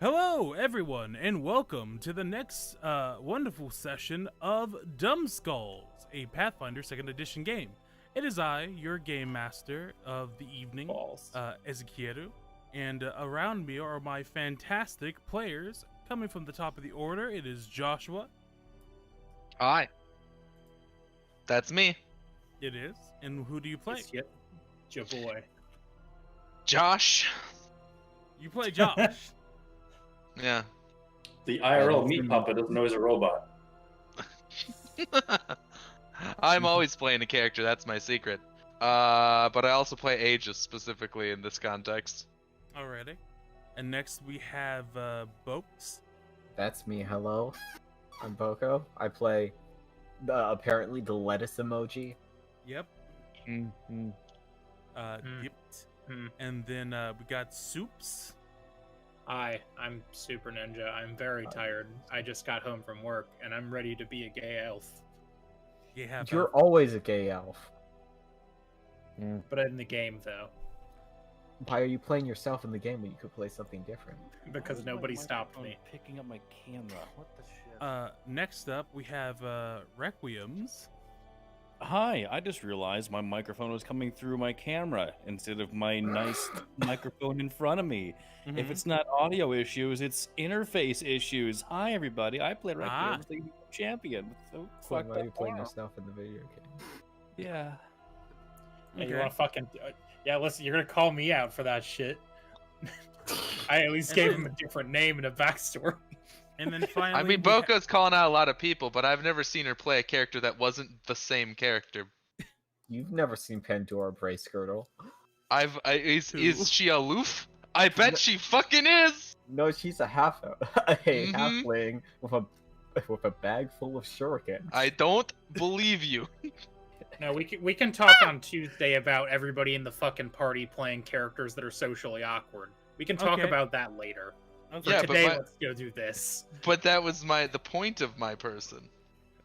Hello, everyone, and welcome to the next wonderful session of Dumbskulls, a Pathfinder 2nd Edition game. It is I, your game master of the evening, Ezekielu, and around me are my fantastic players. Coming from the top of the order, it is Joshua. Hi. That's me. It is. And who do you play? It's your boy. Josh. You play Josh. Yeah. The IRL meat puppet doesn't know he's a robot. I'm always playing a character, that's my secret. But I also play Aegis specifically in this context. Alrighty. And next we have Bokes. That's me, hello. I'm Boko. I play apparently the lettuce emoji. Yep. Mm-hmm. Dipped. And then we got Soups. Hi, I'm Super Ninja. I'm very tired. I just got home from work, and I'm ready to be a gay elf. You're always a gay elf. But in the game, though. Why are you playing yourself in the game when you could play something different? Because nobody stopped me. Picking up my camera. What the shit? Next up, we have Requiems. Hi, I just realized my microphone was coming through my camera instead of my nice microphone in front of me. If it's not audio issues, it's interface issues. Hi, everybody. I play Requiems, the champion. So Why are you playing yourself in the video game? Yeah. Yeah, you want to fucking... yeah, listen, you're going to call me out for that shit. I at least gave him a different name and a backstory. And then finally, I mean, Boko's calling out a lot of people, but I've never seen her play a character that wasn't the same character. You've never seen Pandora Brace Girdle. Is she aloof? I bet she fucking is! No, she's a halfling with a bag full of shurikens. I don't believe you. No, we can talk on Tuesday about everybody in the fucking party playing characters that are socially awkward. We can talk about that later. Okay. Yeah, Today, but let's go do this. But that was the point of my person.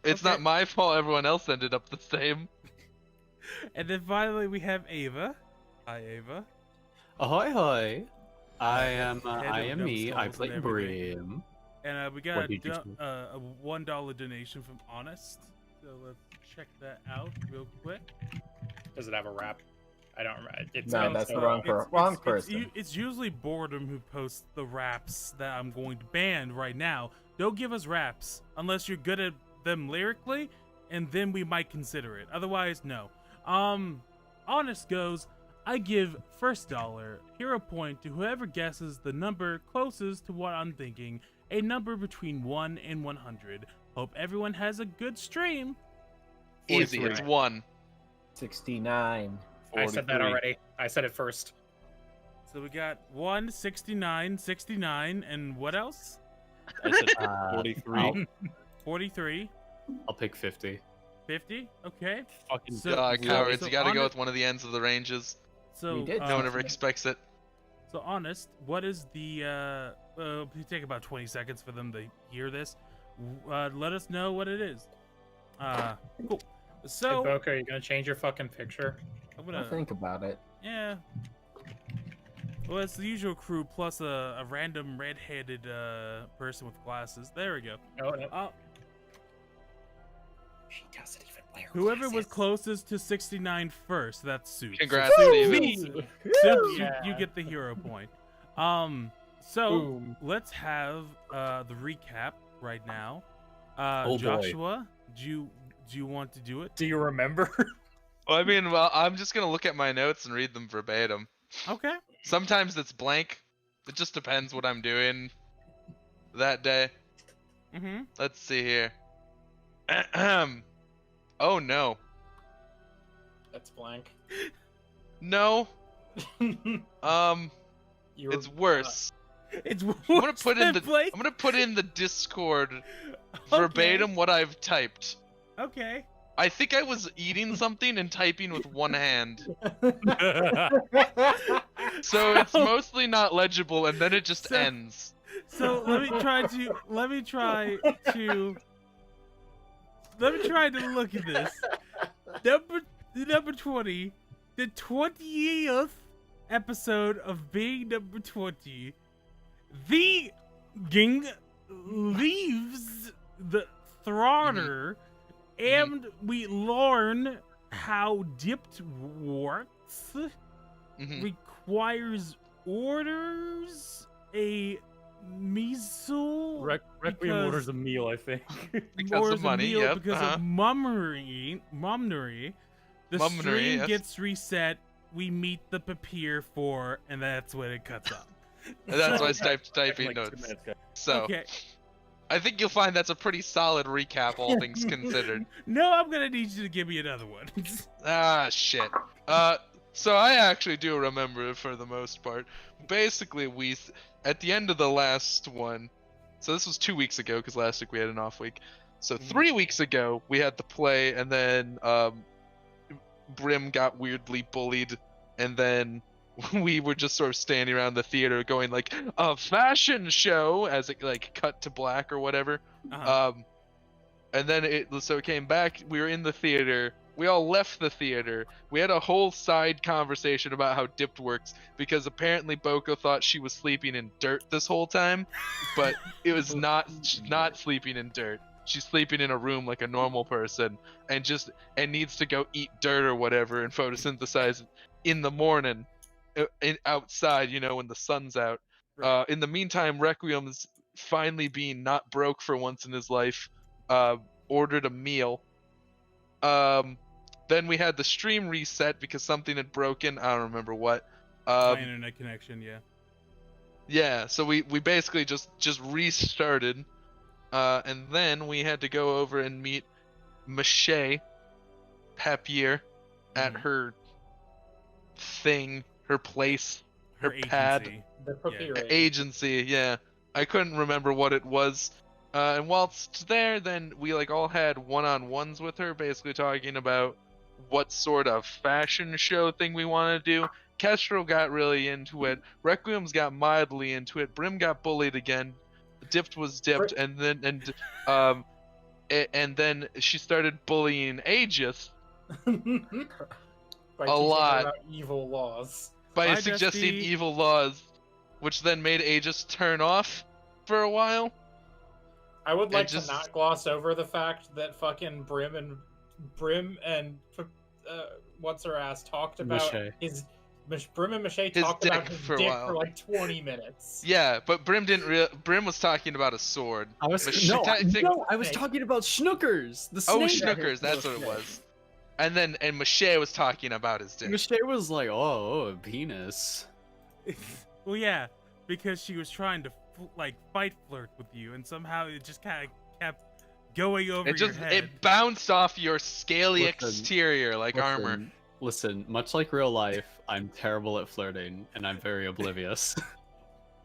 It's not my fault everyone else ended up the same. And then finally, we have Ava. Hi, Ava. Ahoy hoy! I am Head of me. I Dumbskulls play and everything. Brim. And we got What did you a $1 donation from Honest. So let's check that out real quick. Does it have a rap? I don't remember. No, that's the wrong person. It's usually Boredom who posts the raps that I'm going to ban right now. Don't give us raps unless you're good at them lyrically, and then we might consider it. Otherwise, no. Honest goes, I give first dollar, hero point to whoever guesses the number closest to what I'm thinking, a number between 1 and 100. Hope everyone has a good stream. Easy, it's 1. 69. 43. I said that already. I said it first. So we got 1, 69, 69, and what else? I said 43. 43. I'll pick 50. 50? Okay. Fucking Cowards, so you gotta go Honest- with one of the ends of the ranges. So No one ever expects it. So Honest, what is the it'll take about 20 seconds for them to hear this. Let us know what it is. Cool. So Hey, Boko, are you gonna change your fucking picture? I'm gonna think about it. Yeah. Well, it's the usual crew plus a random red-headed person with glasses. There we go. Oh, no. She doesn't even wear Whoever glasses. was closest to 69 first, that's Soup. Congrats, so, Steven. Soup, Yeah. you get the hero point. So Boom. let's have the recap right now. Oh, boy. Joshua, do you want to do it? Do you remember? Well, I mean, I'm just gonna look at my notes and read them verbatim. Okay. Sometimes it's blank. It just depends what I'm doing that day. Mm-hmm. Let's see here. Oh no. That's blank. No. You It's worse. It's I'm gonna put in the Blake. I'm gonna put in the Discord Okay. verbatim what I've typed. Okay. I think I was eating something and typing with one hand. So it's mostly not legible and then it just ends. So let me try to look at this. Number 20, the 20th episode of Being Number 20. The Ging leaves the Throtter, and we learn how dipped works. Requires orders a missile. Requiem orders a meal, I think. Because orders of money, a meal yep, because of mummery. The Mummery, stream yes. gets reset. We meet the papier for, and that's when it cuts out. And that's why I started Like typing 2 notes. minutes, guys. So Okay. I think you'll find that's a pretty solid recap, all things considered. No, I'm gonna need you to give me another one. Ah, shit. So I actually do remember it for the most part. Basically, at the end of the last one, so this was 2 weeks ago, because last week we had an off week. So 3 weeks ago, we had the play, and then Brim got weirdly bullied, and then we were just sort of standing around the theater going like, a fashion show, as it like cut to black or whatever. And then it came back, we were in the theater, we all left the theater, we had a whole side conversation about how dipped works, because apparently Boko thought she was sleeping in dirt this whole time, but it was she's not sleeping in dirt. She's sleeping in a room like a normal person, and needs to go eat dirt or whatever and photosynthesize in the morning, outside, when the sun's out. Right. In the meantime, Requiem's finally being not broke for once in his life, ordered a meal. Then we had the stream reset because something had broken. I don't remember what. My internet connection, yeah. Yeah, so we basically just restarted. And then we had to go over and meet Mache Papier at her thing, her place, her pad. Agency. The papier Agency, yeah. I couldn't remember what it was. And whilst there, then we all had one-on-ones with her, basically talking about what sort of fashion show thing we want to do. Kestrel got really into it. Requiem's got mildly into it. Brim got bullied again. Dipped was dipped, and then she started bullying Aegis By a lot about evil laws. by Bye, suggesting Dusty. evil laws, which then made Aegis turn off for a while. I would like just- to not gloss over the fact that fucking Brim and what's her ass talked about Mache. Brim and Mache His talked about dick his for a dick while. for like 20 minutes. Yeah, but Brim didn't. Brim was talking about a sword. I was Mache- no, I think- I was talking about Schnookers. The Oh, snake. Schnookers, that's what it was. And Mache was talking about his dick. Mache was like, oh, a penis. Well, yeah, because she was trying to fight flirt with you, and somehow it just kind of kept going over your head. It bounced off your scaly Listen, exterior like armor. Listen, much like real life, I'm terrible at flirting, and I'm very oblivious.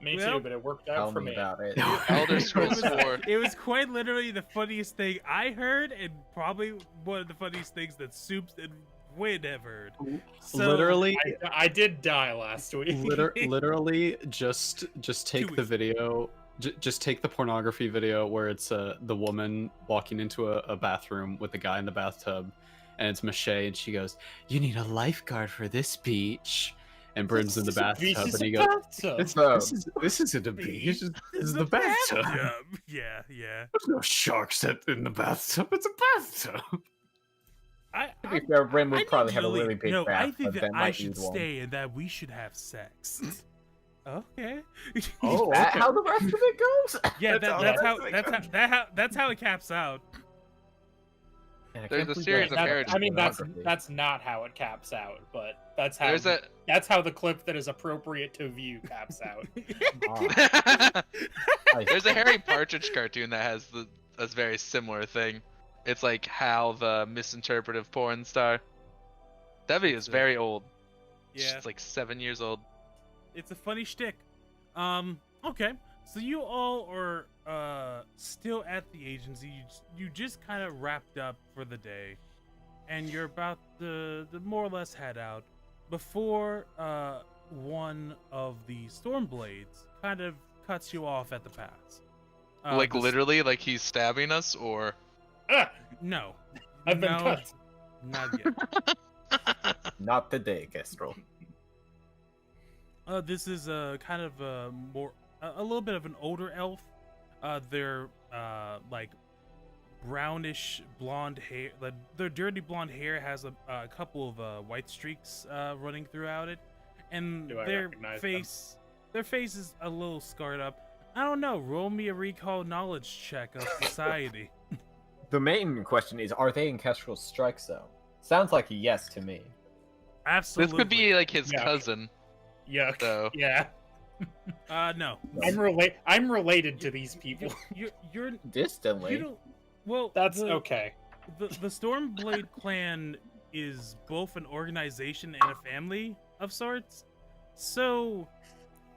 Me Well, too, but it worked out Tell for me me. about it. Elder Scrolls 4. It was quite literally the funniest thing I heard, and probably one of the funniest things that Soups and Win have heard. So, Literally, I did die last week. literally, just take the weeks. video. Just take the pornography video where it's the woman walking into a bathroom with the guy in the bathtub, and it's Mache, and she goes, "You need a lifeguard for this beach." And Brim's in the bathtub, and he goes, "This isn't a beach. This is the bathtub. Yeah. There's no sharks in the bathtub. It's a bathtub." To be fair, Brim would I probably have a really- really big no, I bath, think but that Ben I might should use one. stay and that we should have sex. Okay. Oh, Is that okay. how the rest of it goes? Yeah, That's that's how it caps out. Man, I There's can't a believe series that of has marriages I mean, pornography. that's not how it caps out, but that's how There's the clip that is appropriate to view caps out. Ah, I There's a Harry Partridge cartoon that has a very similar thing. It's like Hal, the misinterpretive porn star. That video is very old. Yeah, It's like 7 years old. it's a funny shtick. Okay. So you all are still at the agency. You just kind of wrapped up for the day, and you're about to more or less head out before one of the Stormblades kind of cuts you off at the pass. Like literally, like he's stabbing us, or No. I've been No, cut. Not yet. Not today, Kestrel. This is kind of a more a little bit of an older elf. Their like brownish blonde hair, their dirty blonde hair has a couple of white streaks running throughout it, and Do I their recognize face is a little scarred up. I don't know. Roll me a recall knowledge check of society. The main question is, are they in Kestrel's strike zone? Sounds like a yes to me. Absolutely. This could be like his Yeah. cousin. Yuck. So- Yeah. No. I'm related to these people. You're Distantly. you don't. Well, That's the, okay. The Stormblade clan is both an organization and a family of sorts, so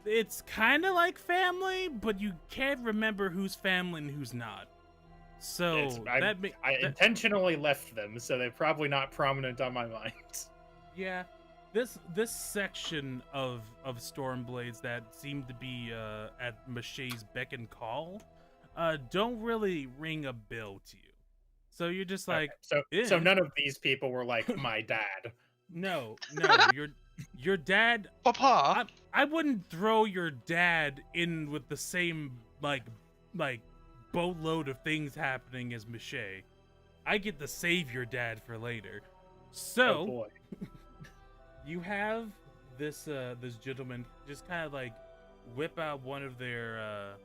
it's kind of like family, but you can't remember who's family and who's not. So I intentionally left them, so they're probably not prominent on my mind. yeah, this section of Stormblades that seem to be at Maché's beck and call don't really ring a bell to you. So you're just like, Okay, so eh. none of these people were like my dad. no, your dad. Papa. I wouldn't throw your dad in with the same like boatload of things happening as Maché. I get to save your dad for later. So Oh boy. you have this gentleman just kind of like whip out one of their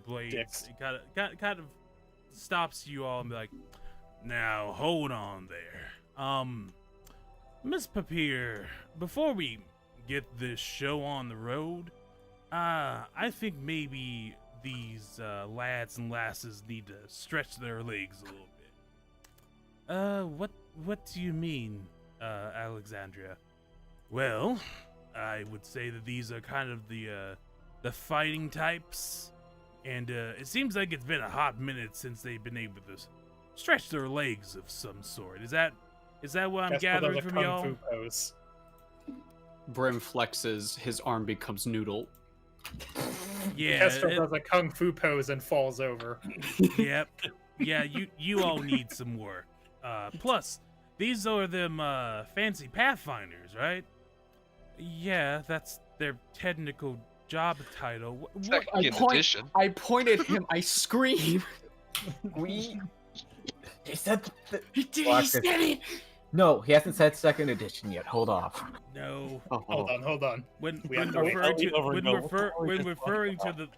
blades. Dicks. It kind of stops you all and be like, now hold on there. Miss Papier, before we get this show on the road, I think maybe these lads and lasses need to stretch their legs a little bit. What do you mean, Alexandria? Well, I would say that these are kind of the fighting types, and it seems like it's been a hot minute since they've been able to stretch their legs of some sort. Is that what I'm Guess gathering what, from kung y'all? fu pose. Brim flexes, his arm becomes noodle. Yeah. Kestrel does a kung fu pose and falls over. Yep. Yeah, you all need some work. Plus, these are them fancy Pathfinders, right? Yeah, that's their technical job title. Second edition. I point at him, I scream. He said He did, Well, he said it! no, he hasn't said second edition yet. Hold off. No. Oh, Hold on. When We have to wait referring to over and go, when referring to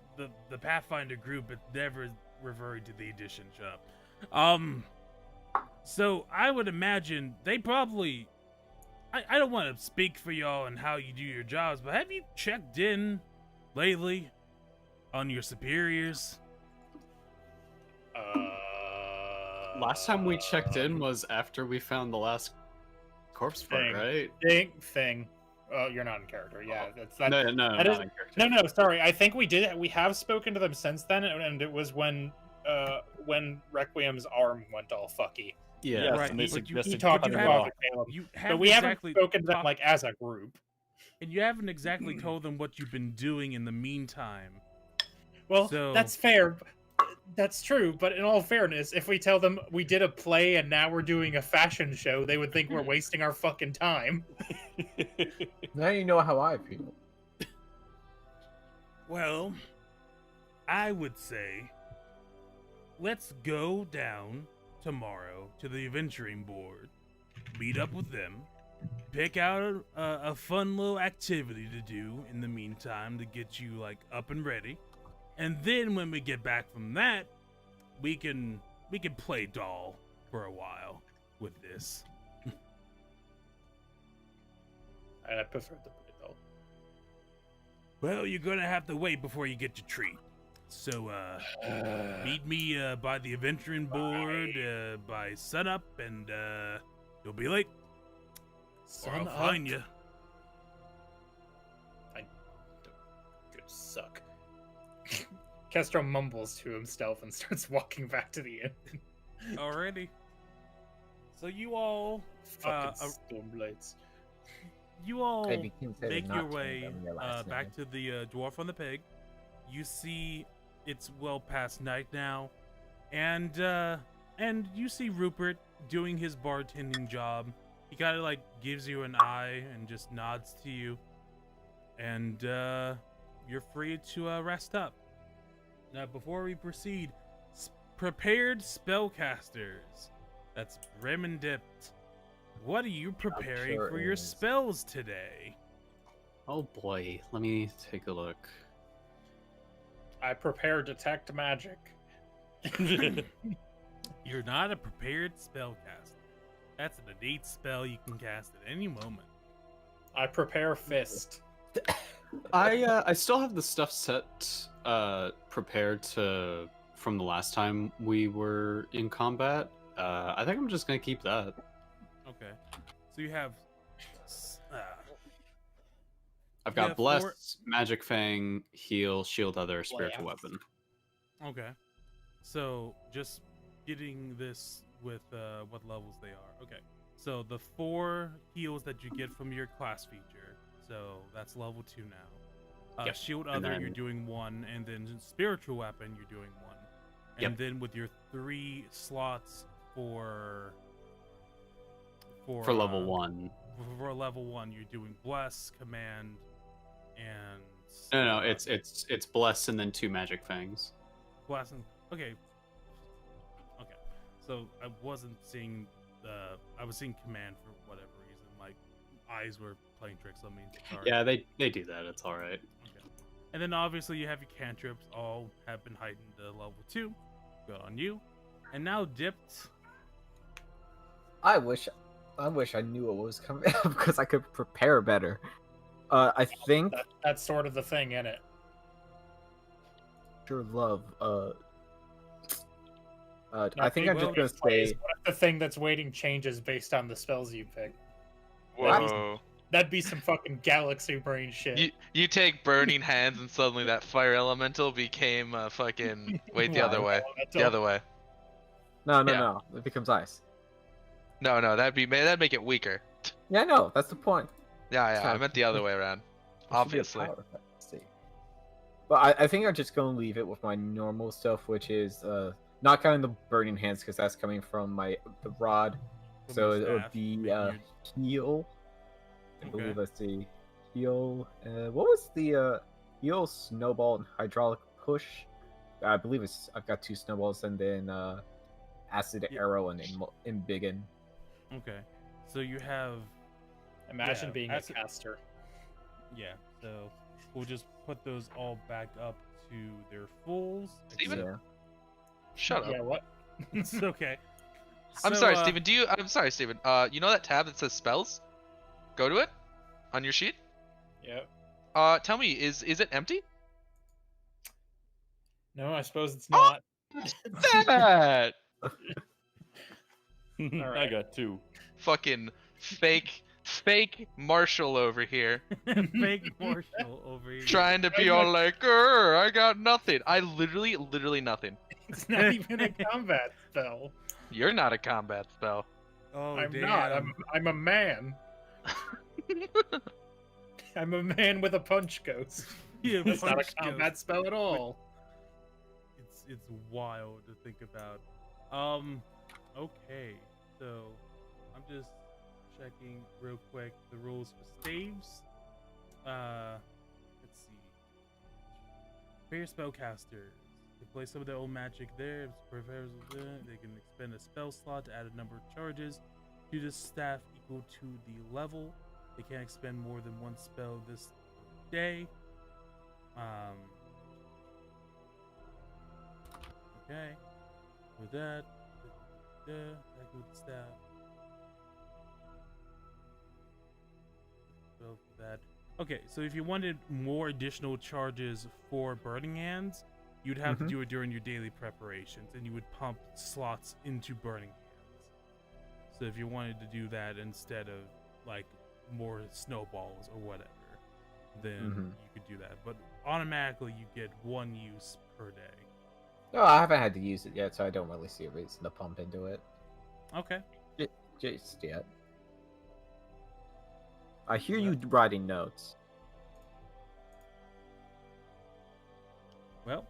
the Pathfinder group, it's never referring to the edition shop. So I would imagine they probably. I don't want to speak for y'all and how you do your jobs, but have you checked in lately on your superiors? Last time we checked in was after we found the last corpse part, Thing. right? Thing. Oh, you're not in character. Yeah, that's that. No, that not is- in character. No, sorry. I think we did. We have spoken to them since then, and it was when Requiem's arm went all fucky. Yeah. Yes, right, and they but you- He suggested talked cutting to it have- off. Father Caleb, You but haven't we haven't exactly spoken to them talked- like as a group. and you haven't exactly told them what you've been doing in the meantime. Well, So- that's fair. That's true, but in all fairness, if we tell them we did a play and now we're doing a fashion show, they would think we're wasting our fucking time. Now you know how I feel. Well, I would say let's go down tomorrow to the adventuring board, meet up with them, pick out a fun little activity to do in the meantime to get you like up and ready, and then when we get back from that, we can play doll for a while with this. I prefer the play doll. Well, you're gonna have to wait before you get your treat. So, meet me by the adventuring board by sunup, and you'll be late. Or I'll find you. Good suck. Kestrel mumbles to himself and starts walking back to the inn. Alrighty. So you all, Fucking Stormblades. Maybe consider make not your telling way them your last back name. to the dwarf on the pig. You see, it's well past night now, and you see Rupert doing his bartending job. He kind of like gives you an eye and just nods to you, and you're free to rest up. Now, before we proceed, prepared spellcasters. That's Brim and Dipped. What are you preparing sure for your is. spells today? Oh boy, let me take a look. I prepare detect magic. You're not a prepared spellcaster. That's an innate spell you can cast at any moment. I prepare fist. I still have the stuff set prepared to from the last time we were in combat. I think I'm just gonna keep that. Okay. So you have. I've You got have Bless, four- Magic Fang, Heal, Shield Other, Spiritual Blast. Weapon. Okay. So just getting this with what levels they are. Okay. So the 4 heals that you get from your class feature. So that's level 2 now. Yep. Shield And Other, then- you're doing 1, and then Spiritual Weapon, you're doing 1. And Yep. then with your 3 slots for For level 1. For level 1, you're doing Bless, Command, and No, it's Bless and then 2 Magic Fangs. Bless. Okay. Okay. So I wasn't seeing I was seeing Command for whatever reason. My eyes were playing tricks on me. Sorry. Yeah, they do that. It's all right. Okay. And then obviously you have your cantrips. All have been heightened to level 2. Good on you. And now Dipped. I wish I knew what was coming up because I could prepare better. I think That's sort of the thing in it. sure love. I Now, think I'm just Pete, gonna please, say what if the thing that's waiting changes based on the spells you pick? Whoa. That'd be some fucking galaxy brain shit. You take burning hands and suddenly that fire elemental became fucking wait the other way. The other way. no, Yeah. it becomes ice. No, that'd make it weaker. Yeah, no, that's the point. Yeah, Sorry. I meant the other way around. There should be a Obviously. power effect, let's see. But I think I'm just gonna leave it with my normal stuff, which is not counting the burning hands because that's coming from the rod. From So your it would staff, be making your- heal. I Okay. believe let's see, heal. What was the heal, snowball, and hydraulic push? I believe I've got 2 snowballs and then acid Yeah. arrow and embiggen. Okay. So you have Imagine Yeah, being that's a caster. yeah. So we'll just put those all back up to their fulls. Steven? Yeah. Shut up. Yeah, what? It's okay. I'm So, sorry, Steven. I'm sorry, Steven. You know that tab that says spells? Go to it on your sheet. Yeah. Tell me, is it empty? No, I suppose it's Oh! not. That I Alright. got 2. fucking fake Marshall over here, Fake Marshall over here. trying to be all like, "Grr, I got nothing." I literally nothing. It's not even a combat spell. You're not a combat spell. Oh, I'm damn. not. I'm a man. I'm a man with a punch ghost. Yeah, That's not a punch combat ghost. spell at all. It's wild to think about. Okay, so I'm just checking real quick the rules for staves. Let's see. Prayer spellcasters. They play some of their own magic there. They can expend a spell slot to add a number of charges to the staff equal to the level. They can't expend more than 1 spell this day. Okay. With that, back with the staff. Spell for that. Okay, so if you wanted more additional charges for Burning Hands, you'd have to do it during your daily preparations, and you would pump slots into Burning Hands. So if you wanted to do that instead of like more snowballs or whatever, then you could do that. But automatically, you get 1 use per day. No, I haven't had to use it yet, so I don't really see a reason to pump into it Okay. just yet. I hear you writing notes. Well,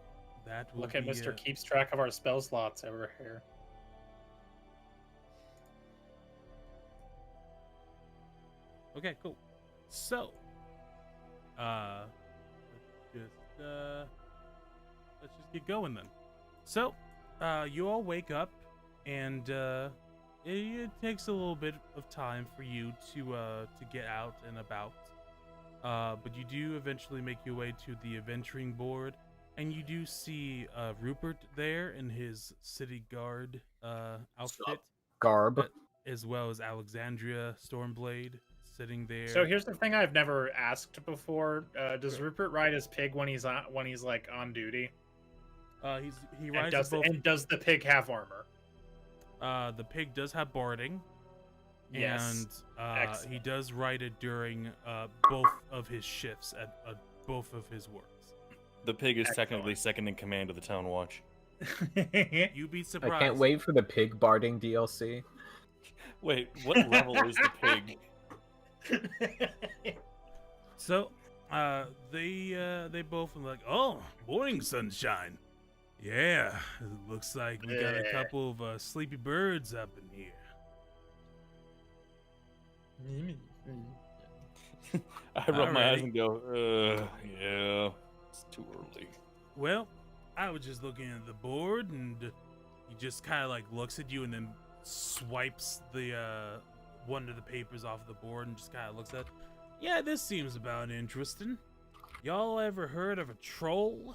that will Look at be, Mr. Keeps track of our spell slots over here. Okay, cool. So, let's just get going then. So, you all wake up, and it takes a little bit of time for you to get out and about. But you do eventually make your way to the adventuring board, and you do see Rupert there in his city guard outfit, Garb. as well as Alexandria Stormblade sitting there. So here's the thing I've never asked before: does Rupert ride his pig when he's like on duty? He And rides does, both. and does the pig have armor? The pig does have barding. Yes. And he Excellent. does ride it during both of his shifts at both of his works. The pig is Excellent. technically second in command of the town watch. You'd be I surprised. can't wait for the pig barding DLC. Wait, what level is the pig? So, they both are like, "Oh, morning sunshine. Yeah, it looks like we got a Yeah. couple of sleepy birds up in here." I rub my eyes Alrighty. and go, yeah, it's too early. Well, I was just looking at the board, and he just kind of like looks at you and then swipes the one of the papers off the board and just kind of looks at. Yeah, this seems about interesting. Y'all ever heard of a troll?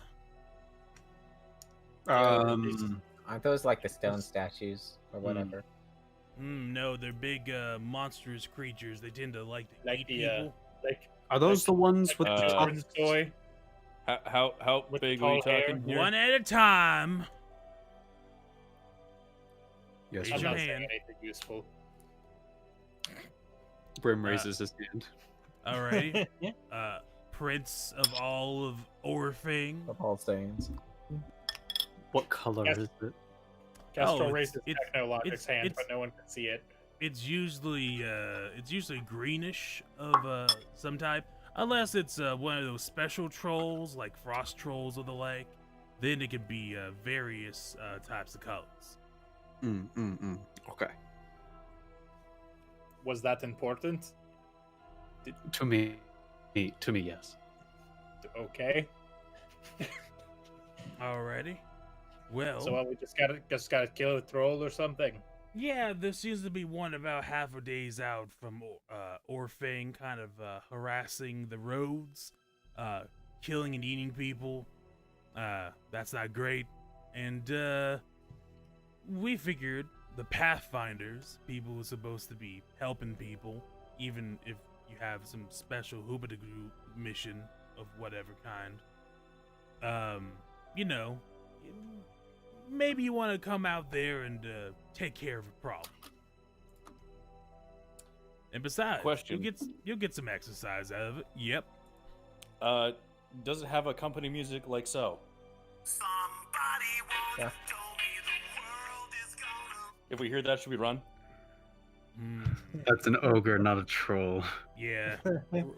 Aren't those like the stone statues or whatever? No, they're big monstrous creatures. They tend to like to Like eat the, people. like Are those the ones with the Uh, top? children's toy. How With the big are we tall hair. talking here? One at a time. Yes, Raise I'm your not hand. saying anything useful. Brim raises his hand. Alrighty. Prince of all of Orefang. Of all stains. What color Yes. is it? Castro it's- raised his it's- Technologic's hand, it's- but no one can see it. It's usually greenish of some type, unless it's one of those special trolls like frost trolls or the like. Then it can be various types of colors. Okay. Was that important? To me, yes. Okay. Alrighty. Well, So we just gotta kill a troll or something. yeah, there seems to be one about half a day's out from Orefang, kind of harassing the roads, killing and eating people. That's not great. And we figured the Pathfinders, people who are supposed to be helping people, even if you have some special Hoobadagoo mission of whatever kind. You know, maybe you want to come out there and take care of a problem. And besides, Question. you'll get some exercise out of it. Yep. Does it have accompany music like so? Yeah. If we hear that, should we run? That's an ogre, not a troll. Yeah.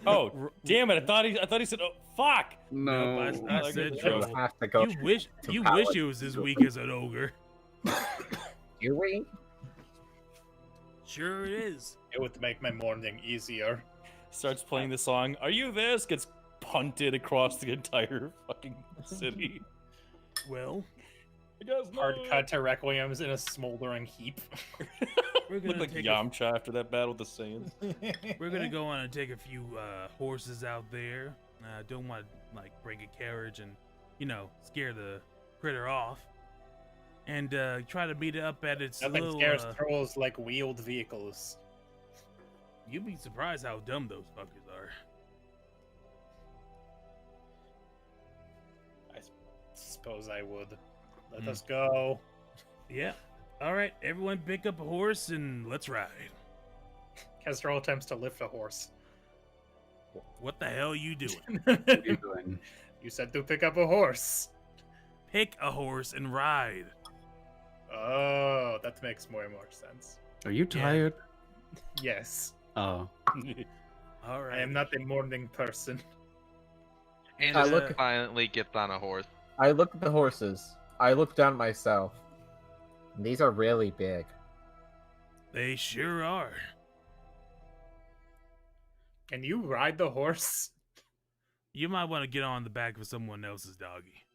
Oh, R- damn it! I thought he said, "Oh, fuck." No. I like said it. troll. You have to go. You wish to you Paladin. wish it was as weak as an ogre. Do we? Sure it is. It would make my morning easier. Starts playing the song. Are you this? Gets punted across the entire fucking city. Well, You guys know Hard it. cut to Requiem's in a smoldering heap. we're Look gonna like take Yamcha after that battle with the Saiyans. we're gonna go on and take a few horses out there. Don't want to like bring a carriage and scare the critter off. And try to meet it up at its Nothing little. scares trolls like wheeled vehicles. You'd be surprised how dumb those fuckers are. I suppose I would. Let us go. Yeah. All right, everyone, pick up a horse and let's ride. Kestrel attempts to lift a horse. What the hell are you doing? What are you doing? You said to pick up a horse. Pick a horse and ride. Oh, that makes more and more sense. Are you tired? Yes, Oh. All right. I am not a morning person. And I just look- violently gets on a horse. I look at the horses. I look down myself. These are really big. They sure are. Can you ride the horse? You might want to get on the back of someone else's doggy.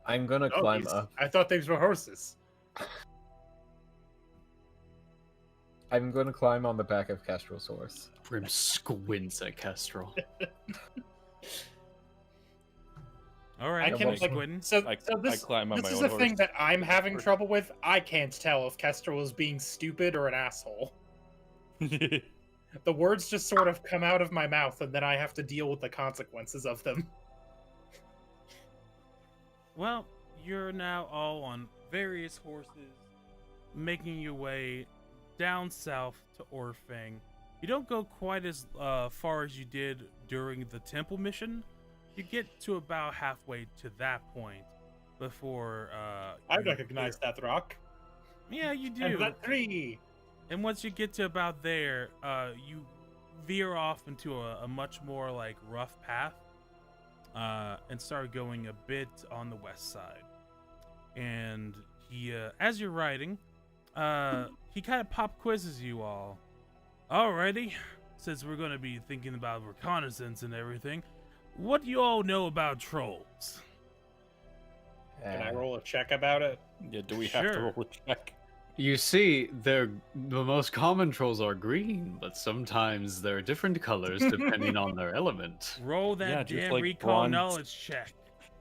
I'm gonna climb up. I thought these were horses. I'm gonna climb on the back of Kestrel's horse. Brim squints at Kestrel. All right, I can like, squinting. I climb on this my is own the horse. thing that I'm having trouble with. I can't tell if Kestrel is being stupid or an asshole. The words just sort of come out of my mouth, and then I have to deal with the consequences of them. Well, you're now all on various horses, making your way down south to Orefang. You don't go quite as far as you did during the temple mission. You get to about halfway to that point before I you- recognize that rock. Yeah, you do. And that tree. And once you get to about there, you veer off into a much more like rough path, and start going a bit on the west side. And he, as you're riding, he kind of pop quizzes you all. Alrighty, since we're gonna be thinking about reconnaissance and everything, what do you all know about trolls? Can I roll a check about it? Yeah, do we have to Sure. roll a check? You see, the most common trolls are green, but sometimes they're different colors depending on their element. Roll that Yeah, just damn like recall bronze. knowledge check.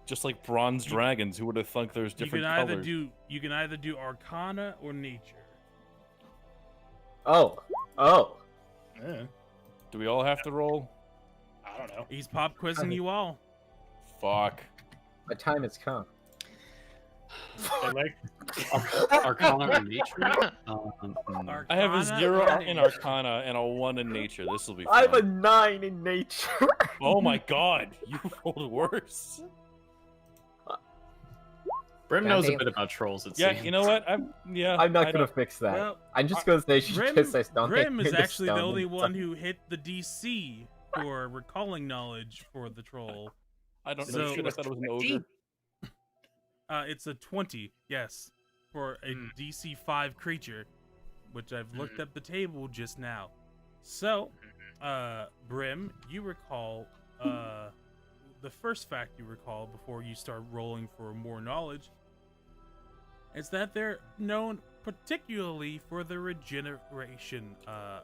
Just like bronze dragons, who would have thunk there's different colors? You can either do Arcana or Nature. Oh. Eh, Do we all have to roll? I don't know. He's pop quizzing you all. Fuck. My time has come. They like Arcana or nature? I have a Arcana 0 or in Nature? Arcana and a 1 in Nature. This will be I have a fun. 9 in nature. Oh my god, you rolled worse. Brim knows a Goddamn. bit about trolls, it Yeah, seems. you know what? I'm I'm not I gonna don't- fix that. Well, I'm just gonna say she Grim, just says don't Grim hit is the actually the stone only and one who hit the DC for recalling knowledge for the troll. I don't So- know shit. I thought it was an ogre. It's a 20, yes, for a DC 5 creature, which I've looked up the table just now. So, Brim, you recall, the first fact you recall before you start rolling for more knowledge is that they're known particularly for their regeneration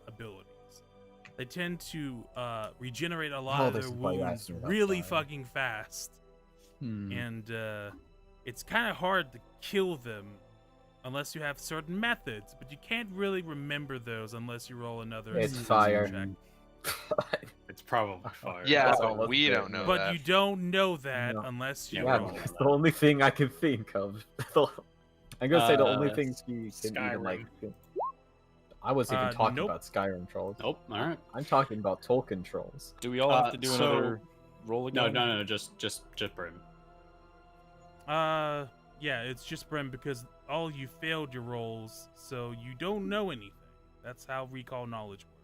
abilities. They tend to regenerate a lot Oh, of this their is why you wounds asked me about really fire. fucking fast. Hmm. And it's kind of hard to kill them unless you have certain methods, but you can't really remember those unless you roll another It's wisdom fire. check. It's probably fire. Yeah, That's but almost we good, don't know But that. you don't know that No. unless you Yeah, roll. That's the only thing I can think of. I'm gonna say the only Uh, thing she can even like. Skyrim. I wasn't even talking nope. about Skyrim trolls. Nope. All right. I'm talking about Tolkien trolls. Do we all have to do so- another roll No, again? no, no. Just Brim. Yeah, it's just Brim because all you failed your rolls, so you don't know anything. That's how recall knowledge works.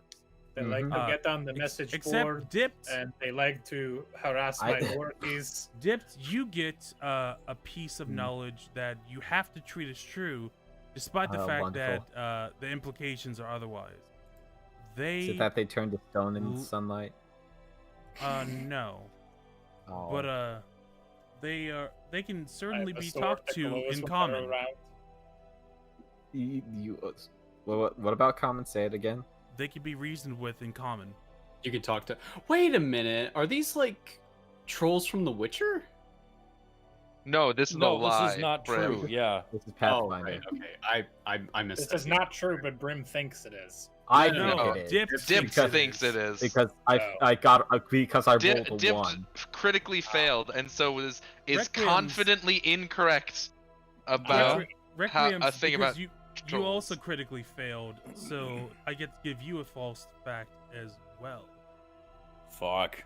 They like to Uh, get on the message Except board, Dipped, and they like to harass I- minorities. Dipped, you get a piece of Hmm. knowledge that you have to treat as true, despite the Oh, fact wonderful. that the implications are otherwise. Is They, it that they turn to stone in L- sunlight? Oh. no, but they can certainly I have a be sword talked that to glows in when common. they're around. What about common? Say it again. They can be reasoned with in common. You can talk to. Wait a minute. Are these like trolls from The Witcher? No, this is a No, lie. this is not Brim. true. Yeah. This is Oh, Pathfinder. right. Okay. I missed. This is not true, but Brim thinks it is. I No, think no, it is. Dipped Dip thinks it thinks is. it is. Because Oh. I Dip, rolled a Dip 1. critically failed, and so is Requiem's- confidently incorrect about. Requiem, a thing because about you trolls. also critically failed, so I get to give you a false fact as well. Fuck.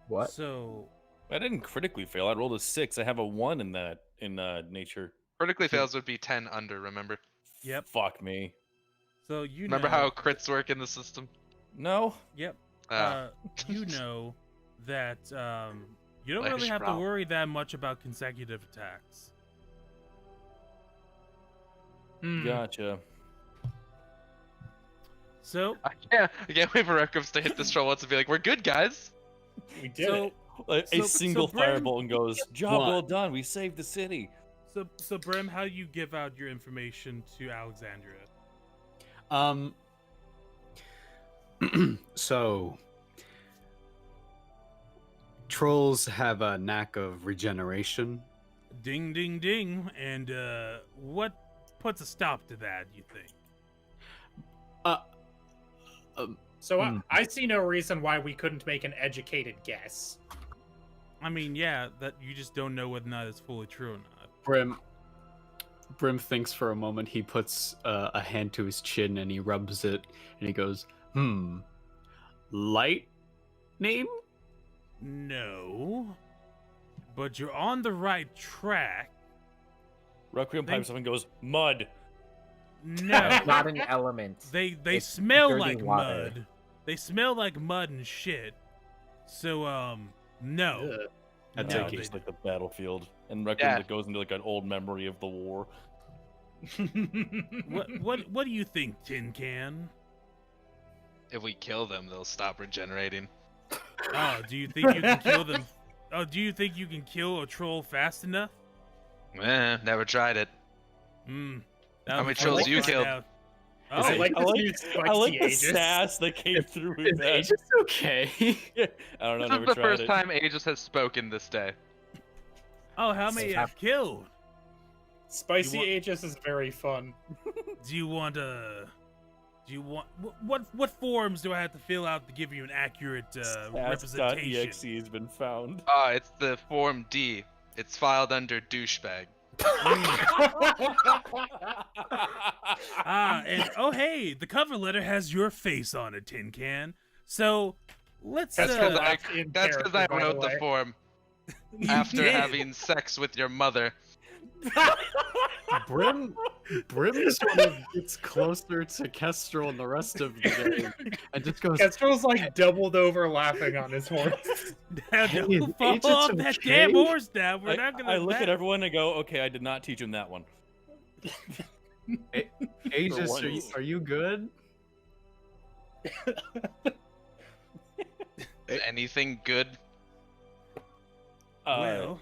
What? So I didn't critically fail. I rolled a 6. I have a 1 in that in Nature. Critically fails would be 10 under. Remember? Yep. Fuck me. so you Remember know, how crits work in the system? No. Yep. Ah. You know that you don't Like a really have to sprout. worry that much about consecutive attacks. Gotcha. So I can't wait for Requiem to hit this troll once and be like, "We're good, guys." We did So, it. A single Brim- firebolt and goes, job What? well done. We saved the city. so Brim, how you give out your information to Alexandria? So trolls have a knack of regeneration. Ding, ding, ding. And what puts a stop to that? You think? So I see no reason why we couldn't make an educated guess. I mean, yeah, that you just don't know whether or not it's fully true or not. Brim thinks for a moment. He puts a hand to his chin and he rubs it, and he goes, lightning? No, but you're on the right track. Requiem Thank- pipes up and goes, mud. No, Not an element. they It's smell dirty like water. mud. They smell like mud and shit. So no. Ugh. I No, take they- It's like the battlefield. And Requiem Yeah. goes into like an old memory of the war. What do you think, Tin Can? If we kill them, they'll stop regenerating. Oh, do you think you can kill them? Oh, do you think you can kill a troll fast enough? Never tried it. How many trolls you killed? Is Oh, it like I like- this dude I spikes like the the Aegis? sass that came through his Is head. Aegis okay? I don't know, This never is the tried first it. time Aegis has spoken this day. oh, how many have killed? Spicy You want- Aegis is very fun. Do you want what forms do I have to fill out to give you an accurate representation? Sass.exe has been found. It's the Form D. It's filed under douchebag. And oh hey, the cover letter has your face on it, Tin Can. So let's That's That's Uh, because in I character, by the wrote the way. form You after did. having sex with your mother. Brim sort of gets closer to Kestrel and the rest of the game, and just goes, Kestrel's like doubled over laughing on his horse. Now, Hey, don't is fall Aegis off that damn okay? horse now. We're not gonna. I look at everyone and go, okay, I did not teach him that one. Aegis, For are you good? Is anything good? Well,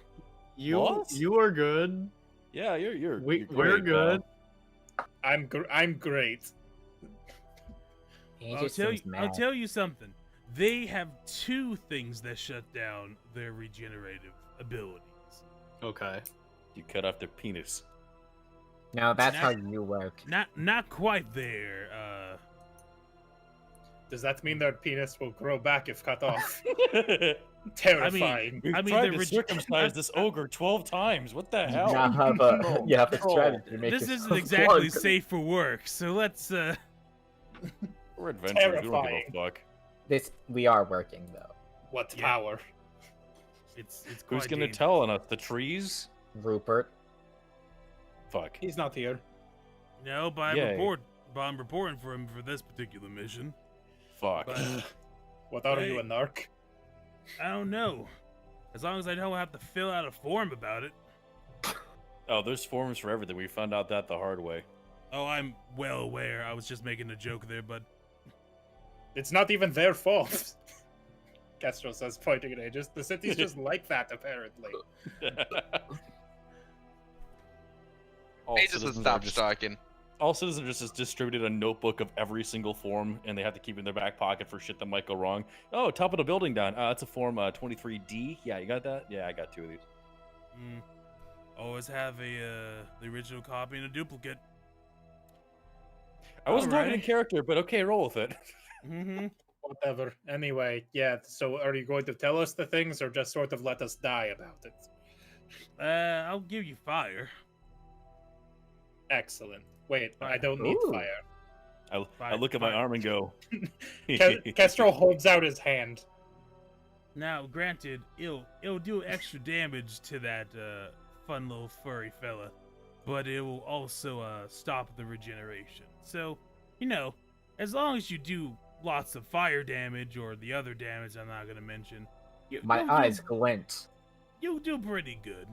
Boss? You are good. Yeah, you're We're great, good. I'm great. I'll tell you something. They have two things that shut down their regenerative abilities. Okay. You cut off their penis. No, that's Not- how you work. Not quite there. Does that mean their penis will grow back if cut off? I Terrifying. We've I mean, tried the to circumcise this ogre 12 times. What the hell? You have a Troll. strategy to make this yourself isn't exactly plug. safe for work. So let's. We're adventurers. We don't give Terrifying. a fuck. We are working though. What Yeah. power? It's Who's quite gonna dangerous. tell on us? The trees? Rupert. Fuck. He's not here. No, but Yay. I'm reporting for him for this particular mission. Fuck. But What are you, Hey. a narc? I don't know. As long as I don't have to fill out a form about it. Oh, there's forms for everything. We found out that the hard way. Oh, I'm well aware. I was just making a joke there, but It's not even their fault. Kestrel says, pointing at Aegis. The city's just like that, apparently. all Aegis has citizens are stopped just- talking. All citizens are just distributed a notebook of every single form, and they have to keep it in their back pocket for shit that might go wrong. Oh, top of the building down. That's a form 23D. Yeah, you got that? Yeah, I got 2 of these. always have the original copy and a duplicate. I wasn't talking in Alrighty. character, but okay, roll with it. Mm-hmm. Whatever. Anyway, yeah, so are you going to tell us the things or just sort of let us die about it? I'll give you fire. Excellent. Wait, I don't need Ooh. fire. I look at my arm and go. Kestrel holds out his hand. Now, granted, it'll do extra damage to that fun little furry fella, but it will also stop the regeneration. So, as long as you do lots of fire damage or the other damage I'm not gonna mention, My eyes glint. you'll do pretty good.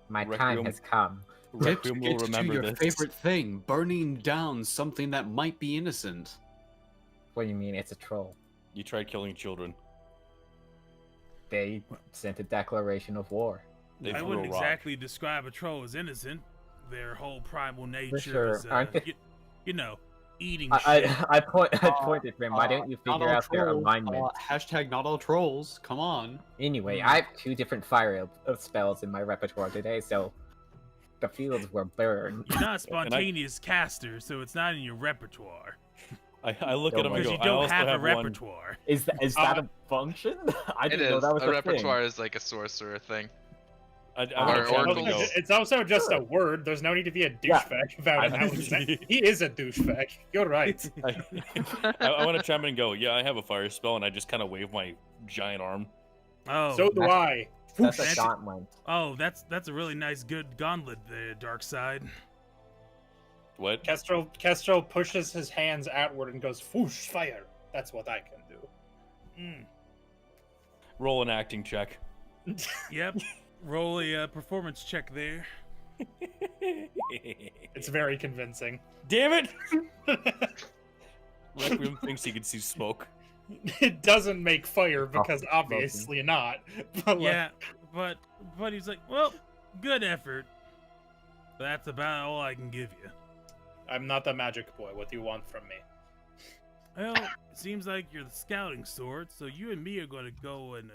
My Requiem. time has come. Requiem will Get to remember your this. favorite thing, burning down something that might be innocent. What do you mean? It's a troll. You tried killing children. They sent a declaration of war. They I threw wouldn't a rock. exactly describe a troll as innocent. Their whole primal nature sure. is, Aren't they- you know, eating I shit. I pointed to him. Why don't you Not figure all out their trolls, alignment? hashtag not all trolls. Come on. Anyway, I have 2 different fire spells in my repertoire today, so the fields were burned. You're not a spontaneous caster, so it's not in your repertoire. I look at him and Because go, you I don't also have a have one. repertoire. Is that a function? I It didn't know is. that was A a repertoire is like a sorcerer thing. I Or wanna chime in and oracles. go, It's also just a word. There's no need to be a Yeah. douchebag about it. I- He is a douchebag. You're right. I want to chime in and go, yeah, I have a fire spell, and I just kind of wave my giant arm. Oh, So do I. That's Whoosh. a gauntlet. oh, that's a really nice, good gauntlet there, Dark Side. What? Kestrel pushes his hands outward and goes, "Whoosh, fire." That's what I can do. Mm. Roll an acting check. Yep. Roll a performance check there. It's very convincing. Damn it! Requiem thinks he can see smoke. It doesn't make fire Oh, because obviously not. But like, Yeah, but he's like, well, good effort. But that's about all I can give you. I'm not the magic boy. What do you want from me? Well, it seems like you're the scouting sort, so you and me are going to go and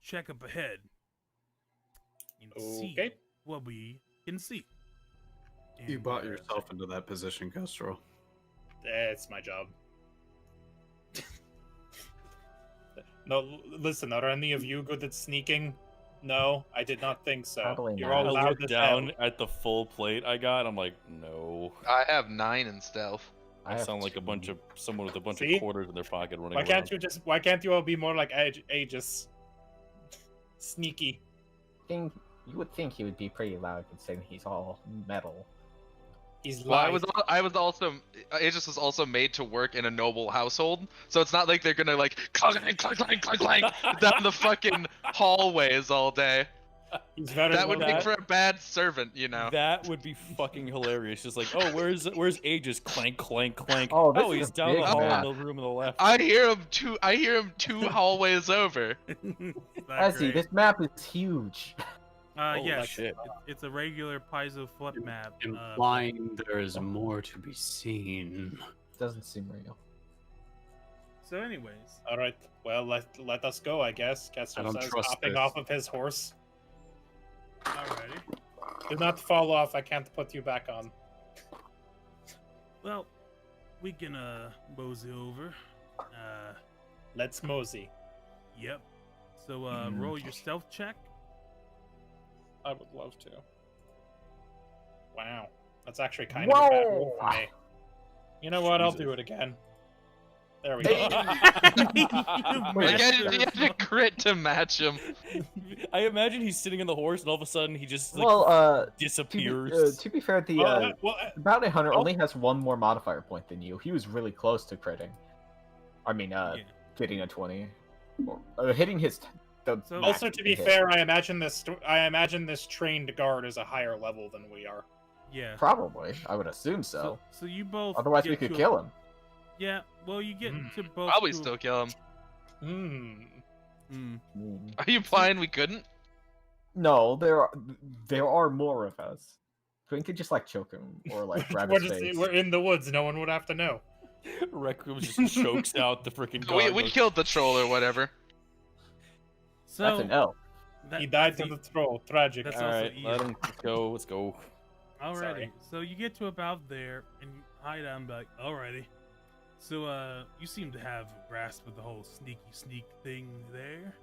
check up ahead and see Okay. what we can see. You And, bought yourself into that position, Kestrel. It's my job. No, listen. Are any of you good at sneaking? No, I did not think so. Probably You're not. all I loud look as down hell. at the full plate I got. I'm like, no. I have 9 in stealth. I have sound like a bunch 2. of someone with a bunch See? of quarters in their pocket running Why can't around. you just? Why can't you all be more like Aegis? Sneaky. You would think he would be pretty loud considering he's all metal. He's Well, live. I was also Aegis was also made to work in a noble household, so it's not like they're gonna like clang clang clang clang clang down the fucking hallways all day. He's very That would well make that- for a bad servant, you know. That would be fucking hilarious. Just like, oh, where's Aegis? Clank, clank, clank. Oh, this is he's a down the big hall map. in the room on the left. I hear him two hallways over. Ezzy, this map is huge. Holy yes, shit. it's a regular piezo flip map. Implying there is more to be seen. Doesn't seem real. So, anyways, All right. Well, let us go. I guess. Kessler don't says, trust hopping this. off of his horse. alrighty. Do not fall off. I can't put you back on. Well, we can mosey over. Let's mosey. Yep. So roll your stealth check. I would love to. Wow, that's actually kind of a bad roll for Whoa! me. You know what? I'll Jesus. do it again. There we go. Like, I had to crit to match him. I imagine he's sitting in the horse, and all of a sudden he just like Well, disappears. to be fair, the well, Bounty Hunter oh. only has 1 more modifier point than you. He was really close to critting. I mean, Yeah. getting a 20. Or hitting his... The So- max also, he to be can hit. fair, I imagine this trained guard is a higher level than we are. Yeah. Probably. I would assume so. So you both. Otherwise, we get could to- kill him. Yeah. Well, you get to both. Probably to- still kill him. Hmm. Mm. Mm. Are you implying we couldn't? No, there are more of us. We could just like choke him or like grab we're, his face. we're in the woods. No one would have to know. Requiem just chokes out the freaking We guard. killed the troll or whatever. So That's an L. that- He died that's to the troll. Tragic. That's All also right, easy. let him go. Let's go. Alrighty. Sorry. So you get to about there and you hide out and be like, alrighty. So you seem to have a grasp of the whole sneak thing there.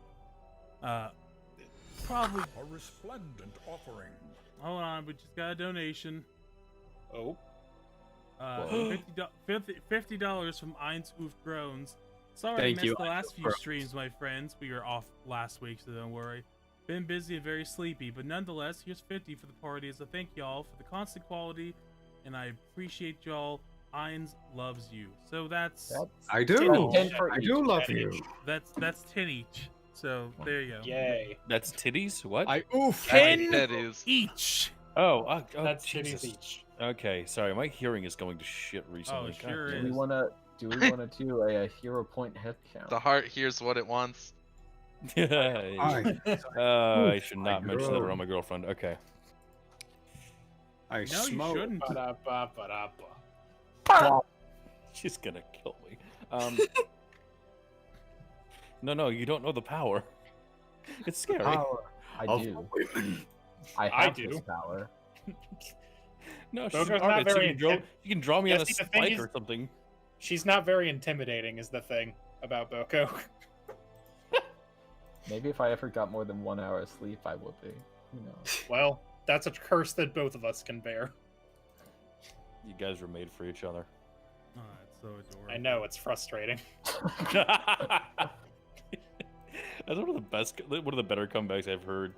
Probably A resplendent offering. hold on, we just got a donation. Oh. $50 from Eins Oof Groans. Sorry Thank I missed you, the Eins last Oof few Groans. streams, my friends. We were off last week, so don't worry. Been busy and very sleepy, but nonetheless, here's 50 for the party as a thank y'all for the constant quality, and I appreciate y'all. Eins loves you. So that's I do. Tinny. 10 for I each. do love you. that's 10 each. So there you go. Yay. That's titties. What? I oof. 10 That is. each. oh, That's Jesus. titties each. Okay, sorry, my hearing is going to shit recently. Oh, God sure damn Do we is. wanna do a hero point head count? The heart hears what it wants. I should not mention that around my girlfriend. Okay. I No, you smoke. shouldn't. Ba-da-ba-ba-da-ba. She's gonna kill me. No, you don't know the power. It's scary. Power. I Of do. women. I I have do. this power. No, she's Bogo's an not artist. very You can draw me Yeah, on a see, the thing spike is- or something. She's not very intimidating, is the thing about Boko. Maybe if I ever got more than 1 hour of sleep, I would be. Who knows? Well, that's a curse that both of us can bear. You guys were made for each other. Oh, it's so adorable. I know, it's frustrating. That's one of the better comebacks I've heard.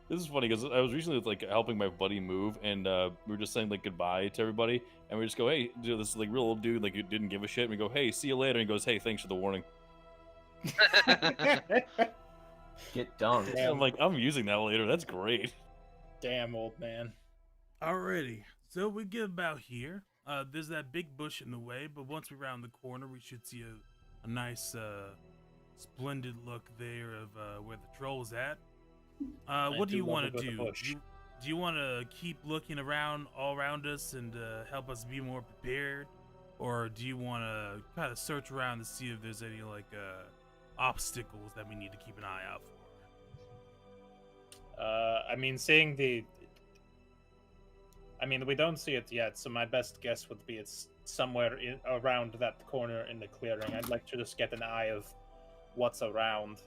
This is funny because I was recently like helping my buddy move, and we were just saying like goodbye to everybody, and we just go, "Hey, dude, this is like real old dude, like who didn't give a shit." And we go, "Hey, see you later." And he goes, "Hey, thanks for the warning." Get dunked. Yeah. I'm like, I'm using that later. That's great. Damn, old man. Alrighty, so we get about here. There's that big bush in the way, but once we round the corner, we should see a nice, splendid look there of where the troll's at. What do do you love want a to good do? bush. Do you want to keep looking around all around us and help us be more prepared, or do you want to kind of search around to see if there's any like obstacles that we need to keep an eye out for? I mean, we don't see it yet, so my best guess would be it's somewhere around that corner in the clearing. I'd like to just get an eye of what's around.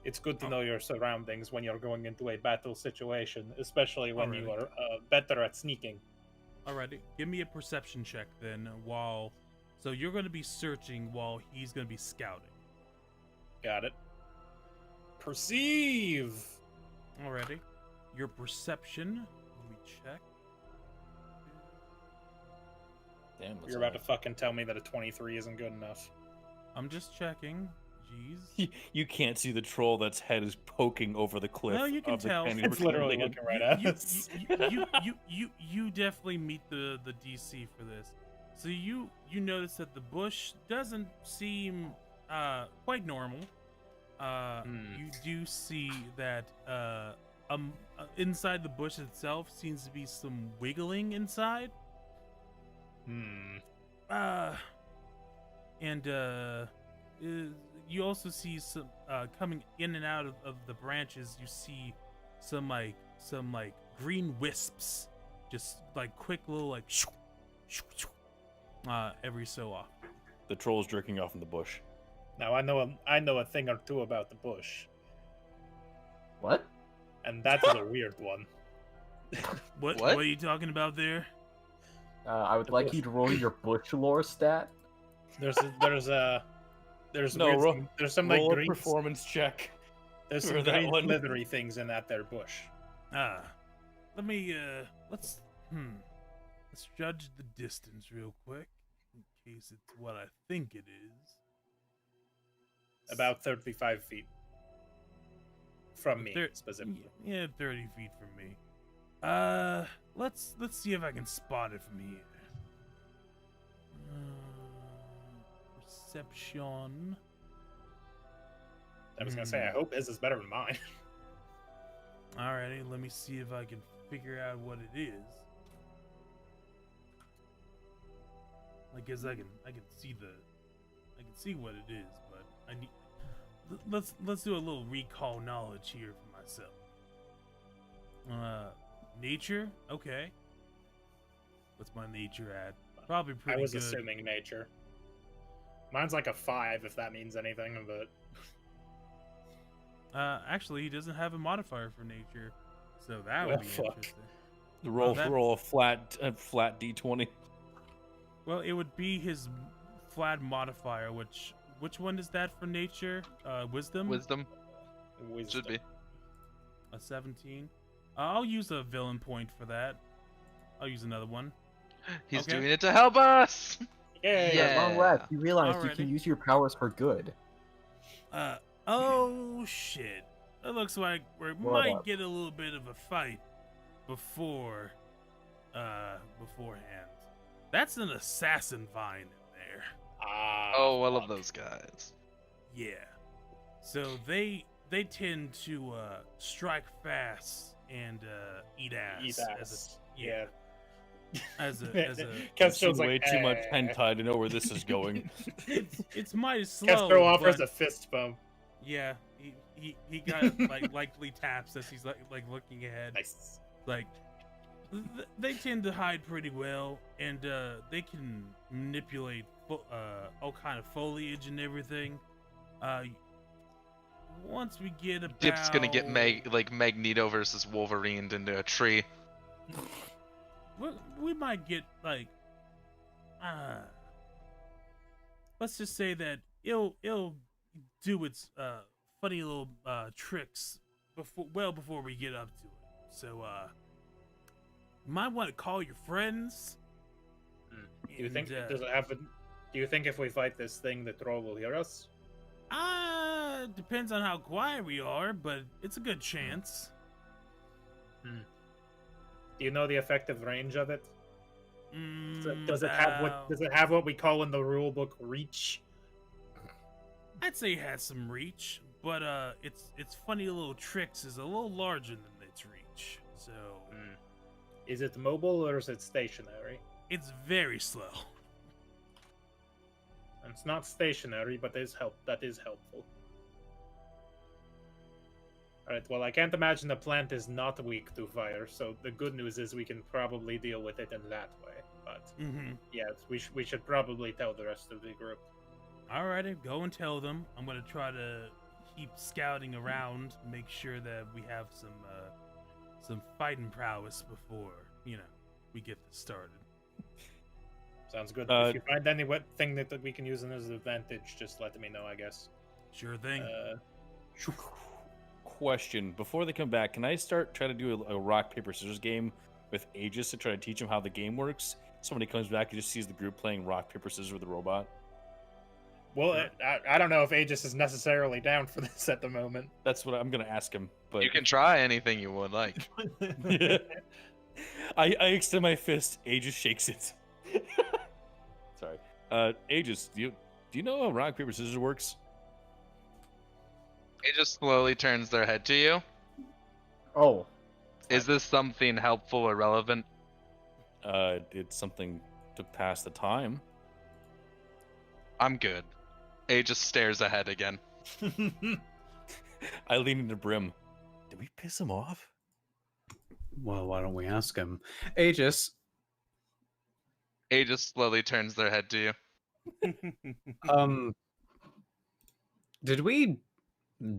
It's good to know your surroundings when you're going into a battle situation, especially when you are better at sneaking. Alrighty, give me a perception check then. So you're going to be searching while he's going to be scouting. Got it. Perceive! Alrighty, your perception. Let me check. Damn. You're about to fucking tell me that a 23 isn't good enough. I'm just checking. Jeez. You can't see the troll that's head is poking over the cliff. No, you can of the tell. canyon It's we're literally climbing in. looking right at us. You definitely meet the DC for this. So you notice that the bush doesn't seem quite normal. You do see that inside the bush itself seems to be some wiggling inside. You also see some coming in and out of the branches. You see some green wisps, just like quick little like shoo, shoo, shoo, every so often. The troll's jerking off in the bush. Now I know a thing or two about the bush, What? and that is a weird one. What What? are you talking about there? I would like you to roll your bush lore stat. There's No, weird there's some like Roll a green performance check. there's for some that green one. slithery things in that there bush. Let me let's judge the distance real quick in case it's what I think it is. About 35 feet from me Thir- specifically. Yeah, 30 feet from me. Let's see if I can spot it from here. Perception. I was gonna say I hope his is better than mine. Alrighty, let me see if I can figure out what it is. I guess I can see what it is, but I need let's do a little recall knowledge here for myself. Nature, okay. What's my nature at? Probably I pretty was good. assuming nature. Mine's like a 5 if that means anything, but Actually, he doesn't have a modifier for nature, so that would Well, be fuck. interesting. Roll that- roll a flat D20. Well, it would be his flat modifier, which one is that for nature? Wisdom? Wisdom wisdom. should be. A 17. I'll use a villain point for that. I'll use another one. He's Okay. doing it to help us. Yay! Yeah. At long last, you realize you Alrighty. can use your powers for good. Oh shit. It looks like we What might up? get a little bit of a fight beforehand. That's an assassin vine in there. Ah, Oh, I love fuck. those guys. Yeah. So they tend to strike fast and eat ass. Eat ass. Yeah. As a I've seen Kestrel's way like, too much "Eh." hentai to know where this is going. it's mighty slow. Kestrel offers but a fist bump. yeah, he got like likely taps as he's like looking ahead. Nice. Like they tend to hide pretty well, and they can manipulate all kind of foliage and everything. Once we get about Dip's gonna get Magneto versus Wolverine into a tree. we might get like let's just say that it'll do its funny little tricks before we get up to it. So you might want to call your friends. Do you think and, does it have? Do you think if we fight this thing, the troll will hear us? Depends on how quiet we are, but it's a good chance. Do you know the effective range of it? Does it have what we call in the rule book reach? I'd say it has some reach, but its funny little tricks is a little larger than its reach. So Is it mobile or is it stationary? it's very slow. It's not stationary, but that is helpful. Alright, well, I can't imagine the plant is not weak to fire, so the good news is we can probably deal with it in that way. But, yes, we should probably tell the rest of the group. Alrighty, go and tell them. I'm gonna try to keep scouting around, make sure that we have some fighting prowess before, we get this started. Sounds good. If you find any thing that we can use as an advantage, just let me know, I guess. Sure thing. Question: before they come back, can I try to do a rock paper scissors game with Aegis to try to teach him how the game works? Somebody comes back and just sees the group playing rock paper scissors with the robot. Well, I don't know if Aegis is necessarily down for this at the moment. That's what I'm gonna ask him. But You can try anything you would like. Yeah. I extend my fist. Aegis shakes it. Sorry. Aegis, do you know how rock paper scissors works? It just slowly turns their head to you. Oh, Is this something helpful or relevant? It's something to pass the time. I'm good. A just stares ahead again. I lean into Brim. Did we piss him off? Well, why don't we ask him? Aegis, A just slowly turns their head to you. did we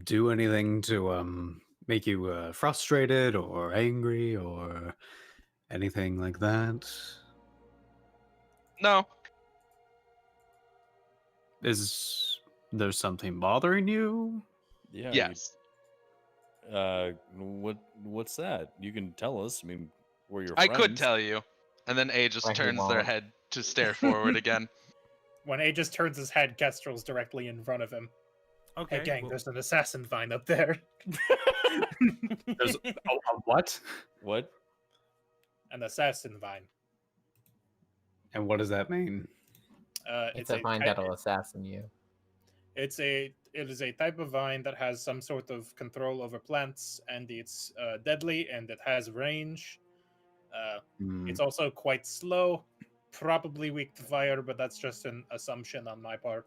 do anything to make you frustrated or angry or anything like that? No. Is there something bothering you? Yeah. Yes. What's that? You can tell us. I mean, we're your I friends. could tell you. And then A just Like he turns their won't. head to stare forward again. When Aegis turns his head, Kestrel's directly in front of him. Okay. Hey, gang, well- there's an assassin vine up there. There's a what? What? An assassin vine. And what does that mean? it's a vine that'll assassin you. It is a type of vine that has some sort of control over plants, and it's deadly, and it has range. It's also quite slow, probably weak to fire, but that's just an assumption on my part.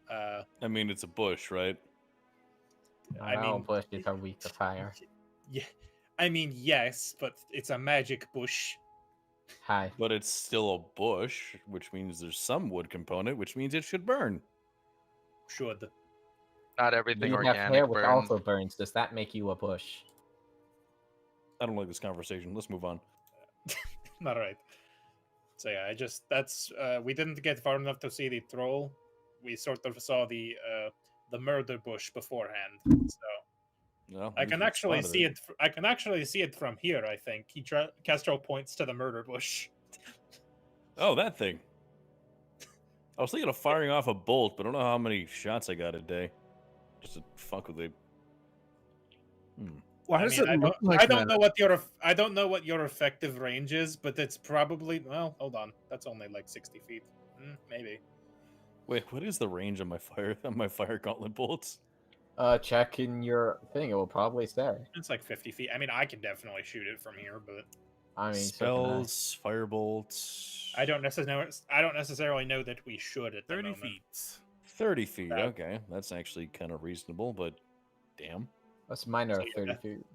I mean, it's a bush, right? I mean- bushes are weak to fire. Yeah, I mean, yes, but it's a magic bush. Hi. But it's still a bush, which means there's some wood component, which means it should burn. Should. Not everything You have organic hair which burns. also burns. Does that make you a bush? I don't like this conversation. Let's move on. All right. So yeah, we didn't get far enough to see the troll. We sort of saw the murder bush beforehand. So No, I can actually see it. I can actually see it from here. I think Kestrel points to the murder bush. Oh, that thing. I was thinking of firing off a bolt, but I don't know how many shots I got a day. Just to fuck with it. Why I does mean, it look like I don't that? know what your effective range is, but it's probably hold on. That's only like 60 feet, maybe. Wait, what is the range on my fire gauntlet bolts? Check in your thing. It will probably say. It's like 50 feet. I mean, I can definitely shoot it from here, but I mean, so can I. Spells, fire bolts. I don't necessarily know that we should at the 30 moment. feet. 30 feet. That- Okay, that's actually kind of reasonable, but damn. That's minor So, of yeah, 30 that- feet.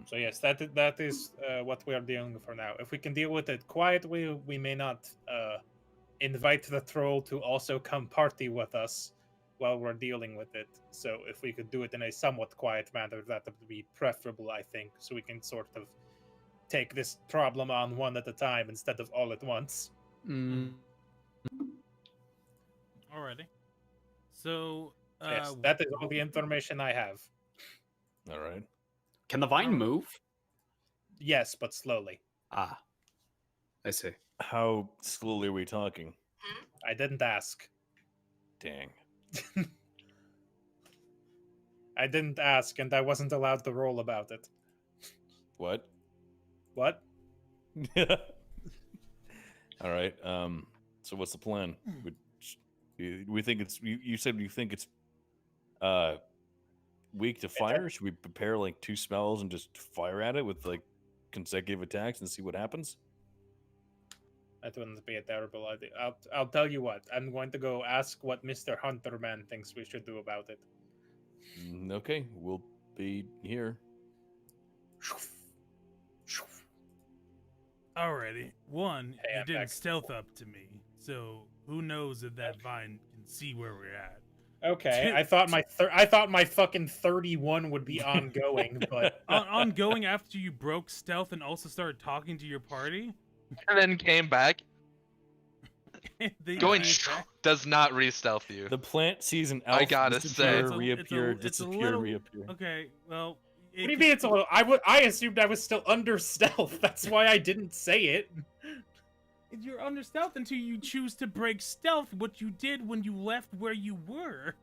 So yes, that is what we are dealing with for now. If we can deal with it quietly, we may not invite the troll to also come party with us while we're dealing with it. So if we could do it in a somewhat quiet manner, that would be preferable, I think, so we can sort of take this problem on one at a time instead of all at once. Mm. Alrighty. So, Yes, that is all the information I have. All right. Can the vine Um, move? Yes, but slowly. Ah, I see. How slowly are we talking? I didn't ask. Dang. I didn't ask, and I wasn't allowed to roll about it. What? What? All right. So what's the plan? We think it's. You said you think it's weak to fire. Should we prepare like 2 spells and just fire at it with like consecutive attacks and see what happens? That wouldn't be a terrible idea. I'll tell you what. I'm going to go ask what Mr. Hunterman thinks we should do about it. Okay, we'll be here. alrighty. One, Hey, you I'm didn't back. stealth up to me, so who knows if that vine can see where we're at. Okay, I thought my fucking 31 would be ongoing, but Ongoing after you broke stealth and also started talking to your party. And then came back. They Going came back. does not re-stealth you. The plant sees an elf I gotta disappear, say. reappear, it's a disappear, little- reappear. Okay, well. what do you mean it's a little? I assumed I was still under stealth. That's why I didn't say it. You're under stealth until you choose to break stealth, what you did when you left where you were.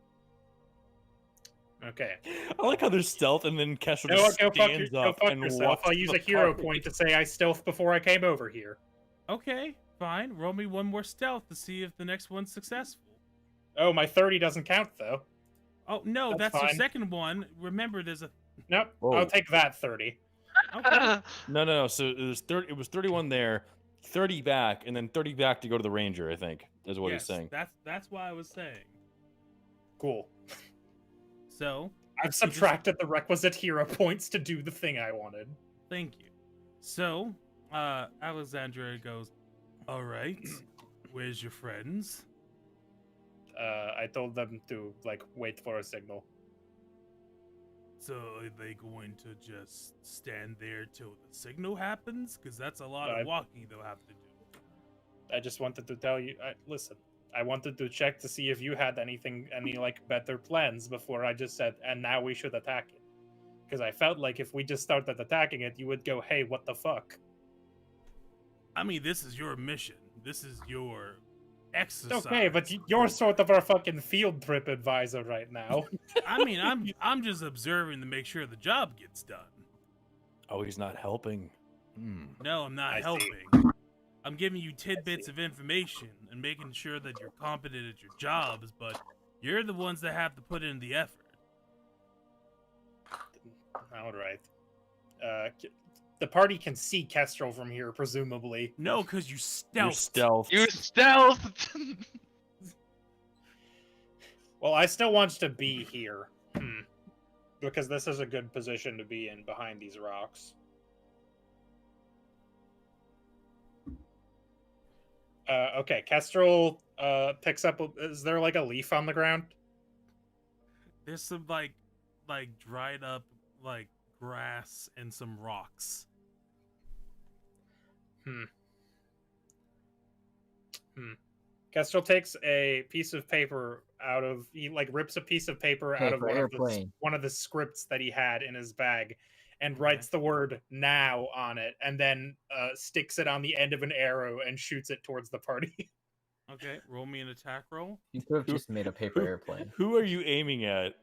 Okay. I like how there's stealth and then Kesher No, just go stands fuck up and yourself. walks I'll to use the a hero party. point to say I stealthed before I came over here. Okay, fine. Roll me one more stealth to see if the next one's successful. Oh, my 30 doesn't count though. Oh, no, That's that's your fine. second one. Remember, there's a... Nope. Whoa. I'll take that 30. Okay. No. So it was 31 there, 30 back, and then 30 back to go to the ranger. I think is what Yes, he's saying. That's what I was saying. Cool. So, I've subtracted the requisite hero points to do the thing I wanted. thank you. So, Alexandra goes, all right, where's your friends? I told them to like wait for a signal. So are they going to just stand there till the signal happens? Because that's a lot of walking they'll have to do. I just wanted to tell you. Listen, I wanted to check to see if you had any like better plans before I just said, and now we should attack it. Because I felt like if we just started attacking it, you would go, hey, what the fuck? I mean, this is your mission. This is your exercise. Okay, but you're sort of our fucking field trip advisor right now. I mean, I'm just observing to make sure the job gets done. Oh, he's not helping. No, I'm not I see. helping. I'm giving you tidbits of information and making sure that you're competent at your jobs, but you're the ones that have to put in the effort. All right. The party can see Kestrel from here, presumably. No, because you You're stealth. stealth. You stealthed. Well, I still want to be here. Because this is a good position to be in behind these rocks. Okay, Kestrel picks up. Is there like a leaf on the ground? There's some like dried up like grass and some rocks. Kestrel takes a piece of paper out of. He like rips a piece of paper out of one of the scripts that he had in his bag, and writes the word "now" on it, and then sticks it on the end of an arrow and shoots it towards the party. Okay, roll me an attack roll. You could have just made a paper airplane. Who are you aiming at?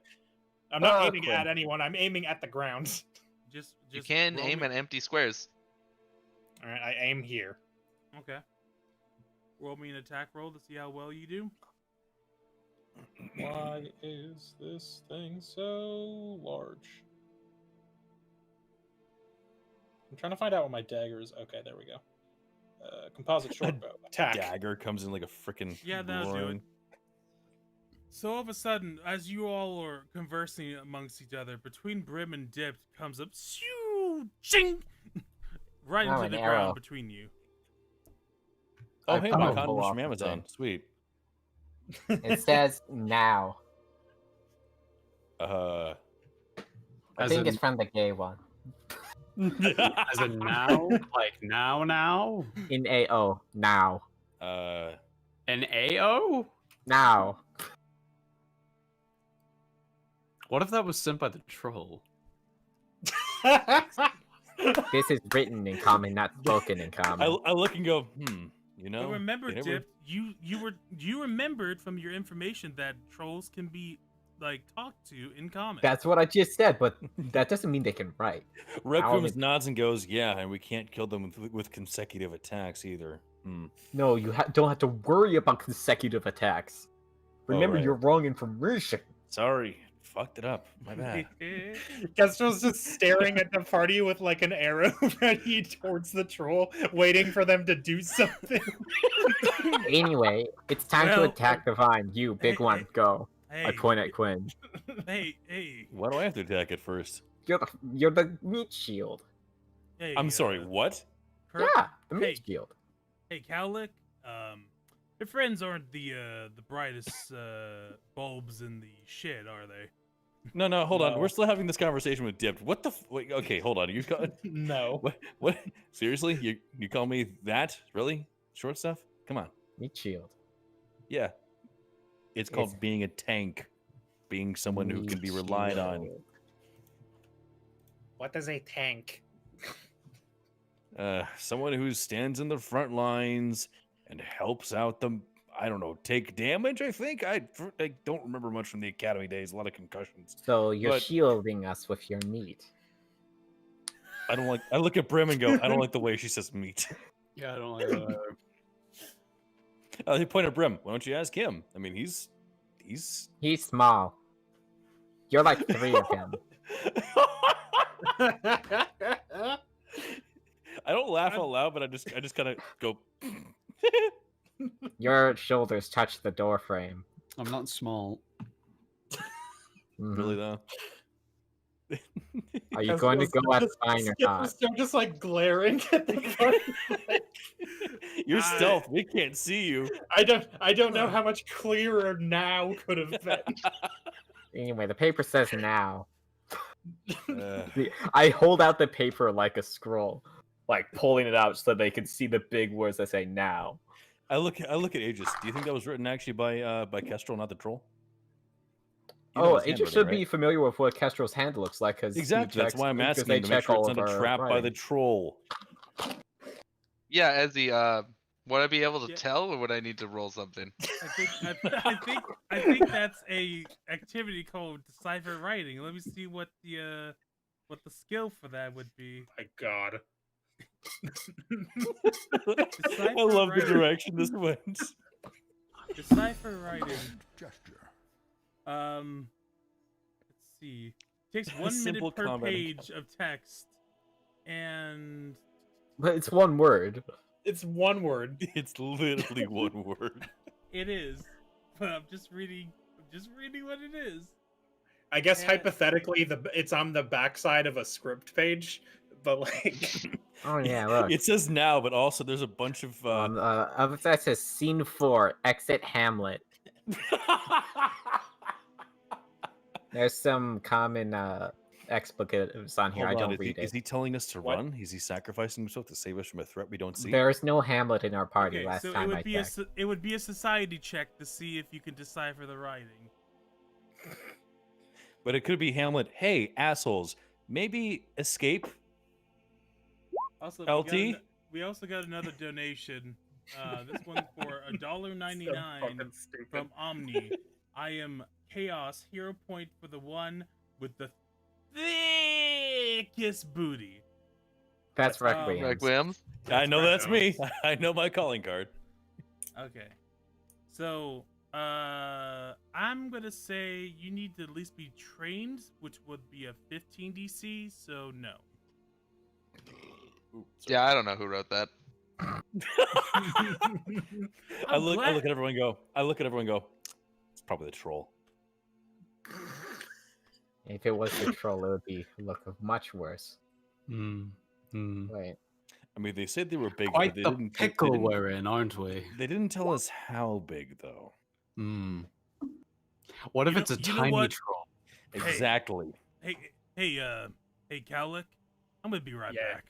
I'm not Ah, aiming cool. at anyone. I'm aiming at the ground. Just You can roll aim me- at empty squares. All right, I aim here. Okay. roll me an attack roll to see how well you do. Why is this thing so large? I'm trying to find out what my dagger is. Okay, there we go. Composite shortbow. Attack. Dagger comes in like a freaking Yeah, that'll do it. So all of a sudden, as you all are conversing amongst each other, between Brim and Dipped comes up, shoo, ching, right Oh, into an the arrow. ground between you. Oh, I hey, thought my I'd condom pull from off Amazon. the Sweet. It says now. Uh, I As think in- it's from the gay one. As in now? Like now? In AO. Now. An AO? Now. What if that was sent by the troll? This is written in common, not spoken in common. I look and go, you know. But remember, they never- Dipped, you remembered from your information that trolls can be like talked to in common. That's what I just said, but that doesn't mean they can write. Requiem nods and goes, yeah, and we can't kill them with consecutive attacks either. No, you don't have to worry about consecutive attacks. Remember, right. you're wrong information. Sorry, fucked it up. My bad. Castro's just staring at the party with like an arrow ready towards the troll, waiting for them to do something. Anyway, it's time to Well, attack the vine. You, big hey, one, hey, go. Hey, I point at Quinn. hey, Why do I have to attack it first? You're the meat shield. hey. I'm sorry, what? Yeah, the meat hey, shield. hey, Cowlick. Your friends aren't the brightest bulbs in the shed, are they? No, hold on. No. We're still having this conversation with Dipped. What the? Wait, okay, hold on. You got No. what? Seriously? You call me that? Really? Short stuff? Come on. Meat shield. Yeah. It's called being a tank, being someone who can be Meat relied on. shield. What is a tank? Someone who stands in the front lines and helps out them. I don't know, take damage. I think I don't remember much from the academy days. A lot of concussions. So you're But- shielding us with your meat. I don't like. I look at Brim and go, I don't like the way she says meat. Yeah, I don't like that. He pointed at Brim. Why don't you ask him? I mean, he's. He's small. You're like 3 of him. I don't laugh out loud, but I just kind of go. Your shoulders touch the door frame. I'm not small. Mhm. Really though. Are you going to go at the vine or not? I'm just like glaring at the party. You're stealth. We can't see you. I don't know how much clearer now could have been. Anyway, the paper says now. Uh, I hold out the paper like a scroll, like pulling it out so they can see the big words that say now. I look at Aegis. Do you think that was written actually by Kestrel, not the troll? You know Oh, his Aegis handwriting, should right? be familiar with what Kestrel's hand looks like, because Exactly. That's why I'm asking you to make sure it's not a trap by the troll. Yeah, Ezzy, would I be able to Yeah. tell, or would I need to roll something? I think that's a activity called decipher writing. Let me see what the skill for that would be. My God. I love the direction this went. Decipher writing. Gesture. Let's see. Takes 1 Simple minute per combat page of text, and But it's one word. It's one word. It's literally one word. it is. But I'm just reading what it is. I guess Yeah. hypothetically, it's on the backside of a script page, but like, Oh yeah, look. It says now, but also there's a bunch of. That says scene 4, exit Hamlet. There's some common explicatives on here. Hold I on, don't read is it. he telling us to What? run? Is he sacrificing himself to save us from a threat we don't see? There's no Hamlet in our party Okay, last so time I checked. it would be a society check to see if you can decipher the writing. But it could be Hamlet. Hey, assholes! Maybe escape. Also, LT? we also got another donation. This one for $1.99 fucking stupid. from Omni. I am Chaos, hero point for the one with the thickest booty. That's That's, Requiem. Requiem? I know right that's now. me. I know my calling card. Okay. So, I'm gonna say you need to at least be trained, which would be a 15 DC. So no. Ooh, Yeah, I don't know who wrote that. I look at everyone and go. It's probably the troll. If it was the troll, it would look much worse. Hmm. Hmm. Wait. I mean, they said they were big, Quite but they the didn't. pickle we're in, aren't we? They didn't tell us how big, though. Hmm. What if You it's a know tiny what? troll? Hey. Exactly. Hey, Cowlick, I'm gonna be right Yeah. back.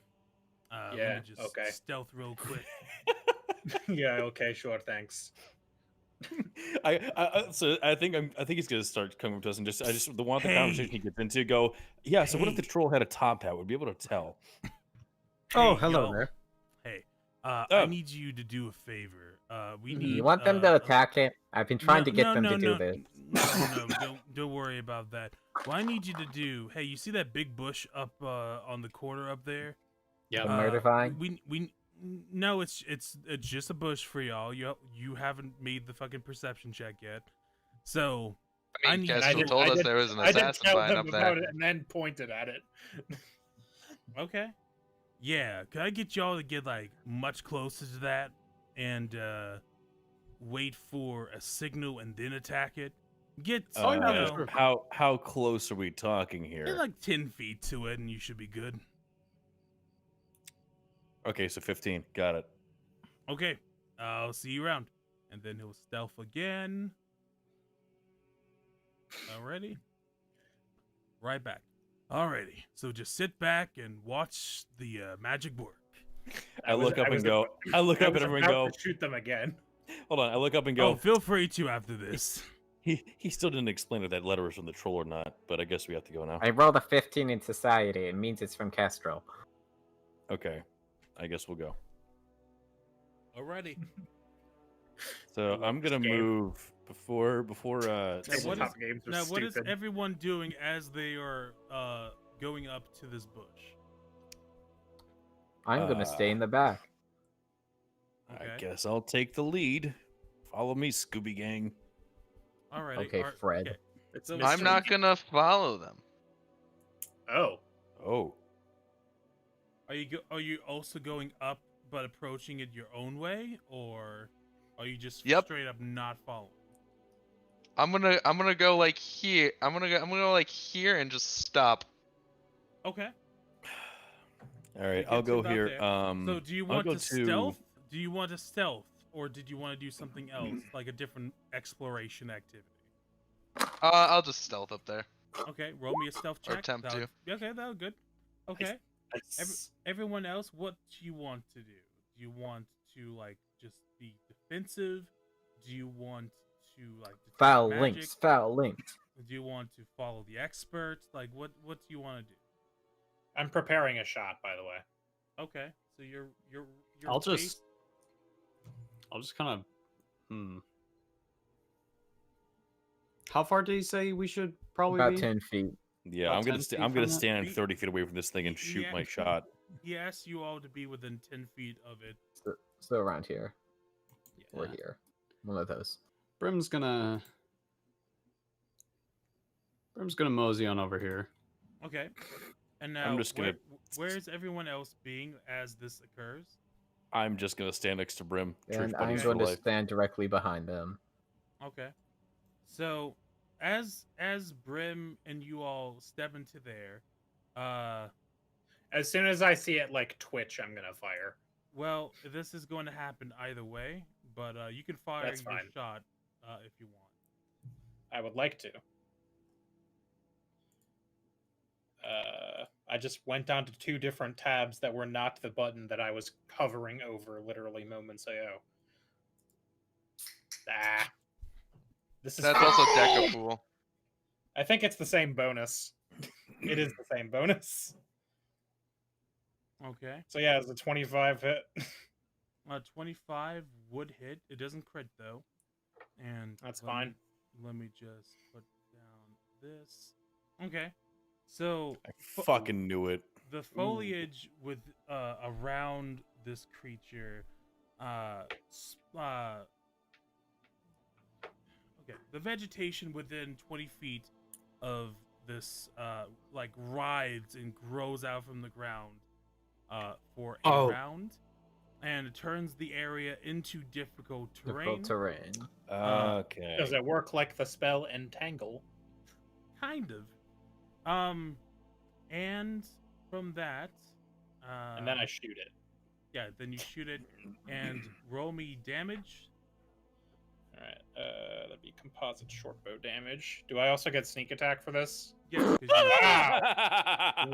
Let Yeah, me just okay. stealth real quick. Yeah, okay, sure, thanks. So I think he's gonna start coming to us and just the one the Hey. conversation he gets into go. Yeah. So what if the Hey. troll had a top hat? Would be able to tell. Oh, Hey, hello y'all. there. Hey, Oh. I need you to do a favor. We need. You want them to attack it? I've been trying to get them to do this. No, don't worry about that. What I need you to do. Hey, you see that big bush up on the corner up there? Yeah. The murder vine? We no, it's just a bush for y'all. You haven't made the fucking perception check yet. So I mean, need Kestrel you- told us there was an I did assassin tell vine them up there. about it and then pointed at it. Okay. Yeah, could I get y'all to get like much closer to that and wait for a signal and then attack it? Get How close are we talking here? get like 10 feet to it and you should be good. Okay, so 15. Got it. Okay, I'll see you around. And then he'll stealth again. Alrighty. Right back. Alrighty. So just sit back and watch the magic work. I look up and go. I look up at everyone and go. Shoot them again. Hold on. I look up and go. Oh, feel free to after this. He still didn't explain if that letter was from the troll or not, but I guess we have to go now. I rolled a 15 in society. It means it's from Castro. Okay, I guess we'll go. Alrighty. So I'm gonna move before. Tabletop games are What is stupid. everyone doing as they are going up to this bush? I'm gonna stay in the back. I Okay. guess I'll take the lead. Follow me, Scooby Gang. Alrighty. Okay, Fred. Okay. It's So mystery. I'm not gonna follow them. Oh. Oh, Are you also going up but approaching it your own way, or are you just Yep. straight up not following? I'm gonna go like here. I'm gonna go like here and just stop. Okay. all right. It I'll gets go about here. there. So So do you want to stealth? Do you want to stealth, or did you want to do something else, like a different exploration activity? I'll just stealth up there. Okay, roll me a stealth Or check. attempt to. Okay, that was good. Okay. Everyone else, what do you want to do? Do you want to like just be defensive? Do you want to like detect Foul magic? links. Foul links. Do you want to follow the experts? Like what do you want to do? I'm preparing a shot, by the way. Okay, so you're I'll just kind of. How far did he say we should probably About be? 10 feet. yeah, About I'm gonna 10 feet I'm gonna from that? stand 30 feet away from this thing and shoot my shot. He asked you all to be within 10 feet of it. So around here. Or Yeah. here. One of those. Brim's gonna mosey on over here. Okay. And now, just gonna- where's everyone else being as this occurs? I'm just gonna stand next to Brim. And Truth I'm buddies for going to life. stand directly behind them. Okay. So, as Brim and you all step into there, As soon as I see it like twitch, I'm gonna fire. well, this is going to happen either way, but you can fire That's your fine. shot if you want. I would like to. I just went down to 2 different tabs that were not the button that I was hovering over literally moments ago. Ah. This is That's also Decapool. I think it's the same bonus. It is the same bonus. Okay. So yeah, it's a 25 hit. 25 would hit. It doesn't crit though. And That's let me- fine. Let me just put down this. Okay. So I fucking knew it. the foliage with around this creature Okay. The vegetation within 20 feet of this like writhes and grows out from the ground for a round, and it turns the area into difficult terrain. Difficult terrain. Okay. Does it work like the spell Entangle? Kind of. And from that, And then I shoot it. yeah, then you shoot it and roll me damage. All right. That'd be composite shortbow damage. Do I also get sneak attack for this? Yes, 'cause you-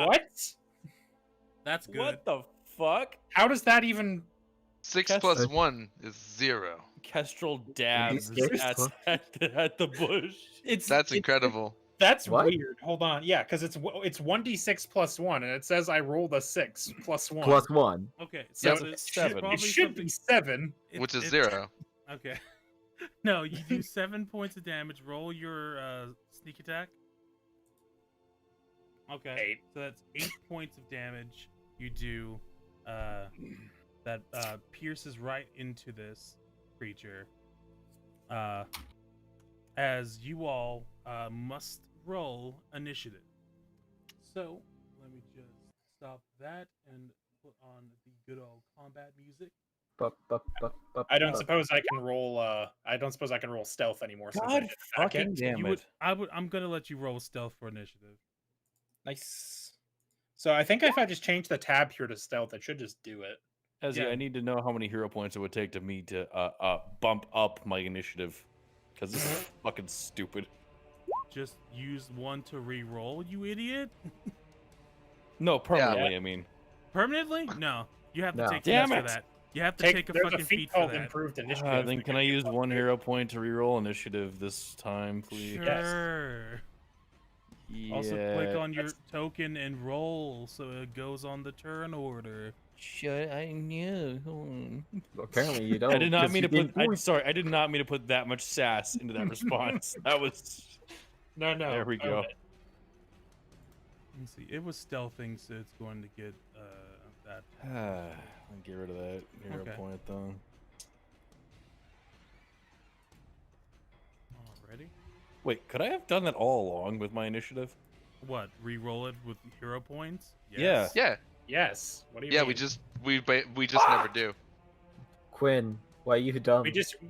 What? that's good. What the fuck? How does that even? 6 That's plus a- 1 is 0. Kestrel dabs D6? at the bush. That's incredible. That's What? weird. Hold on. Yeah, because it's 1d6 plus 1, and it says I rolled a 6 plus 1. Plus 1. Okay, So so it it's should, probably it should something- be 7. Which is it- 0. Okay. No, you do 7 points of damage. Roll your sneak attack. Okay. 8. So that's 8 points of damage. You do that pierces right into this creature. As you all must roll initiative. So let me just stop that and put on the good old combat music. I don't suppose I can roll. I don't suppose I can roll stealth anymore. Since I God did attack fucking it. damn You it. would. I'm gonna let you roll stealth for initiative. Nice. So I think if I just change the tab here to stealth, it should just do it. Ezzy, Yeah. I need to know how many hero points it would take to me to bump up my initiative. Because this is fucking stupid. Just use one to re-roll, you idiot. No, permanently, I mean. Permanently? No. You have to No. take Damn feats it. for that. You have to Take, take a there's fucking a feat feat for called that. improved initiative. Then can I use one hero point to reroll initiative this time, please? Sure. Also click Yeah. on your token and roll so it goes on the turn order. Shut I knew. Hold on. Apparently you don't. I did not 'cause mean you to put. didn't- I'm sorry. I did not mean to put that much sass into that response. That was. No. There we go. own it. Let's see. It was stealthing, so it's going to get that. I'll get rid of that hero Okay. point though. Already? Wait, could I have done that all along with my initiative? What? Re-roll it with hero points? Yeah. Yeah. Yes. What do you Yeah, mean? we just never do. Quinn, why you dumb?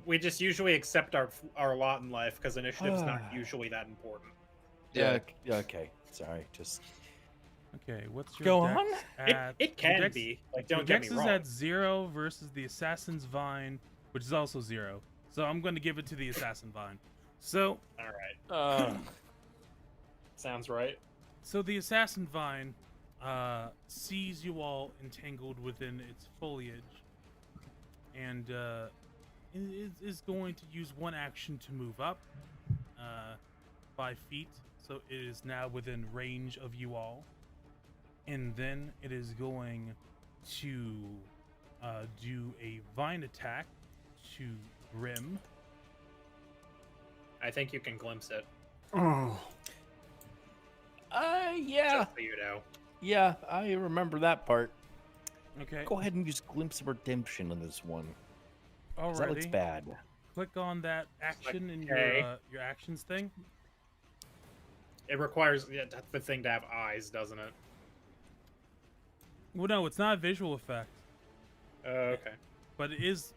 we just usually accept our lot in life because initiative's not usually that important. Yeah. Okay. Sorry. Just Okay, what's your Go dex on. at? It can dex- be. Like, Your don't get dex me is wrong. at 0 versus the Assassin's Vine, which is also 0. So I'm going to give it to the Assassin Vine. So, All right. Sounds right. so the Assassin Vine sees you all entangled within its foliage, and is going to use one action to move up 5 feet. So it is now within range of you all. And then it is going to do a vine attack to Grim. I think you can glimpse it. yeah. Just so you know. Yeah, I remember that part. Okay. Go ahead and use glimpse of redemption on this one. 'Cause that looks Alrighty. bad. Click on that action in Okay. your actions thing. It requires the thing to have eyes, doesn't it? Well, no, it's not a visual effect, Okay. but it is.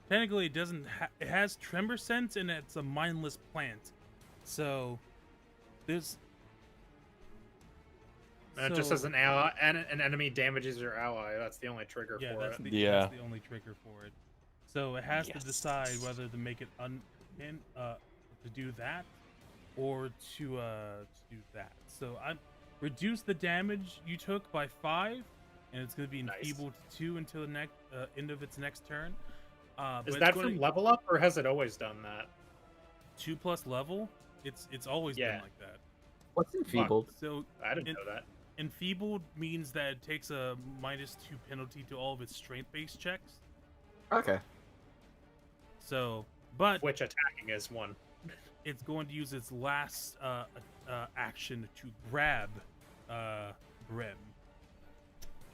Technically, it doesn't. It has tremor sense, and it's a mindless plant. So there's. And it just says an ally, an enemy damages your ally. That's the only trigger Yeah, for that's it. that's the only trigger for it. So it has to Yes. decide whether to make it to do that, or to do that. So I reduce the damage you took by 5, and it's going to be Nice. enfeebled to 2 until the next end of its next turn. But Is it's that gonna- from level up, or has it always done that? 2+ level? It's always Yeah. been like that. What's enfeebled? So I didn't It- know that. enfeebled means that it takes a -2 penalty to all of its strength-based checks. Okay. So, but Which attacking is one. it's going to use its last action to grab Grim,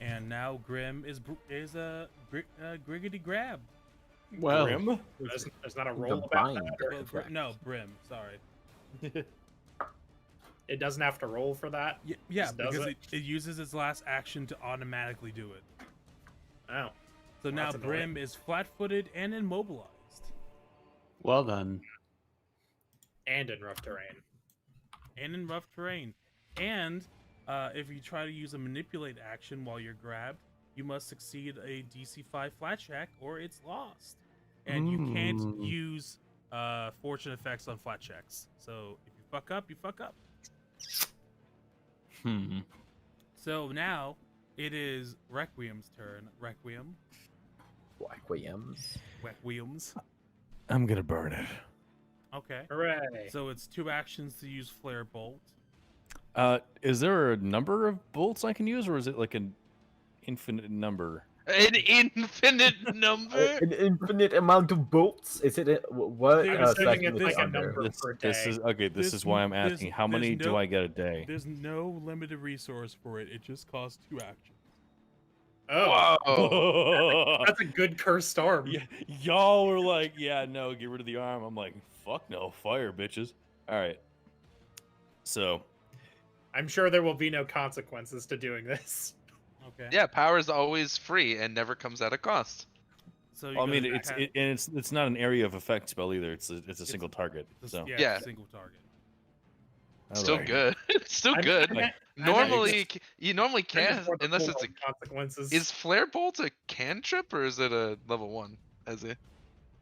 and now Grim is a Griggity Grab. Well, Grim? There's not a The roll about bind. that. Well, no, Brim. Sorry. It doesn't have to roll for that. Yeah, Just does because it? it uses its last action to automatically do it. Oh, So now that's annoying. Brim is flat-footed and immobilized, well then. and in rough terrain. and in rough terrain. And if you try to use a manipulate action while you're grabbed, you must succeed a DC 5 flat check, or it's lost. And you can't use fortune effects on flat checks. So if you fuck up, you fuck up. So now it is Requiem's turn. Requiem. Requiems. I'm gonna burn it. Okay. Hooray! So it's 2 actions to use Flare Bolt. Is there a number of bolts I can use, or is it like an infinite number? An infinite number. An infinite amount of bolts? Is it what I'm assuming section it's is like it a under? number. Per This day. is okay. This There's is why I'm there's- asking. How there's many do no- I get a day? There's no limited resource for it. It just costs 2 actions. Oh, Whoa. that's a good cursed arm. Yeah, y'all were like, yeah, no, get rid of the arm. I'm like, fuck no, fire, bitches. All right. So, I'm sure there will be no consequences to doing this. Okay. Yeah, power is always free and never comes at a cost. So I mean, you're gonna it's not an area of effect spell either. It's a single target. So yeah, it's a single target. Still Alright. good. It's still I'm- good. I'm- Normally, you normally I'm can't just more unless cool it's a. consequences. Is Flare Bolt a cantrip or is it a level 1? As a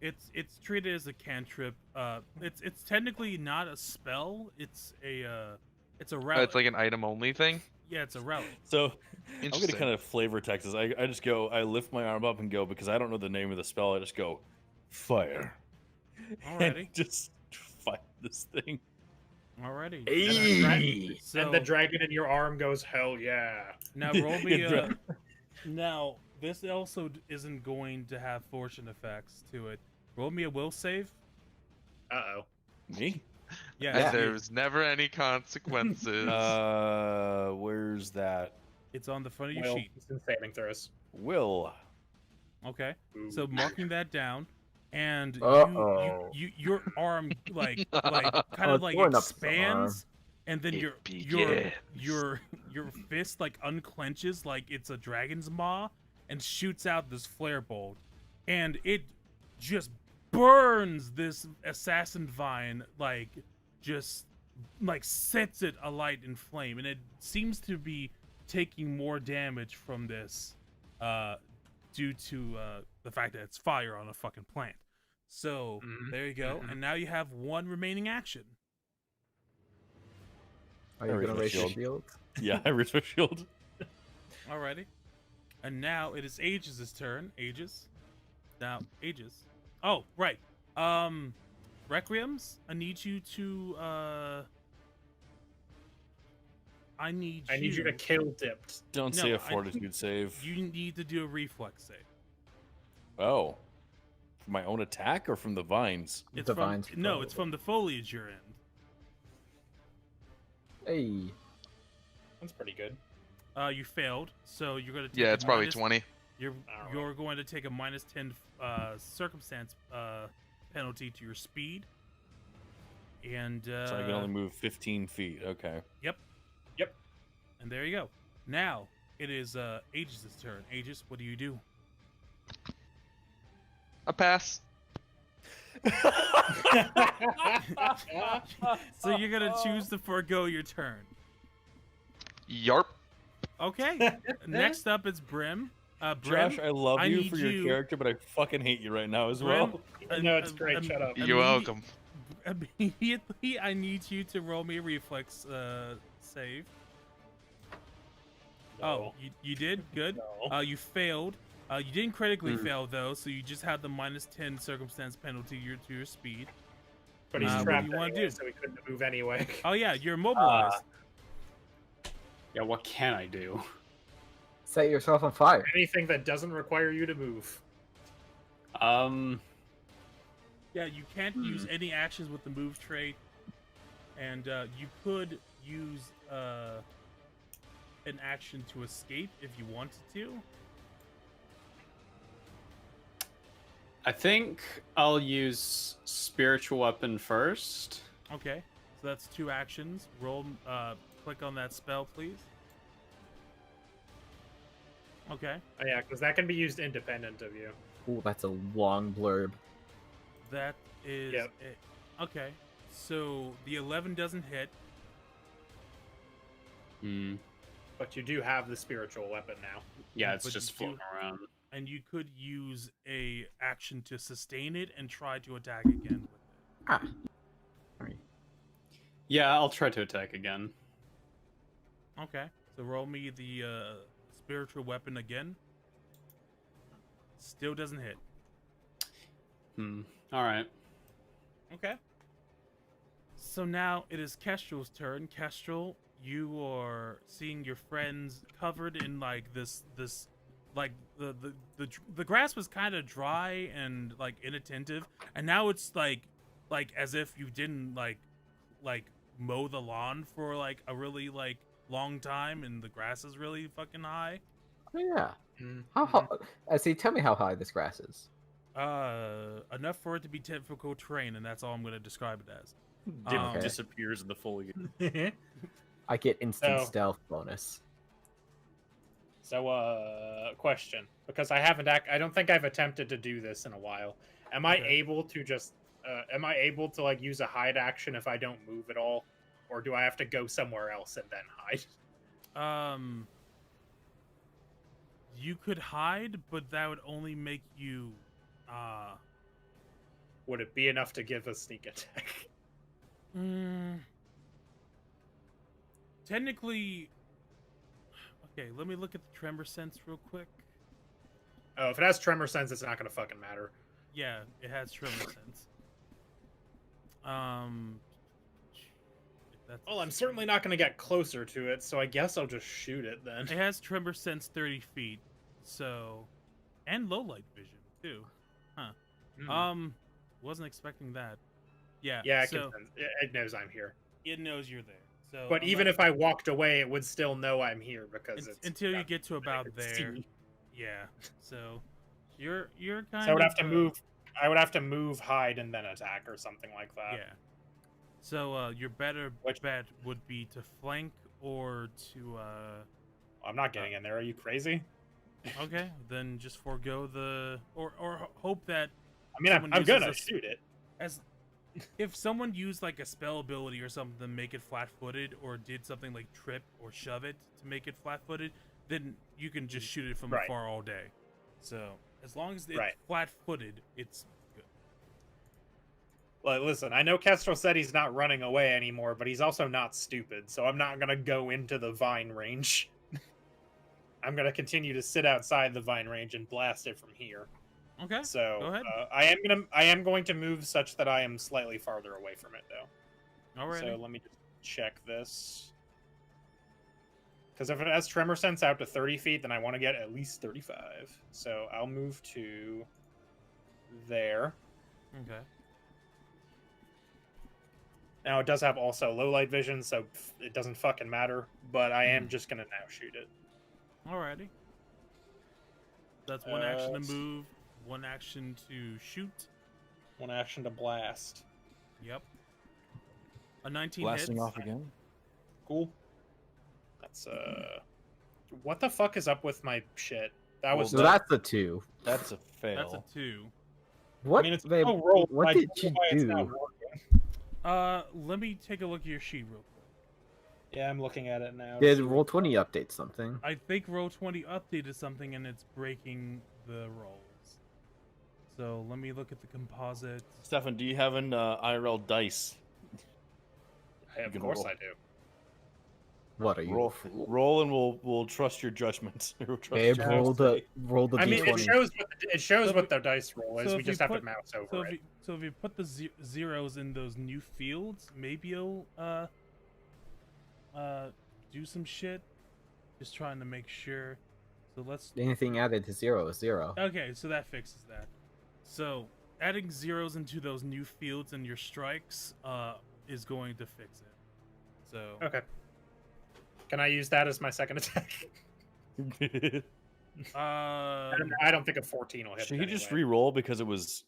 It's treated as a cantrip. It's technically not a spell. It's a relic. it's like an item only thing. Yeah, it's a relic. So I'm gonna Interesting. kind of flavor Texas. I just go. I lift my arm up and go because I don't know the name of the spell. I just go, fire. Alrighty. And just fight this thing. Alrighty. And the dragon in your arm goes, hell yeah. Now roll me Yeah, a. Now this also isn't going to have fortune effects to it. Roll me a will save. Uh-oh. Me? Yeah. And there's never any consequences. Where's that? It's on the front of your Well, sheet. it's in saving throws. Will. Okay. Ooh. So marking that down, and Uh-oh. your arm kind Oh, of like throwing up some expands, and then It your begins. fist like unclenches like it's a dragon's maw, and shoots out this flare bolt, and it just burns this assassin vine just sets it alight in flame, and it seems to be taking more damage from this due to the fact that it's fire on a fucking plant. So there you go, and now you have 1 remaining action. Are you Raise gonna my raise your shield. shield? Yeah, I raise my shield. Alrighty, and now it is Aegis' turn. Aegis, now Aegis. Oh right, Requiems. I need you to I need you to kill Dipped. Don't No, say a I- fortitude save. You need to do a reflex save. Oh. From my own attack or from the vines? It's The from vines no, it's from the foliage you're in. Hey. That's pretty good. You failed, so you're gonna take Yeah, a it's probably minus- 20. You're Alright. you're going to take a -10 circumstance penalty to your speed, and So I can only move 15 feet. Okay. and there you go. Now it is Aegis' turn. Aegis, what do you do? A pass. So you're gonna choose to forego your turn. Yarp. Okay. Next up is Brim. Brim, Josh, I love I you need for your you- character, but I fucking hate you right now as Brim, well. No, it's great. Shut up. You're welcome. Immediately, I need you to roll me a reflex save. Oh, you did? Good. No. You failed. You didn't critically fail though, so you just had the -10 circumstance penalty to your speed. But he's what do trapped you wanna anyway, do? so he couldn't move anyway. Oh yeah, you're immobilized. Yeah, what can I do? Set yourself on fire. Anything that doesn't require you to move. Yeah, you can't use any actions with the move trait, and you could use an action to escape if you wanted to. I think I'll use spiritual weapon first. Okay, so that's 2 actions. Roll, click on that spell, please. Okay, Oh, yeah, because that can be used independent of you. Ooh, that's a long blurb. that is Yep. it. Okay, so the 11 doesn't hit. Hmm. But you do have the spiritual weapon now. Yeah, it's But just you do- floating around. And you could use a action to sustain it and try to attack again with it. Ah. Alright. Yeah, I'll try to attack again. Okay, so roll me the spiritual weapon again. Still doesn't hit. All right. Okay. So now it is Kestrel's turn. Kestrel, you are seeing your friends covered in like this like the grass was kind of dry and like inattentive, and now it's like as if you didn't like mow the lawn for like a really like long time, and the grass is really fucking high. Oh, yeah. Mm, How mhm. high? See, tell me how high this grass is. Enough for it to be difficult terrain, and that's all I'm gonna describe it as. Dim Okay. disappears in the foliage. I get instant So- stealth bonus. So, question, because I don't think I've attempted to do this in a while. Am I Okay. able to just, am I able to like use a hide action if I don't move at all, or do I have to go somewhere else and then hide? You could hide, but that would only make you Would it be enough to give a sneak attack? technically. Okay, let me look at the tremor sense real quick. Oh, if it has tremor sense, it's not gonna fucking matter. Yeah, it has tremor sense. That's Well, I'm certainly not gonna get closer to it, so I guess I'll just shoot it then. It has tremor sense 30 feet, so, and low light vision too. Huh. Hmm. Wasn't expecting that. Yeah. Yeah, So it knows I'm here. it knows you're there. So, But even if I walked away, it would still know I'm here because it's until you got get to something I about can there, see. yeah. So you're kind So I of would have to move. I would have to move, hide, and then attack, or something like that. Yeah. So your better Which- bet would be to flank or to I'm not getting in there. Are you crazy? okay, then just forego the or hope that I mean, Someone I'm uses gonna a- shoot it. as if someone used like a spell ability or something to make it flat-footed, or did something like trip or shove it to make it flat-footed, then you can just shoot it from Right. afar all day. So as long as it's Right. flat-footed, it's good. Like, listen, I know Kestrel said he's not running away anymore, but he's also not stupid, so I'm not gonna go into the vine range. I'm gonna continue to sit outside the vine range and blast it from here. Okay. So Go ahead. I am going to move such that I am slightly farther away from it, though. Alrighty. So let me just check this. Because if it has tremor sense out to 30 feet, then I want to get at least 35. So I'll move to there. Okay. Now it does have also low light vision, so it doesn't fucking matter. But I am just gonna now shoot it. Alrighty. That's one action to s- move, one action to shoot. One action to blast. Yep. A 19 Blasting hits. off again. Cool. That's what the fuck is up with my shit? That was So that's the 2. That's a fail. That's a 2. What? I mean, it's babe, still rolled. what I did don't know you why it's not do? working. Let me take a look at your sheet real quick. Yeah, I'm looking at it now. Did Roll20 update something? I think Roll20 updated something and it's breaking the rolls. So let me look at the composite. Stefan, do you have an IRL dice? Of can course roll. I do. What are you? Roll and we'll trust your judgment. We'll trust Babe, your roll the judgment. I mean, d20. it shows So what if the dice roll is. so We if just you have put- to mouse So over if, it. you put the zeros in those new fields, maybe you'll do some shit. Just trying to make sure. So let's. Anything added to 0 is 0. Okay, so that fixes that. So adding zeros into those new fields and your strikes is going to fix it. So Okay. Can I use that as my second attack? I don't think a 14 will hit. Should it he just anyway. re-roll because it was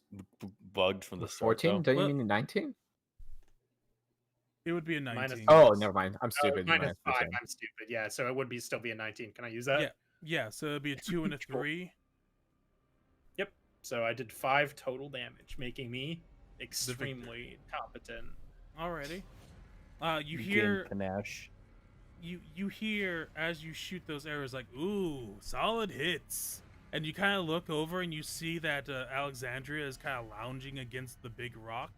bugged from the start? 14? Though? Don't you mean 19? It would be a 19. Minus- Oh, yes. never mind. I'm stupid. Minus 5. 15. I'm stupid. Yeah, so it would be still be a 19. Can I use that? Yeah. Yeah, so it'd be a 2 and a 3. So I did 5 total damage, making me extremely competent. Alrighty. You Gain hear panache. you hear as you shoot those arrows like, ooh, solid hits. And you kind of look over and you see that Alexandria is kind of lounging against the big rock.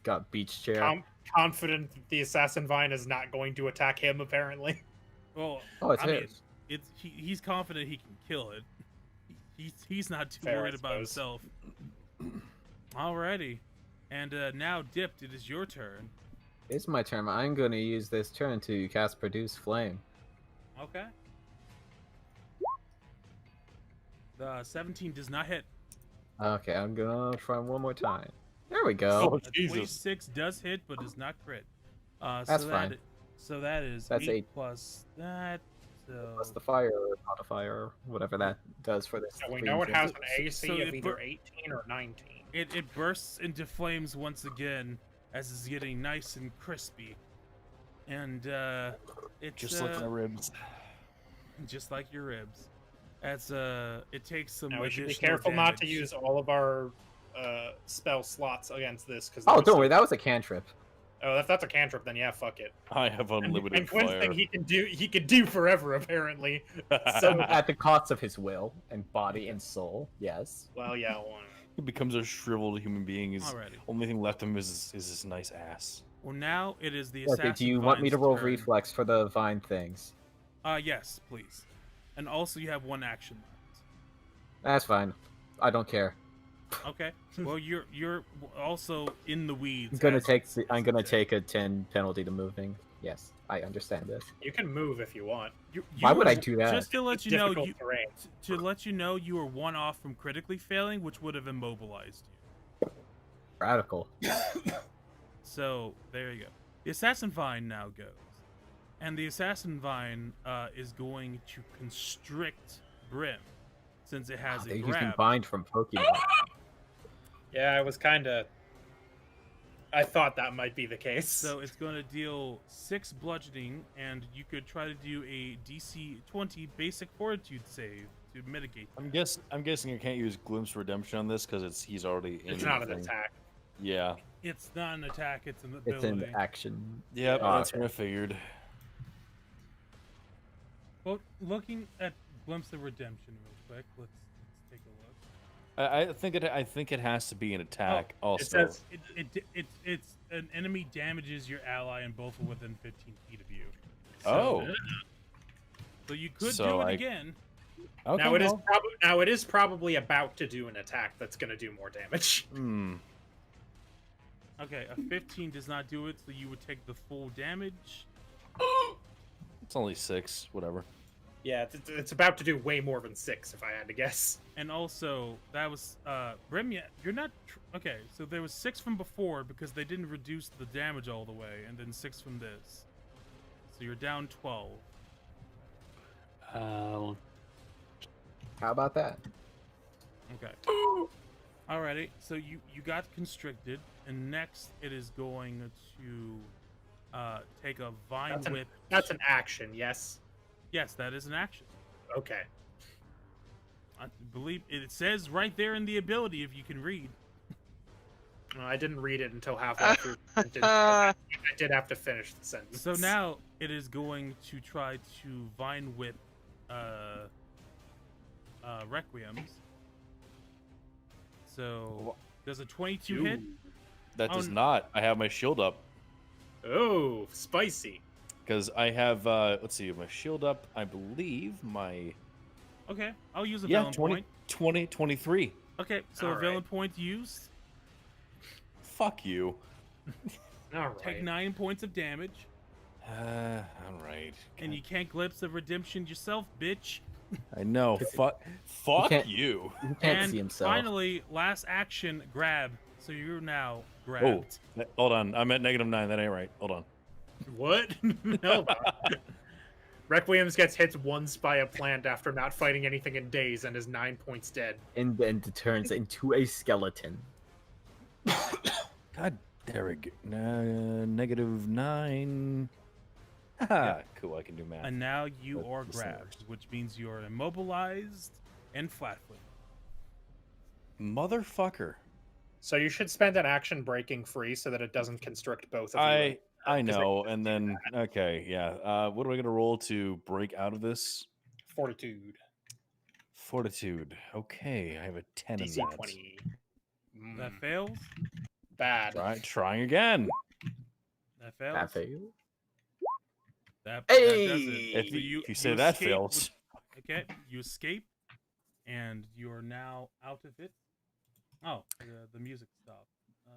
Got beach chair. Confident that the assassin vine is not going to attack him. Apparently, Well, Oh, it's I mean, his. he's confident he can kill it. He's not too Fair, I worried about suppose. himself. Alrighty. And now, Dipped, it is your turn. It's my turn. I'm going to use this turn to cast Produce Flame. Okay. The 17 does not hit. Okay, I'm going to try one more time. There we go. Oh, A Jesus. 26 does hit, but does not crit. That's fine. So that is That's 8 8. plus that. So Plus the fire modifier, whatever that does for this. so we know it has an AC So of it either bur- 18 or 19. it bursts into flames once again as it's getting nice and crispy. And it's Just like my ribs. just like your ribs. As it takes some Now we should be additional careful not to damage. use all of our spell slots against this because. Oh, don't worry, that was a cantrip. Oh, if that's a cantrip, then yeah, fuck it. I have unlimited and Quinn's fire. thing he can do forever apparently. So At the cost of his will and body and soul, yes. well, yeah. Well, He becomes a shriveled human being. His Alrighty. only thing left of him is his nice ass. Well, now it is the assassin. Okay, do you want me to roll Vine's reflex for the vine things? turn. Yes, please. And also, you have one action left. That's fine. I don't care. Okay. Well, you're also in the weeds. I'm gonna as- take a 10 penalty to moving. Yes, I understand this. you can move if you want. Why would I were- do that? Just to let you know, Difficult terrain. to let you know, you were one off from critically failing, which would have immobilized you. Radical. So there you go. The assassin vine now goes, and the assassin vine is going to constrict Brim, since it has a They're using grab. bind from Pokemon. Yeah, I was kind of. I thought that might be the case. So it's going to deal 6 bludgeoning, and you could try to do a DC 20 basic fortitude save to mitigate. I'm guessing you can't use Glimpse Redemption on this because he's already in. it's not the an thing. attack. Yeah. It's not an attack; it's an It's ability. an action. Yep, Oh, that's okay. what I figured. Well, looking at Glimpse of Redemption real quick, let's take a look. I think it has to be an attack. It also, says It's an enemy damages your ally and both are within 15 feet of you. oh, So you could So do it I- again. okay. now it is probably about to do an attack that's going to do more damage. Hmm. Okay, a 15 does not do it, so you would take the full damage. It's only 6. Whatever. Yeah, it's about to do way more than 6 if I had to guess. And also, that was Brim. You're not okay. So there was 6 from before because they didn't reduce the damage all the way, and then 6 from this. So you're down 12. Uh, How about that? Okay. Alrighty. So you got constricted, and next it is going to take a vine whip. That's an action, yes. Yes, that is an action. Okay. I believe it says right there in the ability if you can read. Well, I didn't read it until halfway through. I did have to finish the sentence. So now it is going to try to vine whip Requiems. So does a 22 hit? That Oh, does n- not. I have my shield up Oh, spicy. because I have. Let's see, my shield up. I believe my Okay, I'll use a yeah villain 20, point. 20, 23. Okay, so a Alright. villain point used. Fuck you. All Take right. 9 points of damage, All right. and you can't glimpse of redemption yourself, bitch. I know. Fuck can't- you. He can't And see himself. finally, last action, grab. So you're now Oh, grabbed. hold on. I'm at -9. That ain't right. Hold on. What? No. Requiem's gets hit once by a plant after not fighting anything in days and is 9 points dead. And then it turns into a skeleton. God, there we go. -9. Haha, cool. I can do math. And now you But are this thing grabbed, works. which means you're immobilized and flat-footed. Motherfucker. So you should spend an action breaking free so that it doesn't constrict both of you. I 'cause know, and then okay, yeah. What am I gonna roll to break out of this? Fortitude. Fortitude. Okay, I have a 10 in DC that. 20. That Mm, fails. bad. Trying again. That fails. That failed. That does it. If So you say that escape fails. Okay, you escape, and you are now out of it. Oh, the music stopped.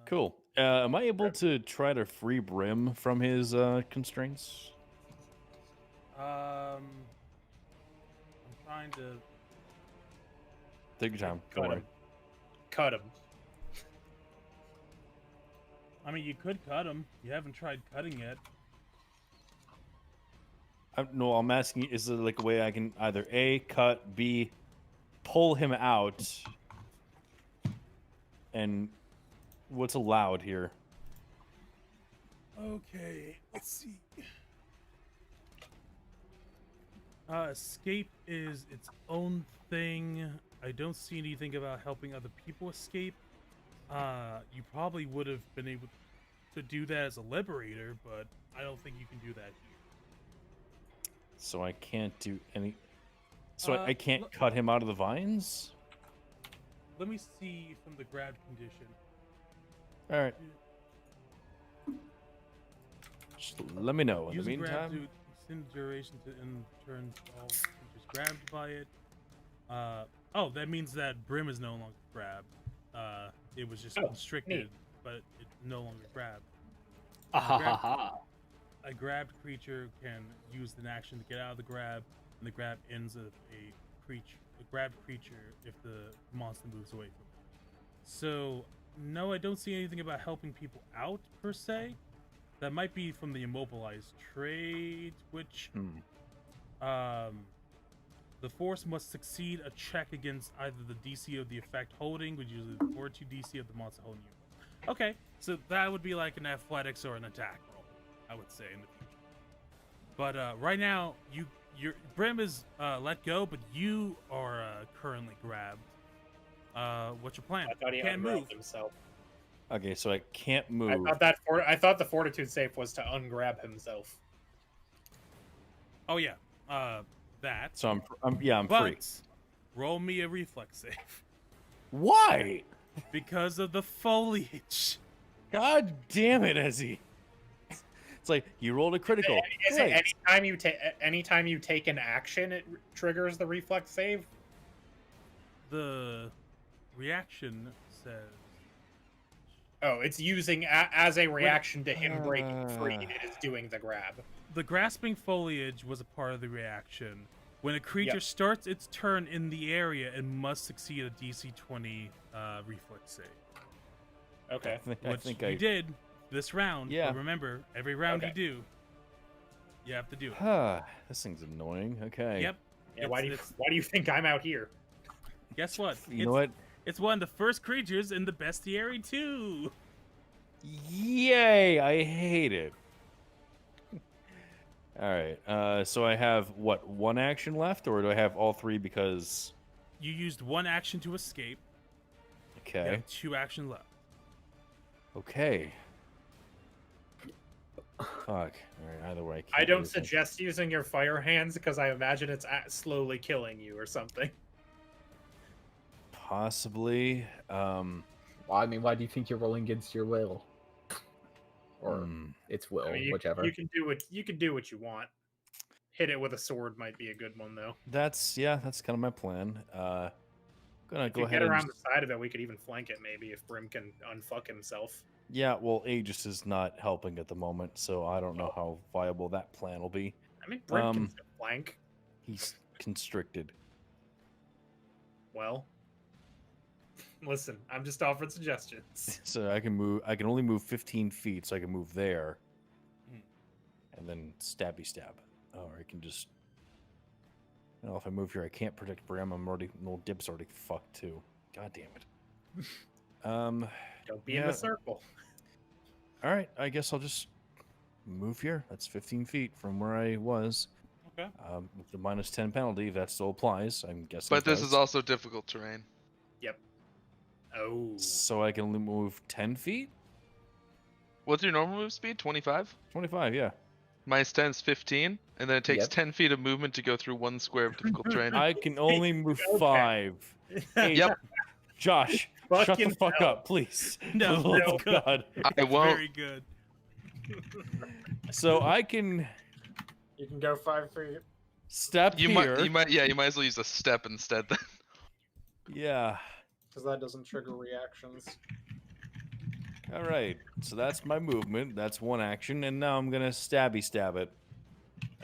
Cool. Am I able to try to free Brim from his constraints? I'm trying to. Take your time. Cut Don't worry. him. Cut him. I mean, you could cut him. You haven't tried cutting yet. No, I'm asking, is there like a way I can either A, cut, B, pull him out, and what's allowed here? Okay, let's see. Escape is its own thing. I don't see anything about helping other people escape. You probably would have been able to do that as a liberator, but I don't think you can do that here. So I can't do any... So I Uh, can't look- cut him out of the vines? Let me see from the grab condition. Alright. Just let me know. In the Use grab meantime... to extend duration to end turns all creatures grabbed by it. Oh, that means that Brim is no longer grabbed. It was just Oh, constricted, neat. but it's no longer grabbed. Ah, A grabbed creature can use an action to get out of the grab, and the grab ends of a grabbed creature if the monster moves away from it. So, no, I don't see anything about helping people out per se. That might be from the immobilized trait, which the force must succeed a check against either the DC of the effect holding, which is usually the fortitude DC of the monster holding you. Okay, so that would be like an athletics or an attack roll, I would say in the future. But right now, your Brim is let go, but you are currently grabbed. What's your plan? I thought he Can't move. ungrabbed himself. Okay, so I can't move. I thought the fortitude save was to ungrab himself. Oh yeah, that. So I'm free. But roll me a reflex save Why? because of the foliage. God damn it, Ezzy. It's like, you rolled a critical. Is it Great. anytime you take an action, it triggers the reflex save? The reaction says Oh, it's using as a reaction to him breaking free. It is doing the grab. the grasping foliage was a part of the reaction. When a creature Yep. starts its turn in the area, it must succeed a DC 20 reflex save. Okay. I Which think you I did this round. Yeah. But remember, every round Okay. you do, you have to do it. This thing's annoying. Okay. Yep. Yeah, why do It's- you think I'm out here? Guess what? You know what? It's one of the first creatures in the bestiary too. Yay! I hate it. All right. So I have what, one action left, or do I have all three because? You used one action to escape. You Okay. have 2 actions left. Okay. Fuck. All right. Either way. I can't don't do this. suggest using your fire hands because I imagine it's slowly killing you or something. Possibly. Well, I mean, why do you think you're rolling against your will? Or its will, I mean, whichever. you can do what you want. Hit it with a sword might be a good one though. That's kind of my plan. Gonna If go you ahead get and around the side of it, we could even flank it maybe if Brim can unfuck himself. yeah. Well, Aegis is not helping at the moment, so I don't know how viable that plan will be. I mean, Brim can Um, still flank. He's constricted. Well, listen, I'm just offering suggestions. So I can move. I can only move 15 feet, so I can move there, Hmm. and then stabby stab. Or I can just Well, if I move here, I can't protect Bram. I'm already little dip's already fucked too. God damn it. Don't be in Yeah. the circle. All right, I guess I'll just move here. That's 15 feet from where I was. Okay. With the -10 penalty, that still applies. I'm guessing. But this is does. also difficult terrain. Oh. So I can only move 10 feet? What's your normal move speed? 25? 25, yeah. -10 is 15, and then it takes Yep. 10 feet of movement to go through 1 square of difficult terrain. I can only move Okay. 5. Hey, Yep. Josh, shut the Fucking fuck hell. up, please. No, For the love that's of good. God. I It's won't. very good. So I can You can go 5 feet. step You here. might as well use a step instead then. Yeah. Because that doesn't trigger reactions. All right. So that's my movement. That's one action, and now I'm gonna stabby stab it.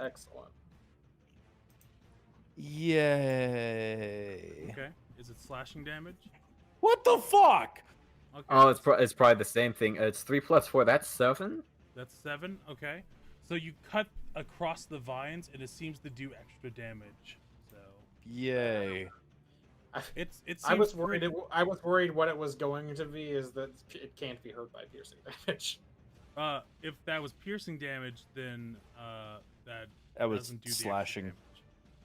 Excellent. Yay! Okay. Is it slashing damage? What the fuck? Okay. Oh, it's probably the same thing. It's 3 + 4. That's 7. That's 7. Okay. So you cut across the vines, and it seems to do extra damage. So Yay! it seems I was worried. pretty- I was worried what it was going to be is that it can't be hurt by piercing damage. If that was piercing damage, then that That was doesn't do the extra slashing. damage.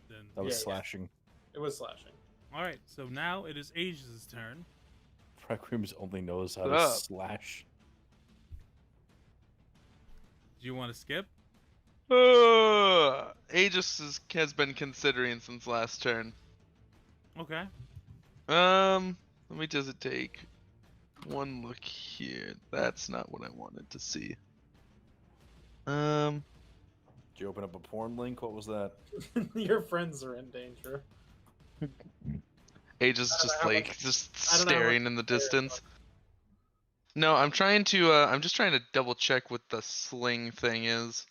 Then That was Yeah, yeah. slashing. It was slashing. all right. So now it is Aegis' turn. Requiems only knows how Shut to up. slash. Do you want to skip? Aegis has been considering since last turn. Okay. Let me just take one look here. That's not what I wanted to see. Did you open up a porn link? What was that? Your friends are in danger. Aegis I don't just know how like much- just I don't know how staring much in the to say distance. No, I'm trying to. I'm just trying to double check what the sling thing is.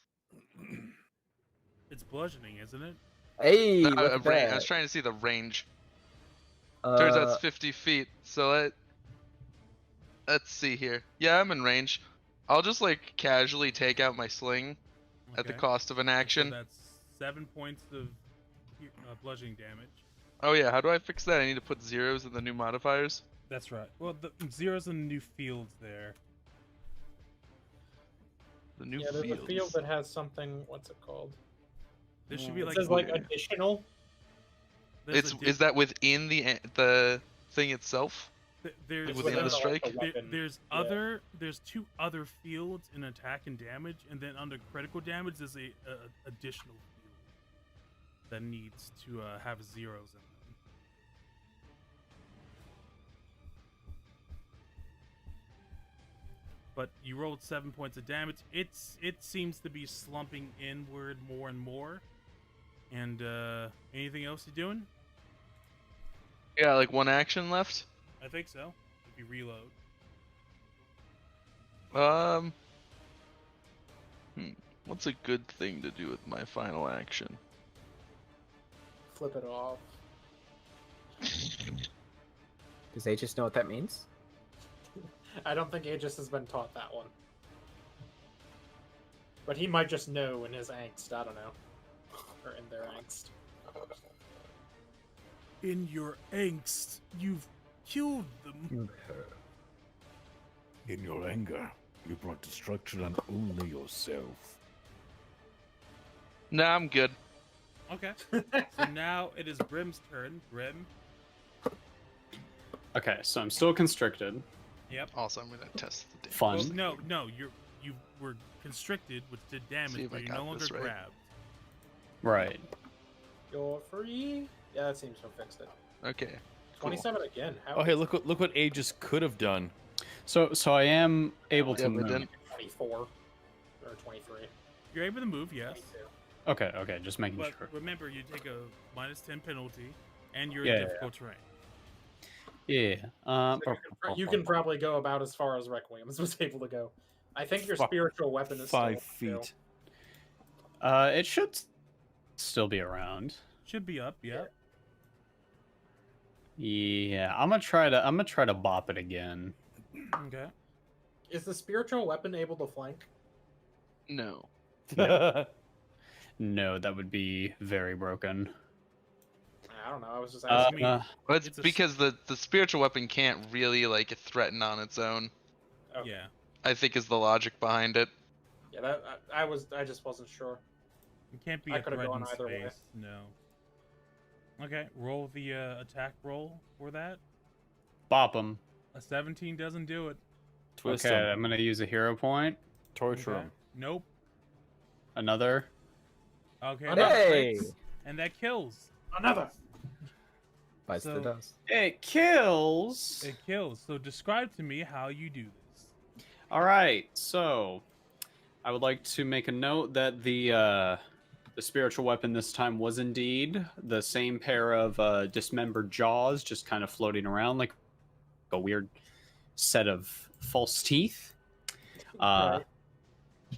It's bludgeoning, isn't it? Hey, look at I that. was trying to see the range. Turns out Uh, it's 50 feet. So let's see here. Yeah, I'm in range. I'll just like casually take out my sling at the Okay. cost of an So action. that's 7 points of bludgeoning damage. Oh yeah, how do I fix that? I need to put zeros in the new modifiers. That's right. Well, the zeros and new fields there. The new Yeah, there's fields. a field that has something. What's it called? There should be It like says like okay. additional. there's a Is that within the thing itself? there's within the strike? There's 2 other fields in attack and damage, and then under critical damage there's a additional field that needs to have zeros in them. But you rolled 7 points of damage. It seems to be slumping inward more and more. And anything else you doing? Yeah, like one action left. I think so. If you reload. What's a good thing to do with my final action? Flip it off. does Aegis know what that means? I don't think Aegis has been taught that one. But he might just know in his angst. I don't know. Or in their angst. In your angst, you've killed them. In your anger, you brought destruction on only yourself. Nah, I'm good. Okay. So now it is Brim's turn. Brim. Okay, so I'm still constricted. Yep. Also, I'm gonna test the damage. Fun. Well, no, you were constricted, which did See damage, if I but you're got no longer this right. grabbed. Right. You're free. Yeah, that seems to have fixed it. Okay. Cool. 27 again. How Oh, hey, look what Aegis could have done. So I am able Yeah, to but move. then 24 or 23. You're able to move, yes. 22. Okay, just making But sure. remember, you take a -10 penalty, and you're Yeah, in yeah, difficult terrain. Yeah. So you can probably go about as far as Requiem's was able to go. I think your Fuck. spiritual weapon is 5 still up, too. feet. It should still be around. Should be up, yeah. Yeah, I'm gonna try to bop it again. Okay. Is the spiritual weapon able to flank? no. No, that would be very broken. I don't know. I was just asking. mean, Well, it's It's a s- because the spiritual weapon can't really like threaten on its own. Okay. Yeah. I think is the logic behind it. Yeah, that I just wasn't sure. It can't be I a could've threat gone in either way. space. No. Okay, roll the attack roll for that. Bop him. A 17 doesn't do it. Twist Okay, 'em, I'm gonna use a hero point. torture Okay. 'em. Nope. Another. Okay. Hey! that hits, and that kills. Another. Bites the So- dust. It kills. It kills. So describe to me how you do this. All right, so I would like to make a note that the spiritual weapon this time was indeed the same pair of dismembered jaws, just kind of floating around like a weird set of false teeth. Right.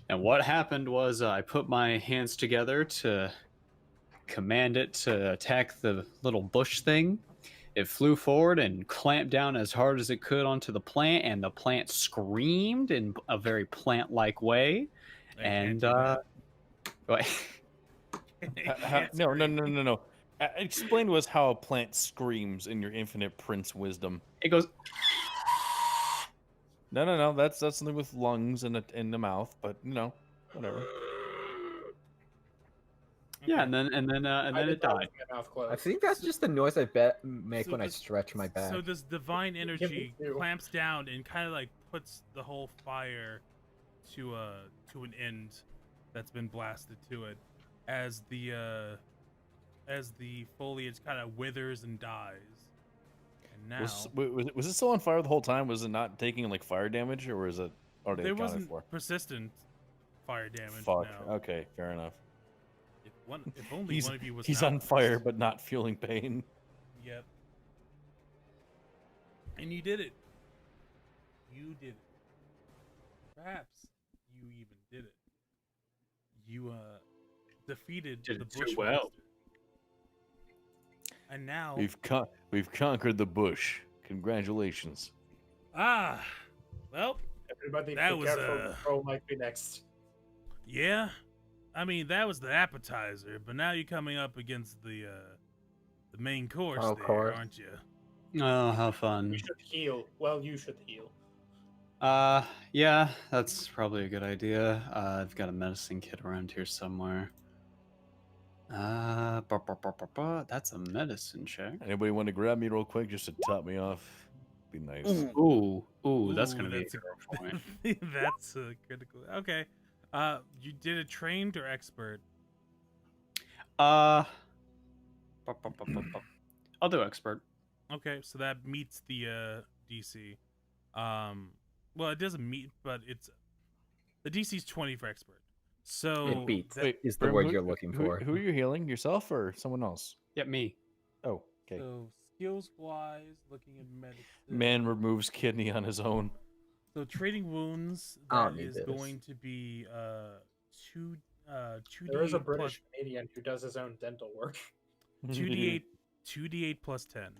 And what happened was I put my hands together to command it to attack the little bush thing. It flew forward and clamped down as hard as it could onto the plant, and the plant screamed in a very plant-like way. I can't And do that. wait. It can't No. scream. Explain to us how a plant screams in your infinite prince wisdom. It goes. No. That's something with lungs and in the mouth, but whatever. Yeah, and then it died. My mouth closed. I think that's just the noise I make So when I this- stretch my back. So this divine energy too. clamps down and kind of like puts the whole fire to an end that's been blasted to it as the foliage kind of withers and dies. And now Was it still on fire the whole time? Was it not taking like fire damage, or was it already there accounted wasn't for? persistent fire damage. Fuck. No. Okay, fair enough. If only He's one of you was he's an on outcast. fire but not feeling pain. Yep. And you did it. You did it. Perhaps you even did it. You defeated Did the it too bush well. monster. And now We've conquered the bush. Congratulations. well, Everybody, That be was, careful. Crow might be next. yeah. I mean, that was the appetizer, but now you're coming up against the main course Oh, there, course. aren't you? Oh, how You fun. should heal. Well, you should heal. Yeah, that's probably a good idea. I've got a medicine kit around here somewhere. That's a medicine check. Anybody want to grab me real quick just to top me off? Be nice. Ooh, that's Ooh, gonna be a that's a- hero point. That's a critical. Okay. You did a trained or expert? I'll do expert. Okay, so that meets the DC. Well, it doesn't meet, but it's the DC's 20 for expert. So It beats. that- Is the Brim, word you're looking for. Who are you healing? Yourself or someone else? Yeah, me. Oh, okay. So skills wise, looking at medicine. Man removes kidney on his own. So trading wounds, I don't that need is this. going to be 2 There is a 2d8 British Canadian who does his own dental work. 2d8 plus 10.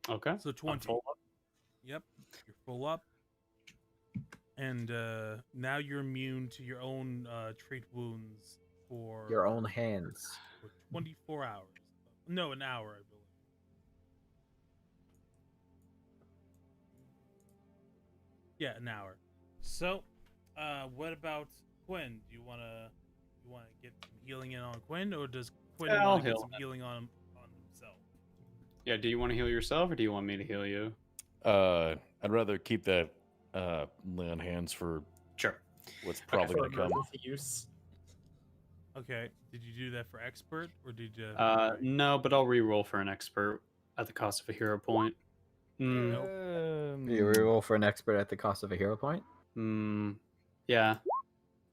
Okay. So 20. Yep, you're full up. And now you're immune to your own trait wounds for Your own hands. for 24 hours. No, an hour, I believe. Yeah, an hour. So, what about Quinn? Do you wanna get some healing in on Quinn, or does Quinn Yeah, I'll want to get heal some him. healing on himself? Yeah, do you want to heal yourself or do you want me to heal you? I'd rather keep that lay on hands for Sure. what's probably For going to come. emergency use. Okay. Did you do that for expert, or did you? No, but I'll re-roll for an expert at the cost of a hero point. You Um, reroll for an expert at the cost of a hero point. Yeah.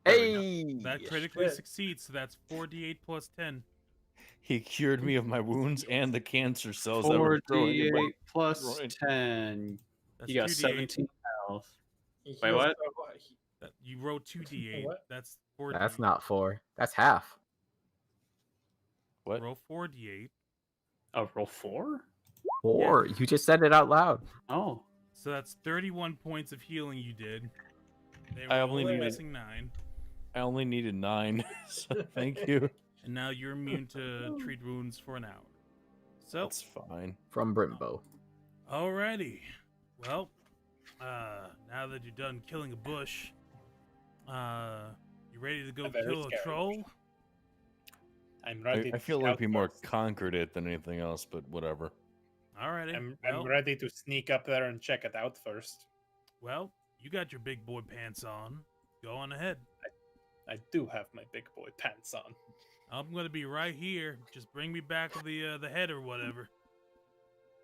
There we go. Hey! That critically shit. succeeds, so that's 4d8 plus 10. He cured me of my wounds and the cancer cells that were 4d8 growing in my plus groin. 10. That's You got 2d8. 17 health. He Wait, heals what? You wrote 2d8. What? That's 4d8. That's not 4. That's half. What? Roll 4d8. Oh, roll 4? 4. You just said it out loud. Oh. So that's 31 points of healing you did. They were I only only needed- missing 9. I only needed 9, so thank you. and now you're immune to treat wounds for an hour. So, That's fine. From Brimbo. alrighty. Well, now that you're done killing a bush, you ready to go A very kill a scary troll? I'm ready. I to feel like scout we more first. conquered it than anything else, but whatever. Alrighty. I'm well, ready to sneak up there and check it out first. well, you got your big boy pants on. Go on ahead. I do have my big boy pants on. I'm gonna be right here. Just bring me back the head or whatever.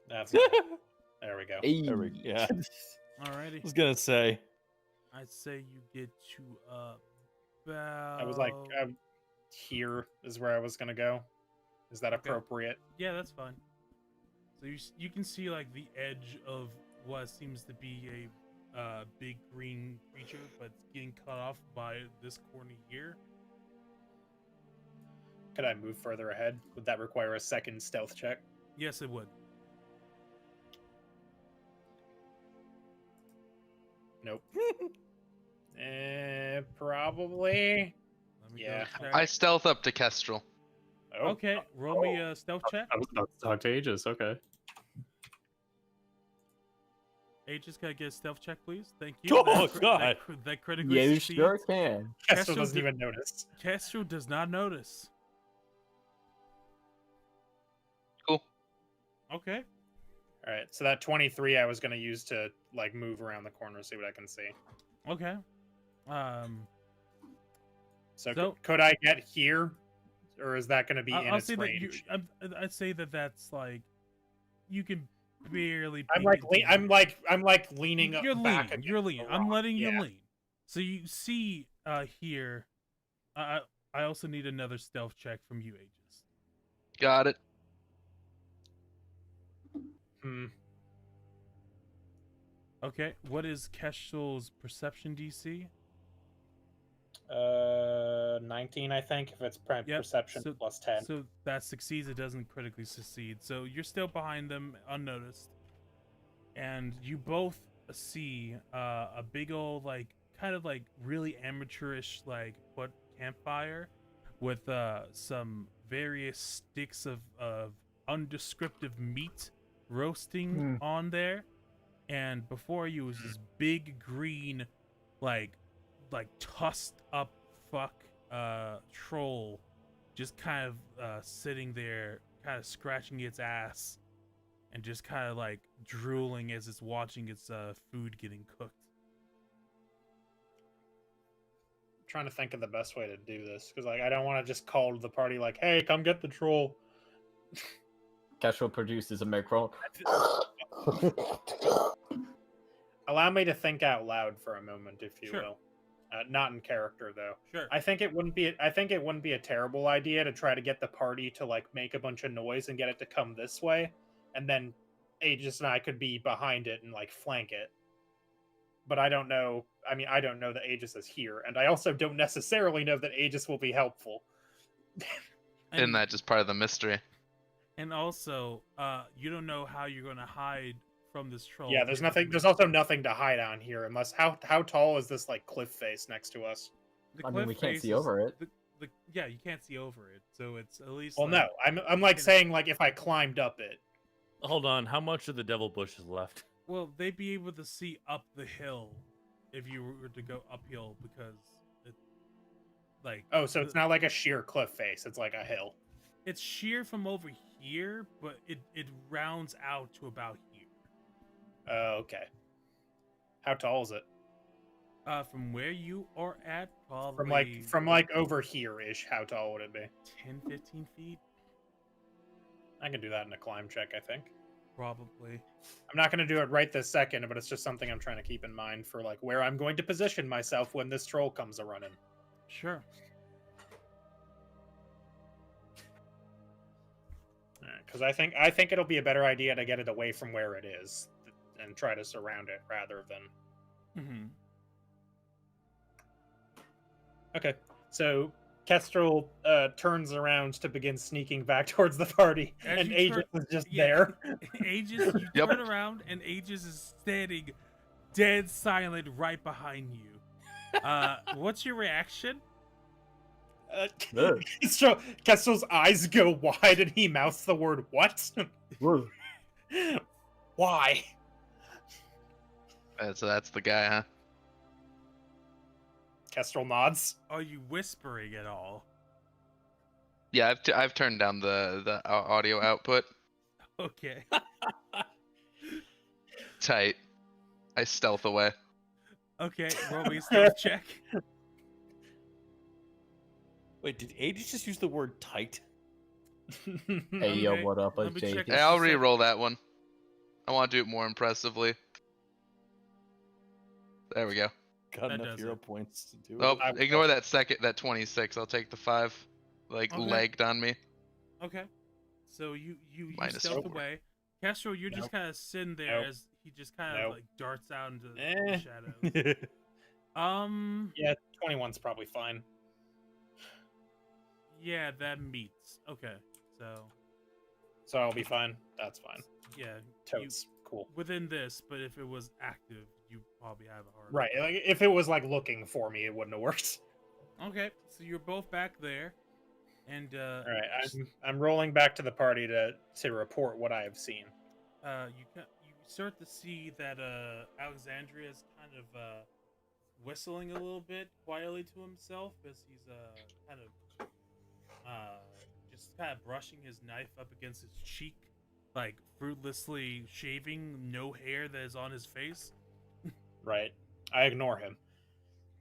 That's there we go. There we, yeah. I Alrighty. was gonna say. I'd say you get to about. I was like, here is where I was gonna go. Is that Okay. appropriate? Yeah, that's fine. So you can see like the edge of what seems to be a big green creature, but it's getting cut off by this corner here. Could I move further ahead? Would that require a second stealth check? Yes, it would. Nope. Probably. Let me Yeah. go check. I stealth up to Kestrel. Oh, Okay, roll me a stealth check. I was about to talk to Aegis. Okay. Aegis, can I get a stealth check, please? Thank you. Oh, That God. that critically Yeah, you succeeds. sure can. Kestrel Kestrel doesn't did- even notice. Kestrel does not notice. Cool. Okay. All right, so that 23 I was gonna use to like move around the corner, see what I can see. Okay. So, So- could I get here, or is that gonna be in I'll its say that you. range? I'd say that that's like you can barely. I'm peek like into I'm like leaning You're back. lean. You're against lean. the I'm rock. letting Yeah. you lean. So you see here. I also need another stealth check from you, Aegis. Got it. Hmm. Okay. What is Kestrel's perception DC? 19, I think, if it's Yep, perception so- plus 10. So that succeeds. It doesn't critically succeed. So you're still behind them, unnoticed, and you both see a big old like kind of like really amateurish like what campfire with some various sticks of undescriptive meat roasting on there, and before you was this big green like tusked up fuck troll just kind of sitting there kind of scratching its ass and just kind of like drooling as it's watching its food getting cooked. I'm trying to think of the best way to do this, because like I don't want to just call the party like, "Hey, come get the troll." Kestrel produces a micro. Allow me to think out loud for a moment, if you Sure. will. Not in character though. Sure. I think it wouldn't be a terrible idea to try to get the party to like make a bunch of noise and get it to come this way, and then Aegis and I could be behind it and like flank it. But I don't know. I mean, I don't know that Aegis is here, and I also don't necessarily know that Aegis will be helpful. Isn't that just part of the mystery? And also, you don't know how you're gonna hide from this troll. Yeah, there's nothing. There's also nothing to hide on here, unless how tall is this like cliff face next to us? The I mean, we cliff can't face see is- over it. Yeah, you can't see over it, so it's at least. Well, like, no, I'm like can- saying like if I climbed up it. Hold on. How much of the devil bush is left? Well, they'd be able to see up the hill if you were to go uphill because it, like. Oh, so it's not like a sheer cliff face; it's like a hill. It's sheer from over here, but it rounds out to about here. Oh, okay. How tall is it? From where you are at, probably From like over here ish. How tall would it be? 10, 15 feet, I can do that in a climb check, I think. probably. I'm not going to do it right this second, but it's just something I'm trying to keep in mind for like where I'm going to position myself when this troll comes a running. Sure. Because I think it'll be a better idea to get it away from where it is and try to surround it rather than. Mm-hmm. Okay, so Kestrel turns around to begin sneaking back towards the party, As and you Aegis turn- is just yeah. there. Aegis, you Yep. turn around and Aegis is standing dead silent right behind you. What's your reaction? Ugh. Kessel's eyes go wide and he mouths the word "what?" Woo. Why? So that's the guy, huh? Kestrel nods. Are you whispering at all? Yeah, I've turned down the audio output. Okay. Tight. I stealth away. Okay, roll me a stealth check. Wait, did Aegis just use the word tight? Hey, yo, Okay, what up, let me check JD? Hey, I'll Just a sec. re-roll that one. I want to do it more impressively. There we go. Got That enough does hero it. points to do Oh, it. ignore that 26. I'll take the 5. Like, Okay. legged on me. Okay. So you Minus stealth 4. away. Castro, you're just Nope. kind of sitting there Nope. as he just kind of Nope. like darts out into the Eh. shadows. Yeah, 21's probably fine. Yeah, that meets. Okay, so So I'll be fine. That's fine. yeah, Totes. Cool. within this, but if it was active, you probably have a hard. Right. Like, if it was like looking for me, it wouldn't have worked. Okay, so you're both back there, and All right. I'm rolling back to the party to report what I have seen. you start to see that Alexandria is kind of whistling a little bit quietly to himself as he's kind of just kind of brushing his knife up against his cheek, like fruitlessly shaving no hair that is on his face. Right. I ignore him.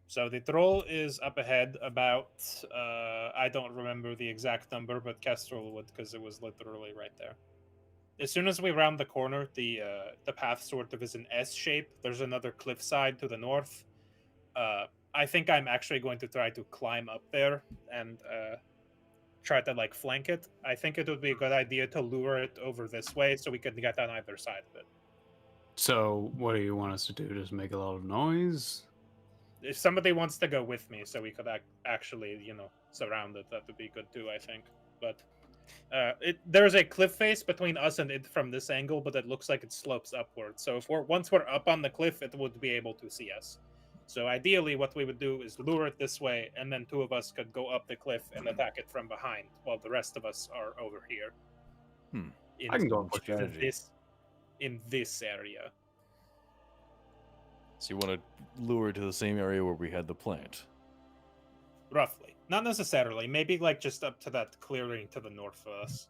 So the troll is up ahead about I don't remember the exact number, but Kestrel would because it was literally right there. As soon as we round the corner, the path sort of is an S shape. There's another cliffside to the north. I think I'm actually going to try to climb up there and try to like flank it. I think it would be a good idea to lure it over this way so we can get on either side of it. So, what do you want us to do? Just make a lot of noise? If somebody wants to go with me, so we could actually, surround it, that would be good too, I think. But there's a cliff face between us and it from this angle, but it looks like it slopes upward. So if once we're up on the cliff, it would be able to see us. So ideally, what we would do is lure it this way, and then 2 of us could go up the cliff and attack it from behind, while the rest of us are over here. I can go with strategy. In this area. So you want to lure it to the same area where we had the plant? Roughly. Not necessarily. Maybe like just up to that clearing to the north of us.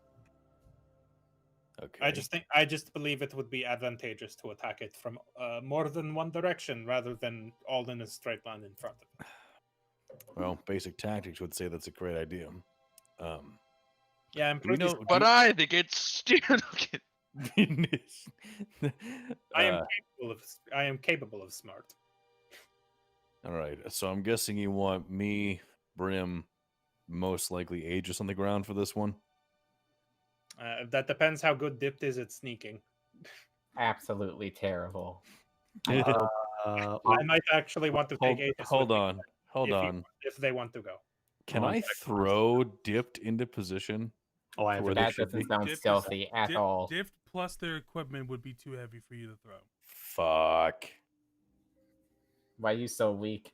Okay. I just believe it would be advantageous to attack it from more than one direction rather than all in a straight line in front of it. Well, basic tactics would say that's a great idea. Yeah, I'm Do we pretty know- But I think it's stupid. I am capable of smart. All right. So I'm guessing you want me, Brim, most likely Aegis on the ground for this one. That depends how good Dipped is at sneaking. Absolutely terrible. Uh, I might actually want to take Aegis Hold with me on. Hold on. if they want to go. Can Hold I throw Dipped into position? oh, I have Where a they That should doesn't be. sound Diff is- stealthy at all. Diff plus their equipment would be too heavy for you to throw. Fuck. Why are you so weak?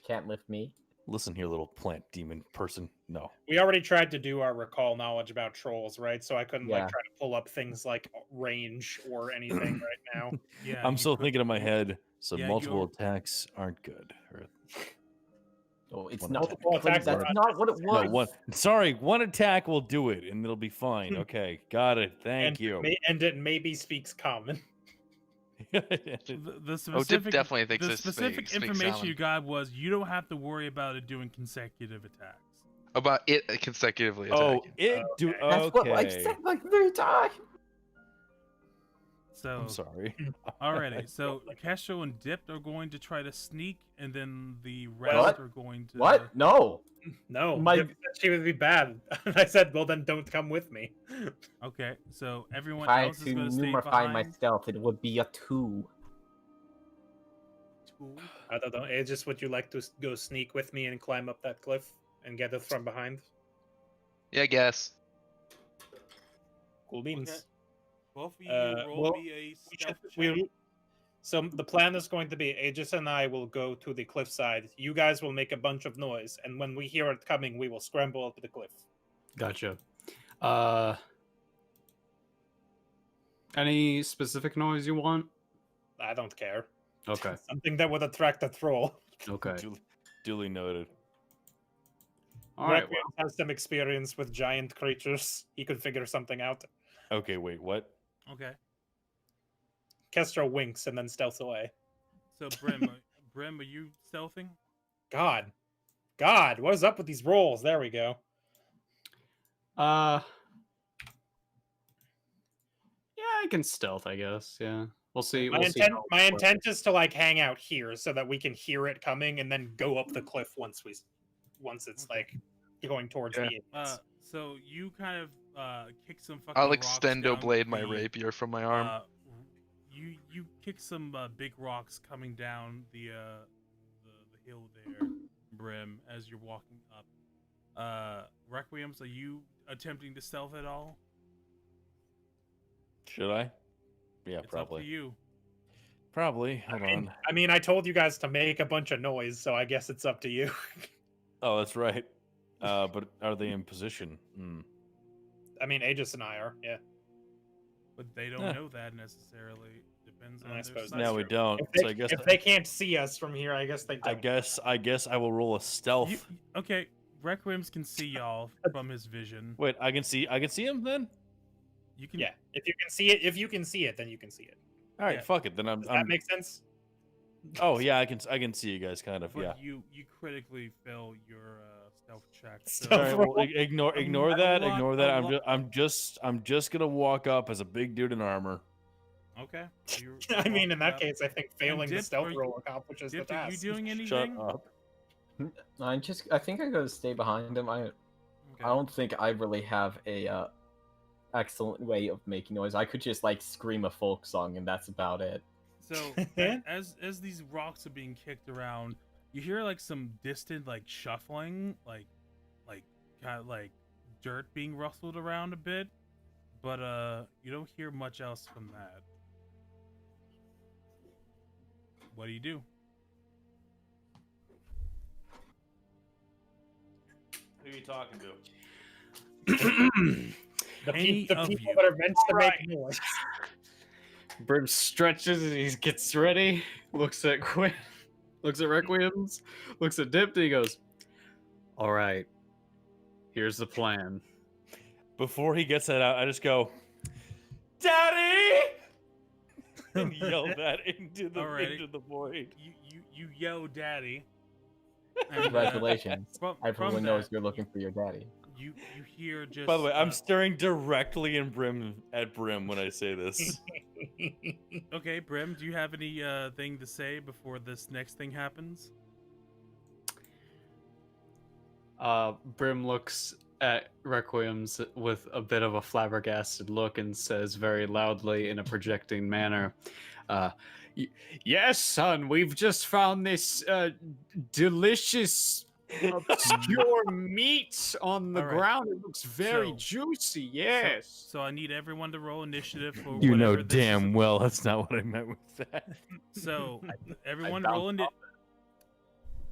Can't lift me? Listen here, little plant demon person. No. We already tried to do our recall knowledge about trolls, right? So I couldn't Yeah. like try to pull up things like range or anything right now. Yeah, I'm you still could- thinking in my you- head, so yeah, multiple you're- attacks aren't good. Or, Oh, it's One not. attack. Multiple attacks That's are not what it was. no, one attack will do it, and it'll be fine. Okay, got it. Thank you. And it maybe speaks common. The Oh, Dip specific, definitely thinks the this specific speaks information common. you got was you don't have to worry about it doing consecutive attacks. About it consecutively Oh, attacking. it do. Okay. That's what I Okay. said like every time. So I'm sorry. alrighty, so Castro and Dipped are going to try to sneak, and then the rest What? are going to. What? No. No, My- Dip said she would be bad. I said, well, then don't come with me. Okay, so everyone If I had else is to going to stay numerify my behind. stealth, it would be a 2. Cool. I don't know. Aegis, would you like to go sneak with me and climb up that cliff and get it from behind? Yeah, I guess. Cool beans. Okay. Both of you Uh, roll well, me a stealth check. So the plan is going to be Aegis and I will go to the cliffside. You guys will make a bunch of noise, and when we hear it coming, we will scramble up the cliff. Gotcha. Any specific noise you want? I don't care. Okay. Something that would attract a troll. Okay. Duly noted. All right. Requiem has some experience with giant creatures. He could figure something out. Okay, wait, what? Okay. Kestrel winks and then stealths away. So Brim, Brim, are you stealthing? God, what is up with these rolls? There we go. Yeah, I can stealth, I guess. Yeah. We'll see. My We'll see intent, how my it works. intent is to like hang out here so that we can hear it coming and then go up the cliff once it's like going towards Yeah. the Aegis. So you kind of kick some fucking I'll rocks extendo down blade my the, rapier from my arm. You kick some big rocks coming down the hill there, Brim, as you're walking up. Requiems, are you attempting to stealth at all? Should I? Yeah, It's probably. up to you. Probably. Hold on. I mean, I told you guys to make a bunch of noise, so I guess it's up to you. Oh, that's right. But are they in position? Hmm. I mean, Aegis and I are, yeah. But they don't Yeah. know that necessarily. Depends on I their suppose side. No, we don't. If So they, I guess if they can't see us from here, I guess they don't. I guess I will roll a stealth. Okay, Requiems can see y'all from his vision. Wait, I can see him then? You can. Yeah, if you can see it, then you can see it. All right, Yeah. fuck it. Then I'm. Does that make sense? Oh yeah, I can see you guys kind of. But Yeah. you critically fail your stealth check. Stealth All right, well, roll. ignore a that. lot- Ignore a that. lot- I'm just gonna walk up as a big dude in armor. Okay. you're I mean, in walking that up. case, I think failing the Dip, stealth are you- roll accomplishes the Dip, are you task. doing Shut anything? up. I think I gotta stay behind him. I Okay. don't think I really have a excellent way of making noise. I could just like scream a folk song and that's about it. So as these rocks are being kicked around, you hear like some distant like shuffling, like kind of like dirt being rustled around a bit, but you don't hear much else from that. What do you do? Who are you talking to? The Any people of you. that are meant to Alright. make noise. Brim stretches and he gets ready, looks at Quinn, looks at Requiems, looks at Dip, and he goes, all right, here's the plan. Before he gets that out, I just go, "Daddy!" and yell that into Alrighty. the void. You yell, "Daddy!" And, Congratulations. from Everyone that, knows you're looking for your daddy. You hear just. By the way, I'm staring directly at Brim when I say this. Okay, Brim, do you have any thing to say before this next thing happens? Brim looks at Requiems with a bit of a flabbergasted look and says very loudly in a projecting manner, yes, son, we've just found this delicious obscure meat on the All right. ground. It looks very So- juicy, yes. So I need everyone to roll initiative for You know whatever this is. damn well that's not what I meant with that. So everyone bounced roll off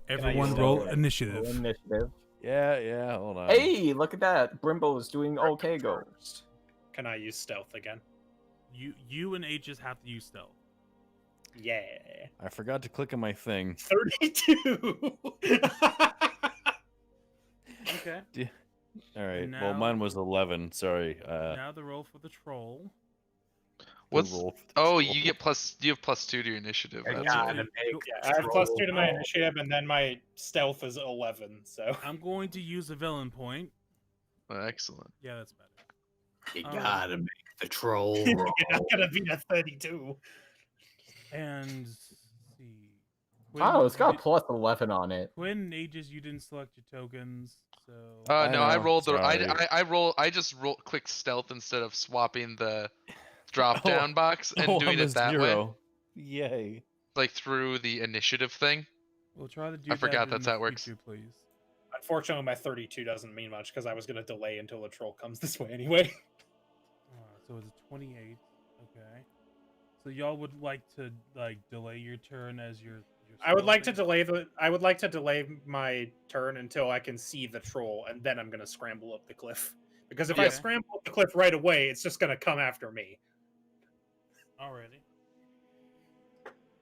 Everyone use roll that? initiative. Initiative. Yeah, hold on. Hey, look at that. Brimbo's doing okay goes. Can I use stealth again? You and Aegis have to use stealth. Yeah. I forgot to click on my thing. 32. Okay. All right. Now- Well, mine was 11. Sorry. Now the roll for the troll. What's? roll for the Oh, troll. you get plus. You have +2 to your initiative. I That's got right. it. Make Yeah, I have +2 to my troll. initiative, and then my stealth is 11. So I'm going to use a villain point. Oh, excellent. Yeah, that's better. You Alright. gotta make the troll you're roll. not gonna beat a 32. And let's see. Oh, it's got you a plus 11 on it. Quinn and Aegis, you didn't select your tokens, so I No, I know, rolled the. sorry. I just clicked stealth instead of swapping the drop down box and Oh, doing I'm a it that way, 0. Yay. like through the initiative thing. we'll try to do I that forgot in that's the how it works. future, please. Unfortunately, my 32 doesn't mean much because I was gonna delay until the troll comes this way anyway. So it's a 28. Okay. So y'all would like to like delay your turn as your I would like to stealthing? delay my turn until I can see the troll, and then I'm gonna scramble up the cliff. Because if I Okay. scramble up the cliff right away, it's just gonna come after me, Alrighty.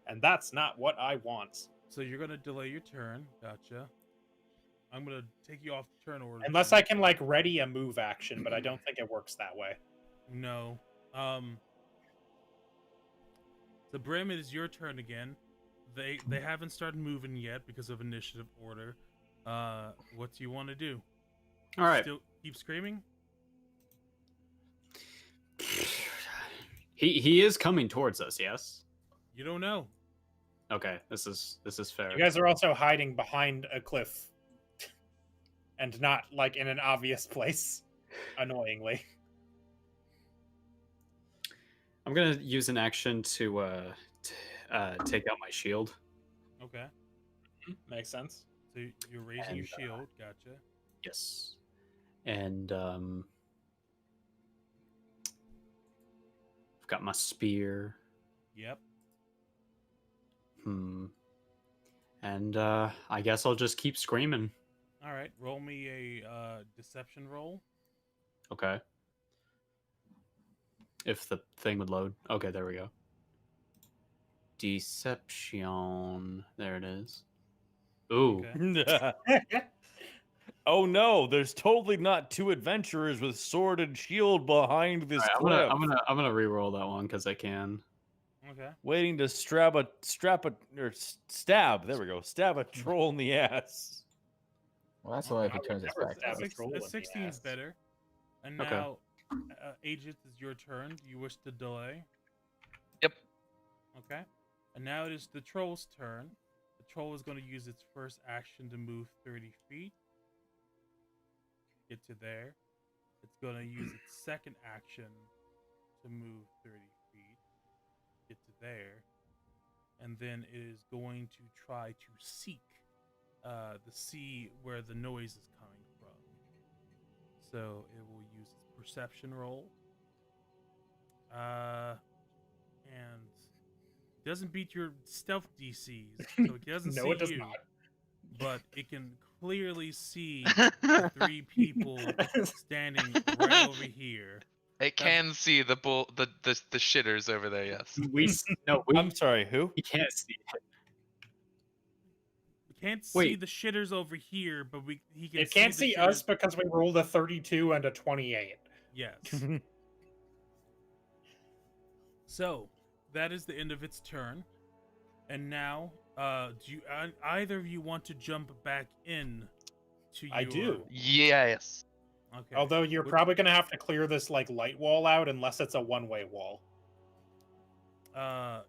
and that's not what I want. So you're gonna delay your turn. Gotcha. I'm gonna take you off the turn order. Unless then. I can like ready a move action, but I don't think it works that way. No. The Brim, it is your turn again. They haven't started moving yet because of initiative order. What do you want to do? All right. Still keep screaming? He is coming towards us. Yes. You don't know. Okay. This is fair. You guys are also hiding behind a cliff, and not like in an obvious place. Annoyingly. I'm gonna use an action to take out my shield. Okay. Makes sense. So you're raising your And, shield. Gotcha. Yes. And I've got my spear. Yep. And I guess I'll just keep screaming. All right. Roll me a deception roll. Okay. If the thing would load. Okay, there we go. Deception. There it is. Ooh. Okay. Oh no, there's totally not two adventurers with sword and shield behind this All cliff, right, I'm gonna re-roll that one because I can. Okay. waiting to stab a there we go, stab a troll in the ass. Well, that's why if he I would turns his never back. stab to a us. troll in the 16 is ass. better. And Okay. now, Aegis, is your turn. Do you wish to delay? Yep. Okay. And now it is the troll's turn. The troll is going to use its first action to move 30 feet. Get to there. It's going to use its second action to move 30 feet. Get to there. And then it is going to try to seek the sea where the noise is coming from. So it will use its perception roll. And it doesn't beat your stealth DCs, so it doesn't No, see it does you. not. But it can clearly see the three people standing right over here. It can see the shitters over there. Yes. I'm sorry, who? We can't see it. We can't see Wait. the shitters over here, but he can. It can't the see us shitters- because we rolled a 32 and a 28. Yes. So that is the end of its turn, and now, do you either of you want to jump back in? To I do. Yes. Okay. Although you're Would- probably gonna have to clear this like light wall out unless it's a one-way wall. I'll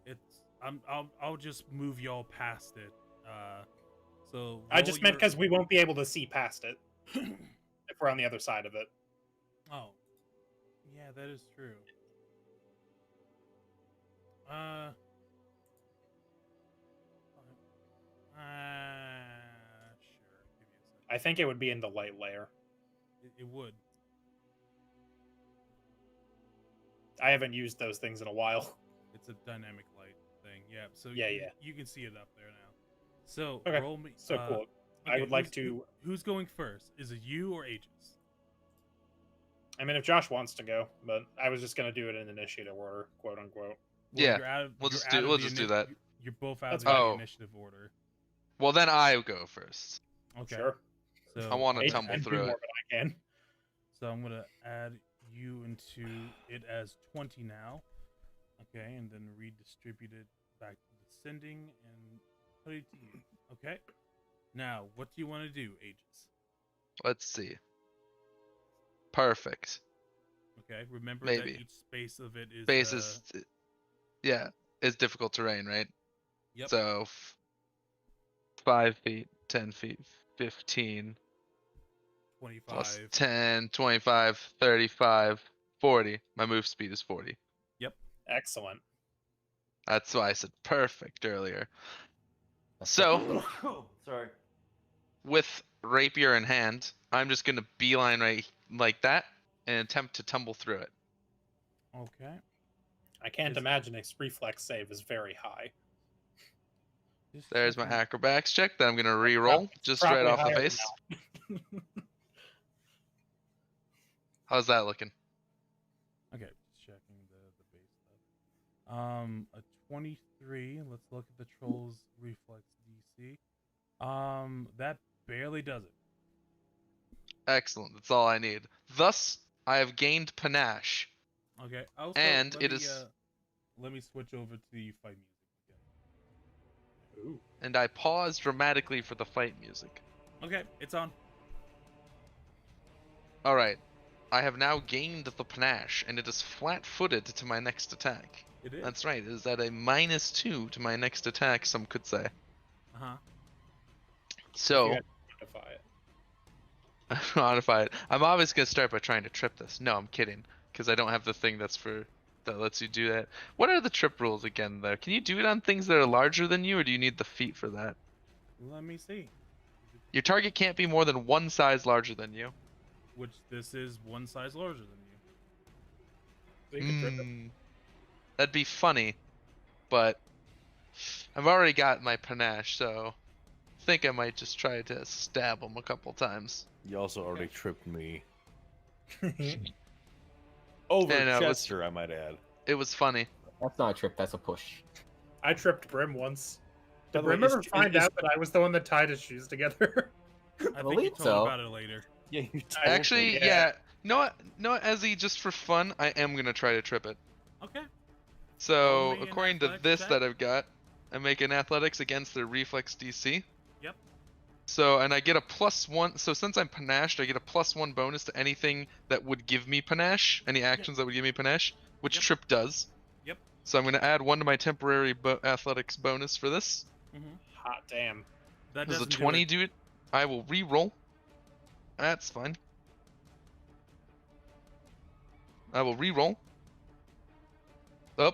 just move y'all past it. So I just meant because we won't be able to see past it because if we're on the other side of it. Oh, yeah, that is true. Sure. Give me a second. I think it would be in the light layer. It would. I haven't used those things in a while. It's a dynamic light thing. Yeah. So Yeah, you, yeah. You can see it up there now. So Okay, roll me. So cool. I okay, would like to. Who's going first? Is it you or Aegis? I mean, if Josh wants to go, but I was just gonna do it in initiative order, quote unquote. Well, Yeah, you're out of- we'll you're just out do- of we'll the just do ini- that. You're both out That's of the fine. initiative order. Well, then I go first. Okay. Sure. So I want to I tumble can do through more it. than I can. So I'm gonna add you into it as 20 now. Okay, and then redistribute it back to descending and put it to you. Okay. Now, what do you want to do, Aegis? Let's see. Perfect. Okay. Remember Maybe. that each space of it is Space is, yeah, is difficult terrain, right? Yep. So, 5 feet, 10 feet, 15, 25. plus 10, 25, 35, 40. My move speed is 40. Excellent. That's why I said perfect earlier. So, Sorry. with rapier in hand, I'm just gonna beeline right like that and attempt to tumble through it. Okay. I can't Is- imagine its reflex save is very high. Just There's my checking. acrobatics check that I'm gonna re-roll just right probably off the higher than face. How's that looking? Okay, just checking the base stuff. A 23. Let's look at the troll's reflex DC. That barely does it. Excellent. That's all I need. Thus, I have gained panache. Okay. Also, And let it me, is- let me switch over to the fight music again. Ooh. And I pause dramatically for the fight music. Okay, it's on. Alright. I have now gained the panache, and it is flat-footed to my next attack. It is. That's right, it is at a -2 to my next attack, some could say. Uh-huh. So, You had to quantify it. modify it. I'm obviously gonna start by trying to trip this. No, I'm kidding, because I don't have the thing that lets you do that. What are the trip rules again, though? Can you do it on things that are larger than you, or do you need the feet for that? Let me see. Your target can't be more than one size larger than you. Which this is one size larger than you. So you could trip it. That'd be funny, but I've already got my panache, so I think I might just try to stab him a couple times. You also already tripped me. Over And, it was- Chester, I might add. It was funny. That's not a trip. That's a push. I tripped Brim once. By Did the way, Brim ever find is- out that I was the one that tied his shoes together? I think you believe told so. about it later. Yeah, you I- told Actually, me. yeah. No, Ezzy, just for fun, I am gonna try to trip it. Okay. So, Roll me an according to athletics this check. that I've got, I make an athletics against their reflex DC. Yep. So, and I get a +1. So, since I'm panached, I get a +1 bonus to anything that would give me panache, any actions that would give me panache, which Yep. trip does. Yep. So, I'm going to add 1 to my temporary athletics bonus for this. Mm-hmm. Hot damn. That Does a doesn't do 20 it. do it? I will re-roll. That's fine. I will re-roll. Oh,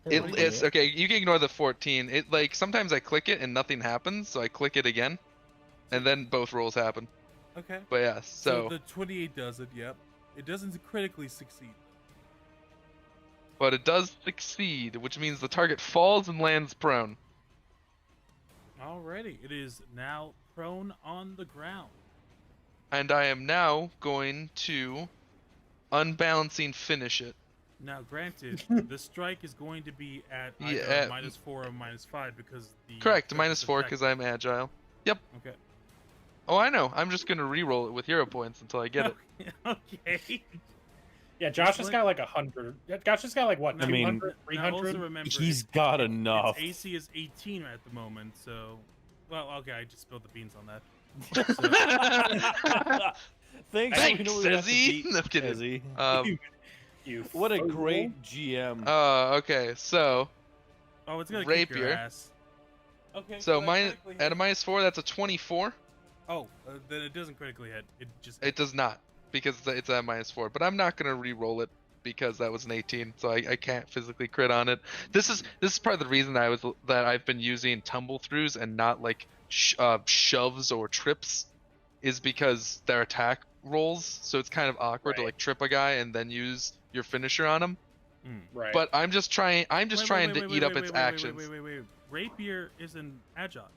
it's okay. You can ignore the 14. It like sometimes I click it and nothing happens, so I click it again, and then both rolls happen. Okay. But yeah, so the 28 does it. Yep. It doesn't critically succeed. but it does succeed, which means the target falls and lands prone. Alrighty. It is now prone on the ground. And I am now going to unbalancing finish it. Now, granted, the strike is going to be at either Yeah, -4 or -5 because the Correct, trip is -4 because I'm agile. Yep. Okay. Oh, I know. I'm just gonna re-roll it with hero points until I get it. Okay. Yeah, Josh has like- got like 100. Josh has got like what, I 200, mean, 300? Now also remember, He's got enough. its AC is 18 at the moment, so. Well, okay, I just spilled the beans on that. Thanks, Thanks, we know we have to Ezzy. beat No, I'm kidding. Ezzy. You What a fool. great GM. Okay, so Oh, it's gonna kick Rapier. your ass. Okay. so that mine critically at a hit. -4, that's a 24. Oh, then it doesn't critically hit. It just. It does not because it's at -4. But I'm not gonna re-roll it because that was an 18, so I can't physically crit on it. This is part of the reason that I've been using tumble throughs and not like shoves or trips, is because they're attack rolls. So it's kind of awkward to Right. like trip a guy and then use your finisher on him. Mm. Right. But I'm just trying. I'm just Wait, trying wait, to wait, eat wait, up wait, its wait, wait, actions. Wait. Rapier isn't agile.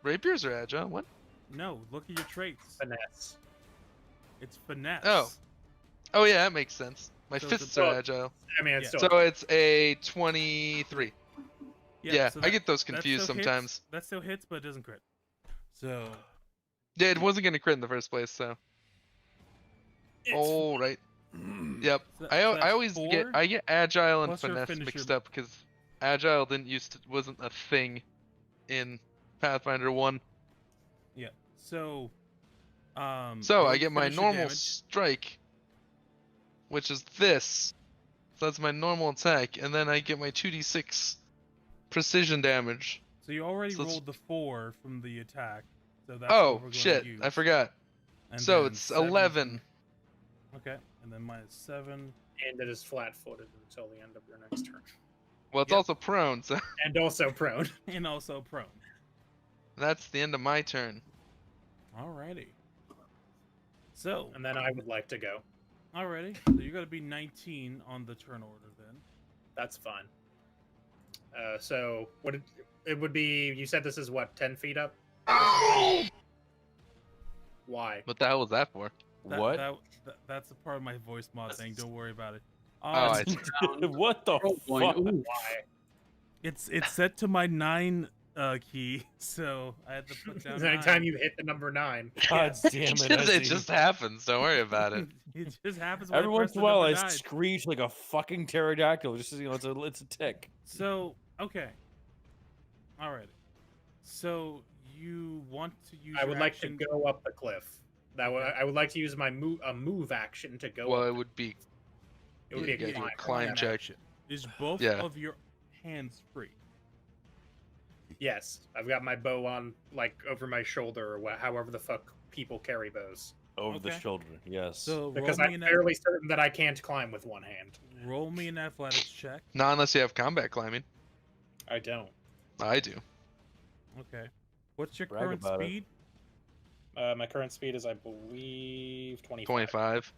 Rapiers are agile. What? No, look at your traits. finesse. It's finesse. Oh yeah, that makes sense. My So it's a fists are book. agile. I mean, it's Yeah. still. So it's a 23. Yeah, so I get those that confused still hits. sometimes. That still hits, but it doesn't crit. So. Yeah, it wasn't gonna crit in the first place, so. Oh right. Yep. So I that's always 4 get agile and plus your finesse finisher. mixed up because agile wasn't a thing in Pathfinder 1. Yeah. So. So I your get my finisher normal damage. strike, which is this. So that's my normal attack, and then I get my 2d6 precision damage. So you already So it's- rolled the 4 from the attack. So that's what Oh we're gonna shit! use. I forgot. And So then it's 7 11. Okay, and then -7. And it is flat-footed until the end of your next turn, Well, it's Yep. also prone, so and also prone. And also prone. that's the end of my turn. Alrighty. So, And then I would like to go. alrighty. So you're gonna be 19 on the turn order then. That's fine. So what it would be? You said this is what, 10 feet up? Why? What the hell was that for? What? That's a part of my voice mod thing. Don't worry about it. Oh, I see. What the fuck? Why? It's set to my 9 key, so I had to put down. Anytime 9. you hit the number 9. God damn It it! just, Ezzy. it just happens. Don't worry about it. It just happens. When Every I once press in a the while, I number 9. screech like a fucking pterodactyl. Just it's a tick. So okay, alrighty. So you want to use? I your would like action- to go up the cliff. I would like to use my move action to go. Well, up it would be. It would be yeah, a you climb. climb check. action. Is both Yeah. of your hands free? Yes, I've got my bow on, like over my shoulder, or however the fuck people carry bows. Over the Okay. shoulder, yes. So Because roll me I'm an fairly certain that I can't climb with one hand. roll me an athletics check. Not unless you have combat climbing. I don't. I do. Okay. What's your Brag current about it. speed? My current speed is, I believe, 25. 25.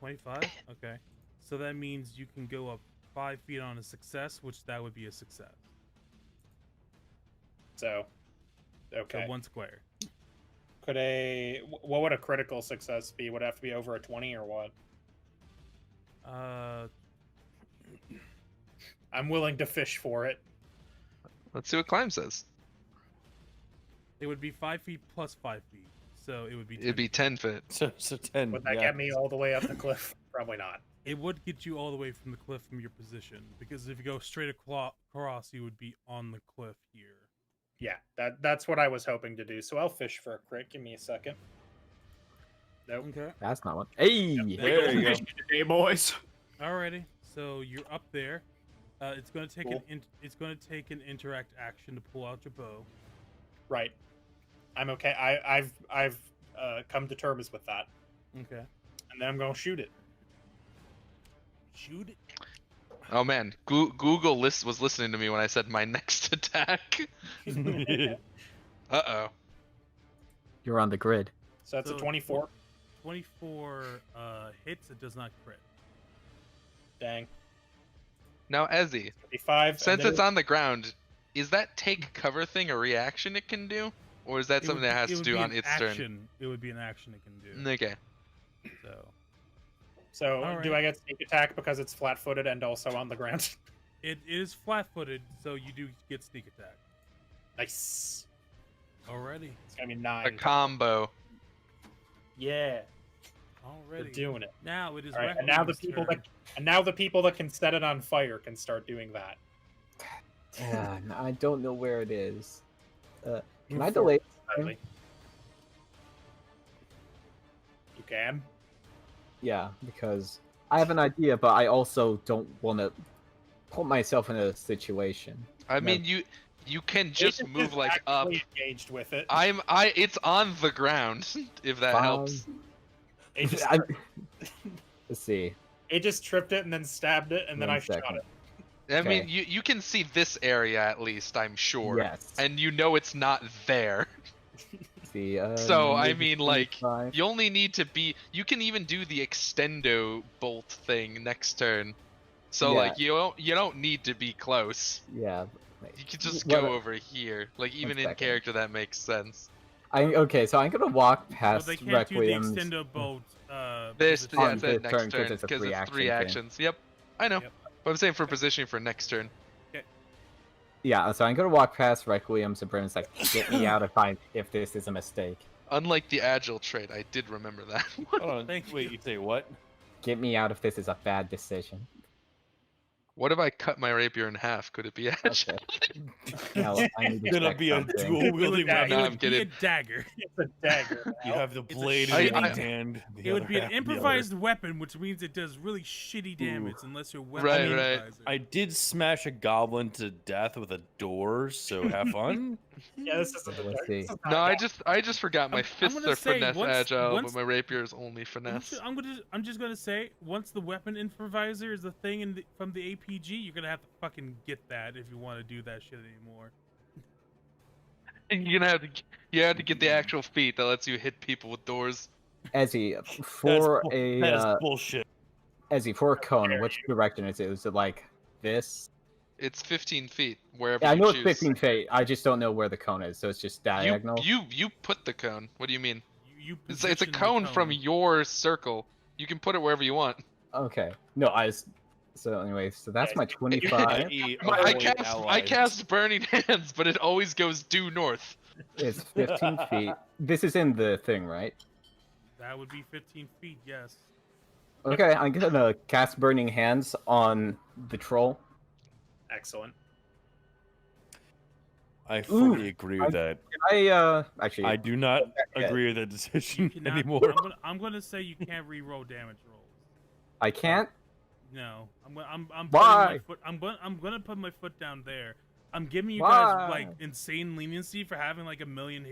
25. Okay. So that means you can go up 5 feet on a success, which that would be a success. So, okay. So 1 square. Could what would a critical success be? Would it have to be over a 20 or what? I'm willing to fish for it. Let's see what climb says. It would be 5 feet plus 5 feet. So it would be 10. It'd be 10 feet. So 10. Would that yeah. get me all the way up the cliff? Probably not. It would get you all the way from the cliff from your position, because if you go straight across, you would be on the cliff here. Yeah, that's what I was hoping to do. So I'll fish for a crit. Give me a second. Nope. Okay. That's not one. Hey, There you go. Hey, boys. Alrighty. So you're up there. It's going to take Cool. it's going to take an interact action to pull out your bow. Right. I'm okay. I've come to terms with that, Okay. and then I'm gonna shoot it. Shoot it. Oh man, Google was listening to me when I said my next attack. Uh-oh. you're on the grid. So that's So- a 24. 24 hits. It does not crit. Dang. Now, Ezzy, 55. since it's on the ground, is that take cover thing a reaction it can do? Or is that It something would that be- has it to would do be on an its action. turn? It would be an action it can do. Okay. So So All do right. I get sneak attack because it's flat-footed and also on the ground? it is flat-footed, so you do get sneak attack. Nice. Already. It's gonna be A 9. combo. Yeah, we're Already. doing it. Now it is. All right, and now the Requiem's people that can set it on fire can start doing that. Yeah, I don't know where it is. Can Move I forward delay? slightly. You can. Yeah, because I have an idea, but I also don't want to put myself in a situation. I No. mean, you can just Agent move is like up. actually engaged with it. It's on the ground, if that helps. It just, I- Let's see. it just tripped it and then stabbed it, and then One I shot second. it. I Okay. mean, you can see this area at least, I'm sure. Yes. And you know it's not there. Let's see. So, I maybe mean, like, 25. You only need to be. You can even do the extendo bolt thing next turn. So Yeah. like you don't need to be close. Yeah. You can just Well, go over here. Like even in second. character that makes sense. Okay, so I'm gonna walk Well, past they can't Requiem's. do the extendo bolt. This position. yeah, On it the said turn, next 'cause turn it's a because it's three thing. actions. Yep, I know. Yep. But I'm saying for positioning for next turn. Yeah, so I'm gonna walk past Requiem's and Brim's like, get me out if this is a mistake. Unlike the agile trait, I did remember that. Hold on. Thank Wait, you. you say what? Get me out if this is a bad decision. What if I cut my rapier in half? Could it be agile? Okay. Now, I need to Gonna check be a something. dual wielding Yeah, It weapon. No, would I'm be kidding. a dagger. It's a dagger. You have the It's a blade in shitty- one I- hand. the It would other be an half in the other. improvised weapon, which means it does really shitty damage unless your weapon Right, is right. improvised. I did smash a goblin to death with a door, so have fun. Yeah, this isn't a Let's dagger. see. This is not No, a I just forgot my I'm fists gonna are say, finesse once- agile, once- but my rapier is only finesse. I'm just gonna say, once the weapon improviser is a thing from the APG, you're gonna have to fucking get that if you want to do that shit anymore. You're gonna have to get the actual feat that lets you hit people with doors. Ezzy, for That is a bullshit. Ezzy, for a cone, which direction is it? Is it like this. It's 15 feet wherever Yeah, I you know choose. it's 15 feet. I just don't know where the cone is, so it's just diagonal. You put the cone. What do you mean? You It's a position the cone from your circle. You can put it wherever you want. Okay. No, so anyway, so that's Yeah, my you- 25. i.e. I avoid cast allies. burning hands, but it always goes due north. It's 15 feet. This is in the thing, right? That would be 15 feet, yes. Okay, I'm gonna cast Burning Hands on the troll. Excellent. I fully Ooh, agree with that. Actually, I do not Yeah. agree with that You decision cannot, anymore. I'm gonna say you can't re-roll damage rolls. I can't. No, I'm putting Why? my foot. I'm gonna put my foot down there. I'm giving you Why? guys like insane leniency for having like a million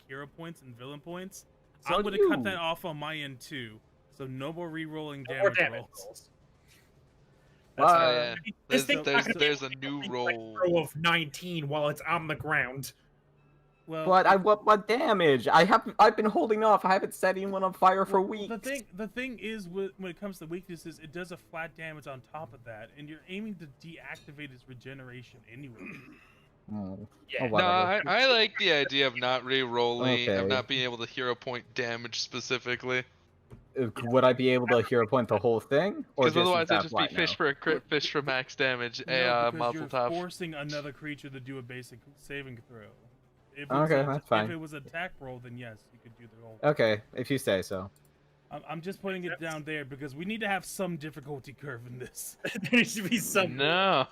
hero points and villain points. So I'm gonna do cut you. that off on my end too. So no more re-rolling No more damage, damage rolls. rolls. Why? Yeah. This There's, thing's not there's, gonna be there's a able to new make, roll. Throw of 19 while it's on the ground. Well, But I want my damage. I've been holding off. I haven't set anyone on fire for weeks. the thing is, when it comes to weaknesses, it does a flat damage on top of that, and you're aiming to deactivate its regeneration anyway. Oh, Yeah. oh, No, whatever. I like the idea of not re-rolling, of Okay. not being able to hero point damage specifically. Would I be able to hero point the whole thing, or Because just otherwise it'd that just be right fish now? for a crit, fish for max damage, No, because Mazel you're tov. forcing another creature to do a basic saving throw. If Okay, it's that's fine. If it was attack roll, then yes, you could do the roll. Okay, if you say so. I'm just putting it down there because we need to have some difficulty curve in this. There needs to be some. No.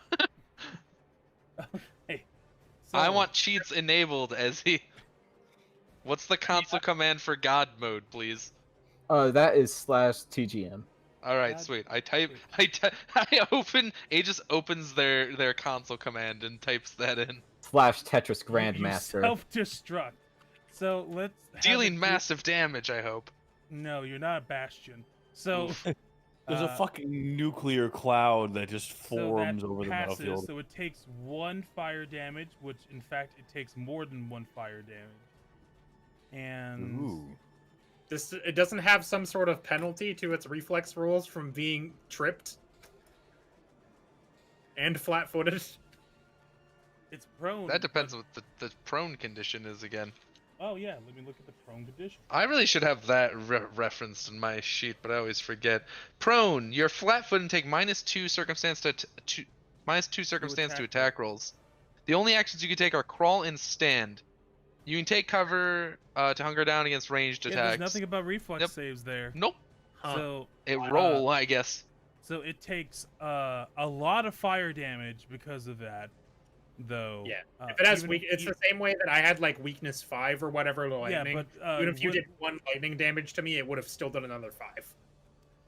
Hey, I so- want cheats enabled as he... What's the console command for God mode, please? That is /TGM. Alright, God sweet. I open... Aegis opens their console command and types that in. /Tetris you Grandmaster. self-destruct. So let's have Dealing it- massive damage, I hope. No, you're not a Bastion. So There's a uh, fucking nuclear cloud that just so that forms over the passes, battlefield. So it takes 1 fire damage, which in fact it takes more than 1 fire damage. And Ooh. It doesn't have some sort of penalty to its reflex rolls from being tripped and flat-footed. it's prone. That depends what the prone condition is again. Oh yeah, let me look at the prone condition. I really should have that referenced in my sheet, but I always forget. Prone, you're flat-footed and take -2 circumstance to attack rolls. The only actions you can take are crawl and stand. You can take cover to hunker down against ranged Yeah, attacks. there's nothing about reflex Yep. saves there. Nope. So Roll, I guess. so it takes a lot of fire damage because of that, though. Yeah, if it has even- weak, it's the same way that I had like weakness 5 or whatever to yeah, lightning. but Even if you what- did 1 lightning damage to me, it would have still done another 5.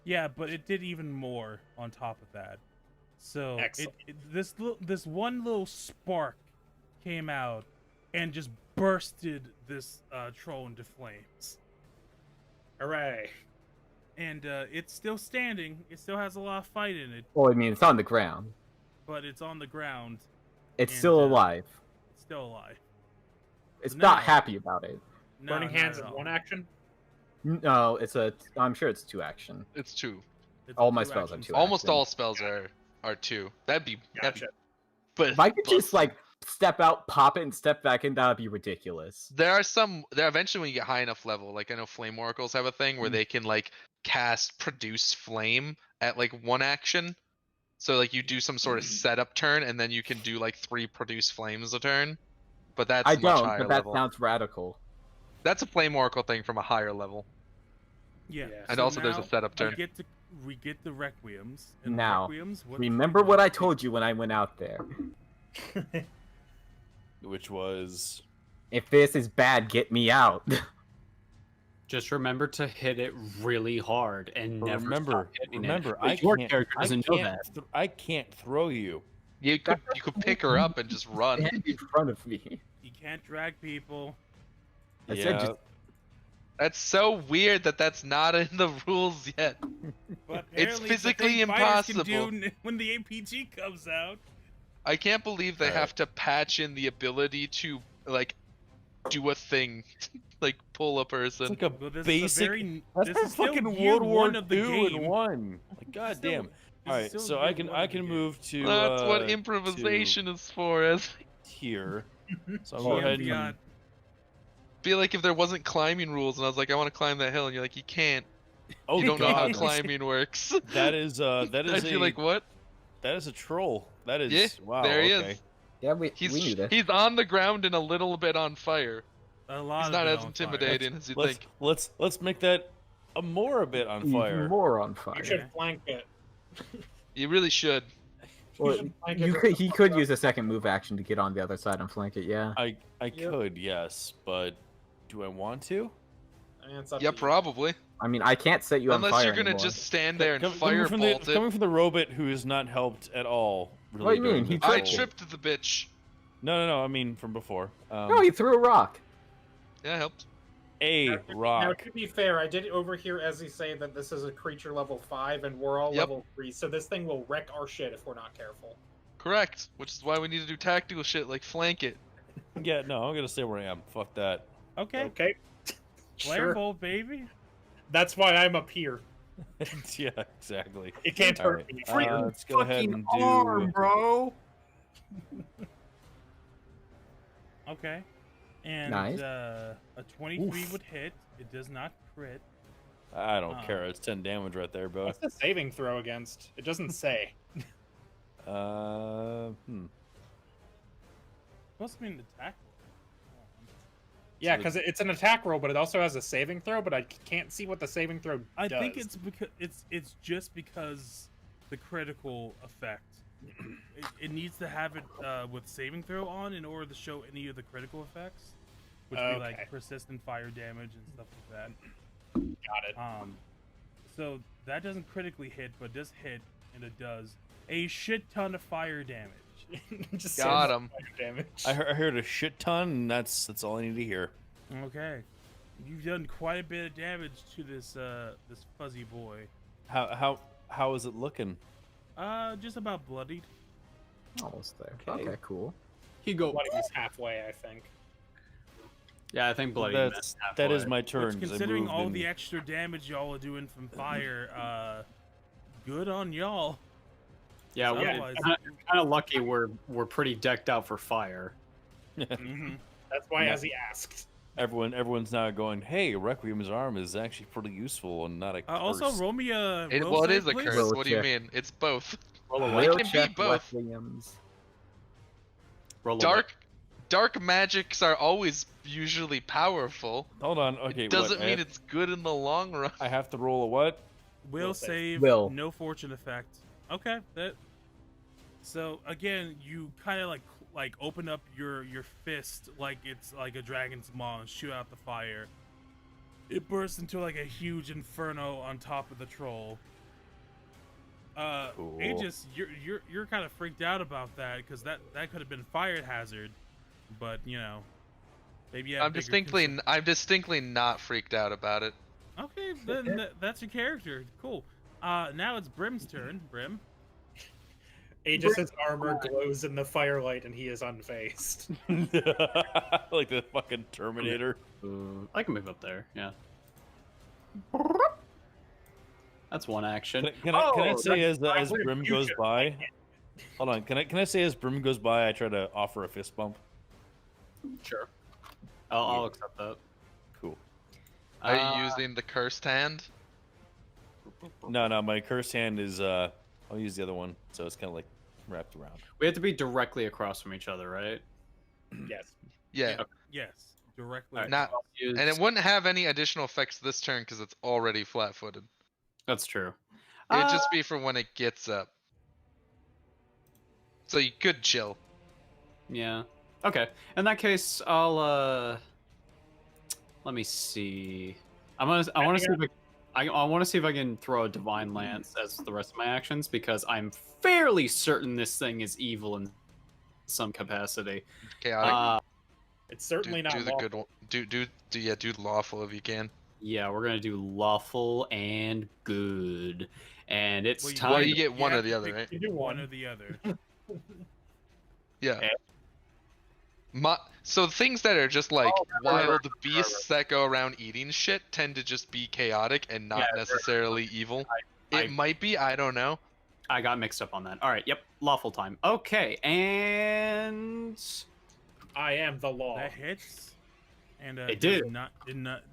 Yeah, but it did even more on top of that. So Excellent. this one little spark came out and just bursted this troll into flames. Hooray! And it's still standing. It still has a lot of fight in it, Well, I mean, it's on the ground. but it's on the ground. It's And, still alive. It's still alive. It's No. not happy about it. No, Burning not hands at is all. 1 action. No, I'm sure it's 2 action. It's 2. It's all a my 2 spells are action 2 spell. Almost action. all spells are 2. That'd be Gotcha. but If I could just like step out, pop it, and step back in, that'd be ridiculous. there eventually when you get high enough level, like I know flame oracles have a thing where they can like cast produce flame at like 1 action. So like you do some sort of setup turn and then you can do like 3 produce flames a turn. But that's I much don't, higher but that level. sounds radical. That's a flame oracle thing from a higher level. Yeah. Yeah. And so also there's a now setup turn. We get the requiems. And Now, requiems, Remember what I told you when I went out there. Which was If this is bad, get me out. Just remember to hit it really hard and never remember, stop hitting remember, it. But I your can't, character doesn't know that. I can't throw you. You could pick her up and just run. Stand in front of me. You can't drag people. I said Yeah, just That's so weird that that's not in the rules yet. But It's apparently physically the thing fighters can impossible. do when the APG comes out. I can't believe they Alright. have to patch in the ability to like do a thing, like pull a person. it's like a Well, this is a basic. very, That's this like is still fucking year World War one of the II game. in one. Like, Still- goddamn. All right, still so your I can one to move to. That's what to improvisation is for. As here. So I'll get. go ahead GM and. feel like if there wasn't climbing rules and I was like, I want to climb that hill, and you're like, you can't. Oh, You don't know how God. climbing works. That is I'd be like, what? that is a troll. That is Yeah, wow. there he Okay. is. Yeah, we He's knew that. he's on the ground and a little bit on fire. A lot He's of not it as on fire. intimidating as you Let's think. let's make that a more a bit on Even fire. more on fire. You should flank it. You really should. Or should flank you it could, with he the could front. use a second move action to get on the other side and flank it. Yeah. I Yep. could, yes, but do I want to? It's up Yeah, to you. probably. I mean, I can't set you on Unless fire you're gonna anymore. just stand there and Coming from firebolt coming it. from the robot who is not helped at all. Really What do you during mean? He the I troll. tripped the bitch. No. I mean from before. No, he threw a rock. Yeah, helped. A Now, rock. to be fair, I did overhear Ezzy say that this is a creature level 5 and we're all Yep. level 3, so this thing will wreck our shit if we're not careful. Correct. Which is why we need to do tactical shit like flank it. Yeah, no, I'm gonna stay where I am. Fuck that. Okay. Okay. Flare Sure. bolt, baby. That's why I'm up here. Yeah, exactly. It can't All hurt right, me. let's go ahead and do. bro. Okay. And Nice. a 23 Oof. would hit. It does not crit. I don't care. It's 10 damage right there, bro. What's the saving throw against? It doesn't say. Supposed to be an attack. Yeah, So because it's an attack roll, but it also has a saving throw, but I can't see what the saving throw I does. think it's because it's just because the critical effect. It needs to have it with saving throw on in order to show any of the critical effects, which would be Okay. like persistent fire damage and stuff like Got that. So that doesn't critically hit, but does hit, and it does a shit ton of fire damage. it. Just Got says him. fire damage. I heard a shit ton, and that's all I need to hear. Okay, you've done quite a bit of damage to this this fuzzy boy. How is it looking? Just about bloodied. Almost there. Okay. Okay, cool. He go. Bloody was halfway, I think. Yeah, I think bloody. That is my Which, turn. 'cause I considering moved all in- the extra damage y'all are doing from fire, good on y'all. Yeah, we're Otherwise- kind of lucky. We're pretty decked out for fire. Mhm. That's why Yeah. Ezzy asked. Everyone's now going, hey, Requiem's arm is actually pretty useful and not a curse. Also, roll me a. It, will well, it save, is a please. curse. Roll What do you check. mean? It's both. Roll a It what? Will can be check both. Requiems. Roll a Dark magics are always usually powerful. Hold on. Okay, It doesn't what? mean it's good in the long run. I have to roll a what? Will Will save. save. Will. No fortune effect. Okay. That. So again, you kind of like open up your fist like it's like a dragon's maw and shoot out the fire. It bursts into like a huge inferno on top of the troll. Cool. Aegis, you're kind of freaked out about that because that could have been fire hazard, but you know, maybe you have I'm bigger distinctly not freaked out about it. Okay, then that's your character. Cool. Now it's Brim's turn. Brim. Aegis's armor glows in the firelight and he is unfazed. Like the fucking Terminator. I can move up there. Yeah. That's one action. Can I say as that's Brim you goes should by? Hold on. Can I say as Brim goes by, I try to offer a fist bump? Sure. I'll accept that. Cool. Are you using the cursed hand? No, my cursed hand is I'll use the other one, so it's kind of like wrapped around. We have to be directly across from each other, right? Yes. Yeah. Yes, directly. Alright. Not, Use- and it wouldn't have any additional effects this turn because it's already flat-footed. That's true. It'd just be for when it gets up. So you could chill. Yeah. Okay. In that case, I'll let me see. I want to see if I want to see if I can throw a divine lance as the rest of my actions because I'm fairly certain this thing is evil in some capacity. Chaotic. It's certainly do not the lawful. good one. Do lawful if you can. Yeah, we're gonna do lawful and good, and it's Well, time. Well, you get one have or the to other, pick right? You do One one. or the other. Yeah. Okay. So things that are just like right, wild beasts that go around eating shit tend to just be chaotic and not Yeah, necessarily evil. I- It might be, I don't know. I got mixed up on that. All right, yep, lawful time. Okay, and I am the law. That hits, and It does did.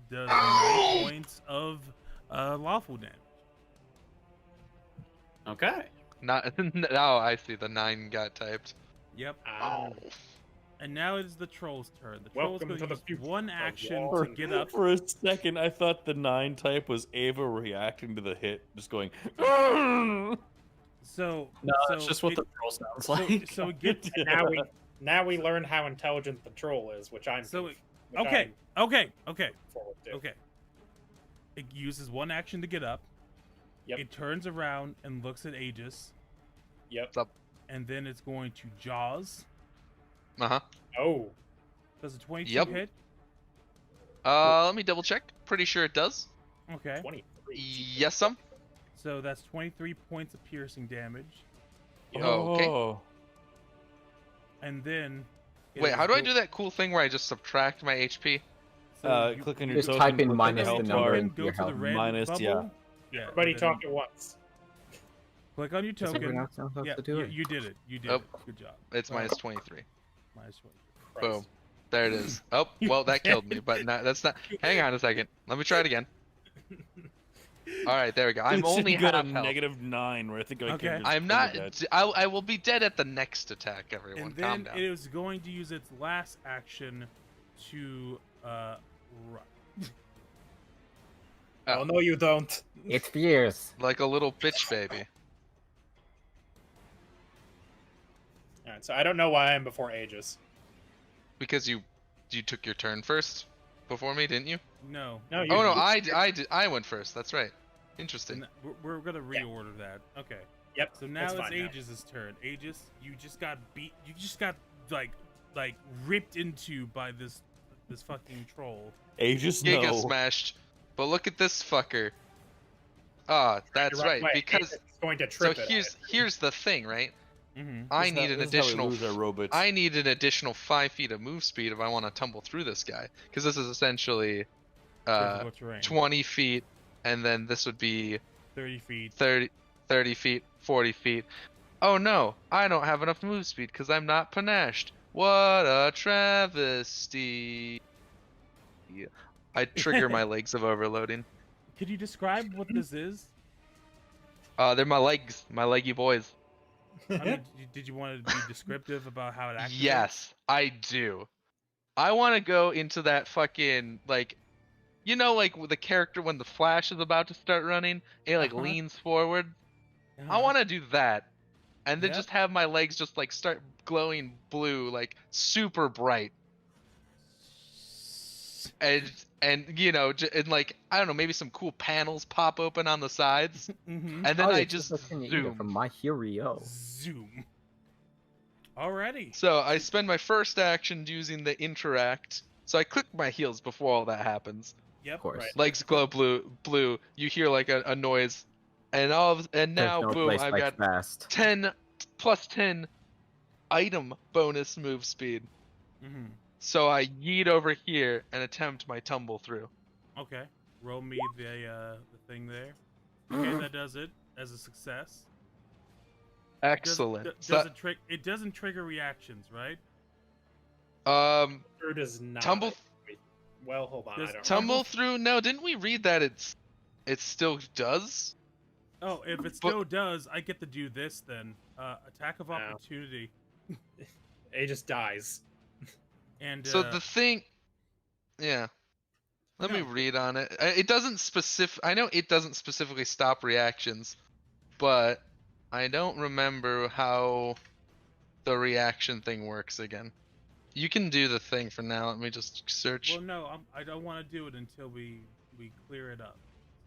does 9 points of lawful damage. okay. Not. Oh, I see. The 9 got typed. Yep. Ah, And now it is the troll's turn. The troll's Welcome going to to the use future one of action war. to get up. For a second, I thought the 9 type was Ava reacting to the hit, just going. So No, so that's just what it, the troll sounds so, like. so it gets now we learn how intelligent the troll is, which I'm So which okay, I'm okay. forward to. Okay. It uses one action to get up. Yep. It turns around and looks at Aegis, Yep. and then it's going to Jaws. Uh huh. Oh, Does a 22 Yep. hit? Let me double check. Pretty sure it does. Okay. 23. Yes, some. So that's 23 points of piercing damage. Oh, okay. And then... it Wait, is how do I go- do that cool thing where I just subtract my HP? So you Click on your Just token. type in click minus on the the number bar, into go your to the health. red Minus, bubble. yeah. Yeah. Everybody and then talk at once. Click on your Does everyone token. else know how Yeah, to do it? you did it. You did Oh. it. Good job. It's Alright. minus 23. Minus 20. Christ. Boom. There it is. Oh, well, that killed me, but that's not. Hang on a second. Let me try it again. All right, there we go. I'm It should only go to half health. -9, where I think I Okay. can just I'm kill not. the guy. I will be dead at the next attack, everyone. And Calm then down. it is going to use its last action to run. Oh no, you don't. It's fierce. Like a little bitch baby. All right, so I don't know why I'm before Aegis. Because you took your turn first before me, didn't you? No. No, you. Oh no, I went first. That's right. Interesting. And we're gonna reorder that. Okay. Yep. So now that's it's fine now. Aegis' turn. Aegis, you just got beat. You just got like ripped into by this fucking troll. Aegis, Giga no. smashed. But look at this fucker. Ah, that's You're right. Wait, Because Aegis is going to so trip it. here's the thing, right? Mm-hmm. I need an additional. I need an additional 5 feet of move speed if I want to tumble through this guy, because this is essentially Difficult terrain. 20 feet, and then this would be 30 feet. 30 feet, 40 feet. Oh no, I don't have enough move speed because I'm not panashed. What a travesty. I trigger my legs of overloading. Could you describe what this is? They're my legs, my leggy boys. I mean, did you want to be descriptive about how it activates? Yes, I do. I want to go into that fucking, like, you know, like with the character when the Flash is about to start running, it like Uh-huh. leans forward. I Uh-huh. want to do that, and then Yep. just have my legs just like start glowing blue, like super bright, and you know, and like I don't know, maybe some cool panels pop open on the sides, Mm-hmm. and then Oh, I it's just like an Ida zoom. from My Hero. Zoom. Alrighty. So I spend my first action using the interact. So I click my heels before all that happens. Yep. Of course. Right. Legs glow blue. You hear like a noise, and now There's no boom, place I've like got fast. 10 plus 10 item bonus move speed. Mm-hmm. So I yeet over here and attempt my tumble through. Okay. Roll me the thing there. Okay, that does it as a success. Excellent. It doesn't trigger reactions, right? Sure does not. Tumble Well, hold on. I Does don't. tumble through. No, didn't we read that it still does? Oh, if it still does, I get to do this then. Attack of No. opportunity. Aegis dies. And So the thing, yeah. Let me No. read on it. It doesn't I know it doesn't specifically stop reactions, but I don't remember how the reaction thing works again. You can do the thing for now. Let me just search. well, no, I don't want to do it until we clear it up.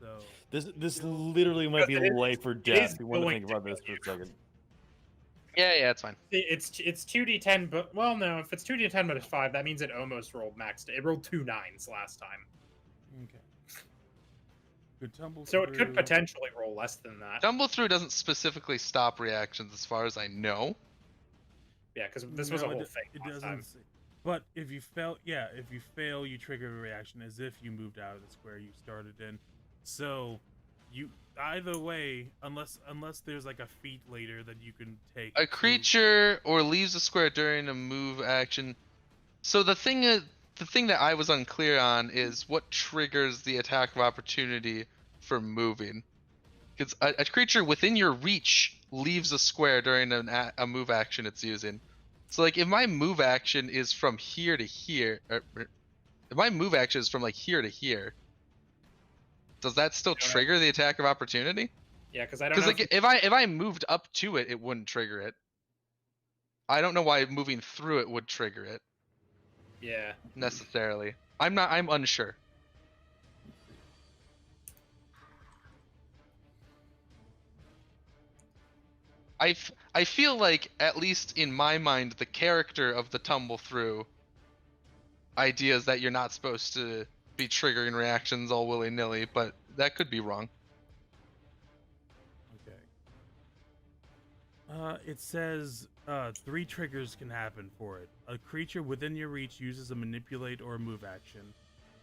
So This literally might be It is- life or is death. You want to going think to about this for kill a second. Yeah, it's fine. It's 2d10, but well, no. If it's 2d10 but it's 5, that means it almost rolled maxed. It rolled 2 9s last time, okay. Good tumble. so it could through. potentially roll less than that. Tumble through doesn't specifically stop reactions, as far as I know. Yeah, because this was a No, whole it thing It last doesn't. time. Say. But if you fail, if you fail, you trigger a reaction as if you moved out of the square you started in. So you either way, unless there's like a feat later that you can take. A creature or leaves a square during a move action. So the thing that I was unclear on is what triggers the attack of opportunity for moving. Because a creature within your reach leaves a square during a move action it's using. So like if my move action is from here to here, if my move action is from like here to here, does that still trigger the attack of opportunity? Yeah, because I don't know. Because like if I moved up to it, it wouldn't trigger it. I don't know why moving through it would trigger it Yeah. necessarily. I'm unsure. I feel like, at least in my mind, the character of the tumble through idea is that you're not supposed to be triggering reactions all willy-nilly, but that could be wrong. Okay. It says 3 triggers can happen for it. A creature within your reach uses a manipulate or a move action,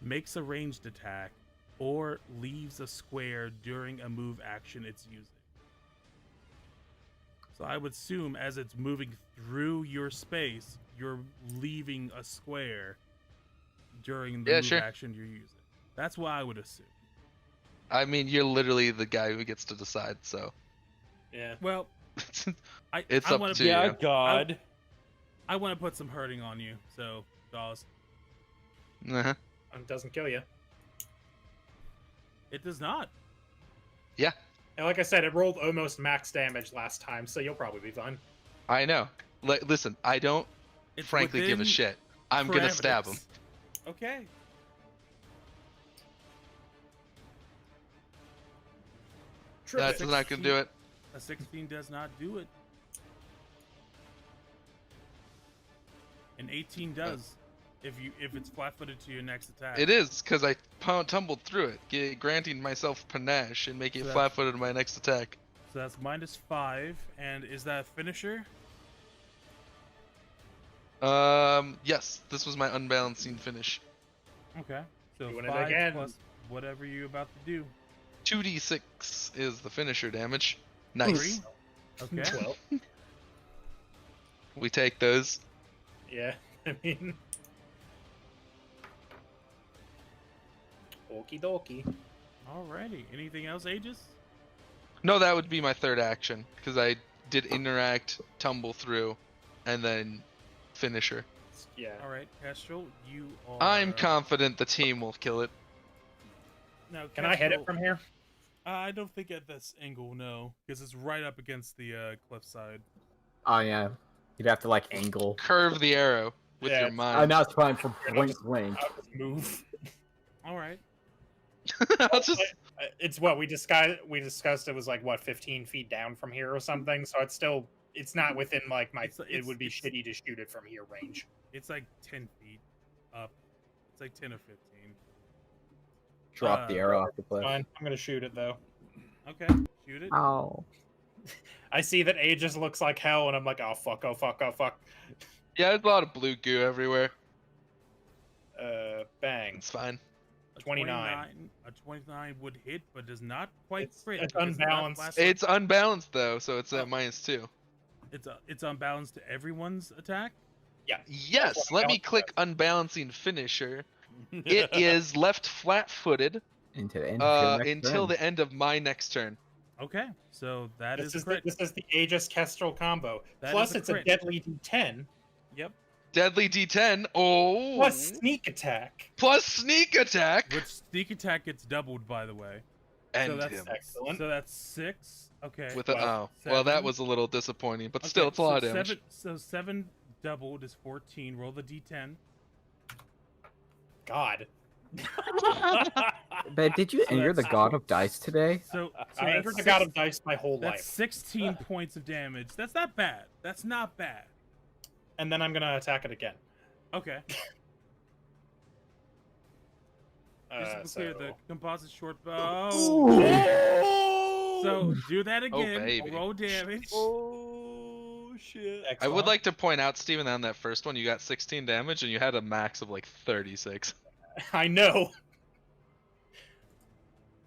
makes a ranged attack, or leaves a square during a move action it's using. So I would assume as it's moving through your space, you're leaving a square during the move action you're using. That's what I would assume. I mean, you're literally the guy who gets to decide, so. Yeah. Well, it's up to you. Yeah, God. I want to put some hurting on you, so, Dawes. Uh-huh. It doesn't kill you. It does not. Yeah. And like I said, it rolled almost max damage last time, so you'll probably be fine. I know. Listen, I don't frankly give a shit. I'm gonna stab him. Okay. That's not gonna do it. A 16 does not do it. An 18 does. If it's flat-footed to your next attack. It is, because I tumbled through it, granting myself panache and making it flat-footed to my next attack. So that's -5, and is that a finisher? Yes, this was my unbalancing finish. Okay. So Doing it 5 again. plus whatever you're about to do. 2d6 is the finisher damage. Nice. 3. Okay. 12. We take those. Yeah, I mean... Okie dokie. Alrighty. Anything else, Aegis? No, that would be my third action, because I did interact, tumble through, and then finisher. Yeah. Alright, Kestrel, you are... I'm confident the team will kill it. Now, Can I hit it Kestrel, from here? I don't think at this angle, no. Because it's right up against the cliffside. Oh yeah, you'd have to like angle. Curve the arrow with Yeah, your mind. Now it's fine for blink blink. I'll just move. Alright. I'll just... It's what we discussed it was like what 15 feet down from here or something, so it's not within like my it would be shitty to shoot it from here range. It's like 10 feet up. It's like 10 or 15. Drop the arrow off the cliff. Fine, I'm gonna shoot it though. Okay, shoot it. Oh. I see that Aegis looks like hell, and I'm like, oh fuck, oh fuck, oh fuck. Yeah, there's a lot of blue goo everywhere. Bang. It's fine. 29. A 29 would hit, but does not quite It's crit. it's because it's not unbalanced. flat- It's unbalanced though, so it's at -2. It's unbalanced to everyone's attack. Yeah. Yes, let me click unbalancing finisher. It is left flat-footed Into the end of your next until turn. the end of my next turn. Okay, so that This is crit. this is the Aegis Kestrel combo. That Plus, is a it's a crit. deadly D10 Yep. Deadly D10. Oh. plus sneak attack. Plus sneak attack. Which sneak attack gets doubled, by the way. And so that's him. Excellent. So that's 6. Okay. With a well, that 7. was a little disappointing, but Okay, still, it's a lot of so damage. 7 doubled is 14. Roll the d10. God. But did you So anger the that's- god of dice today? So I that's angered the god of six- dice my whole That's life. 16 points of damage. That's not bad. That's not bad. And then I'm gonna attack it again. Okay. Just to be clear, the So composite short bow. Oh! So do that again. baby. Roll damage. Oh shit! I would like to point out, Steven, on that first one, you got 16 damage, and you had a max of like 36. I know.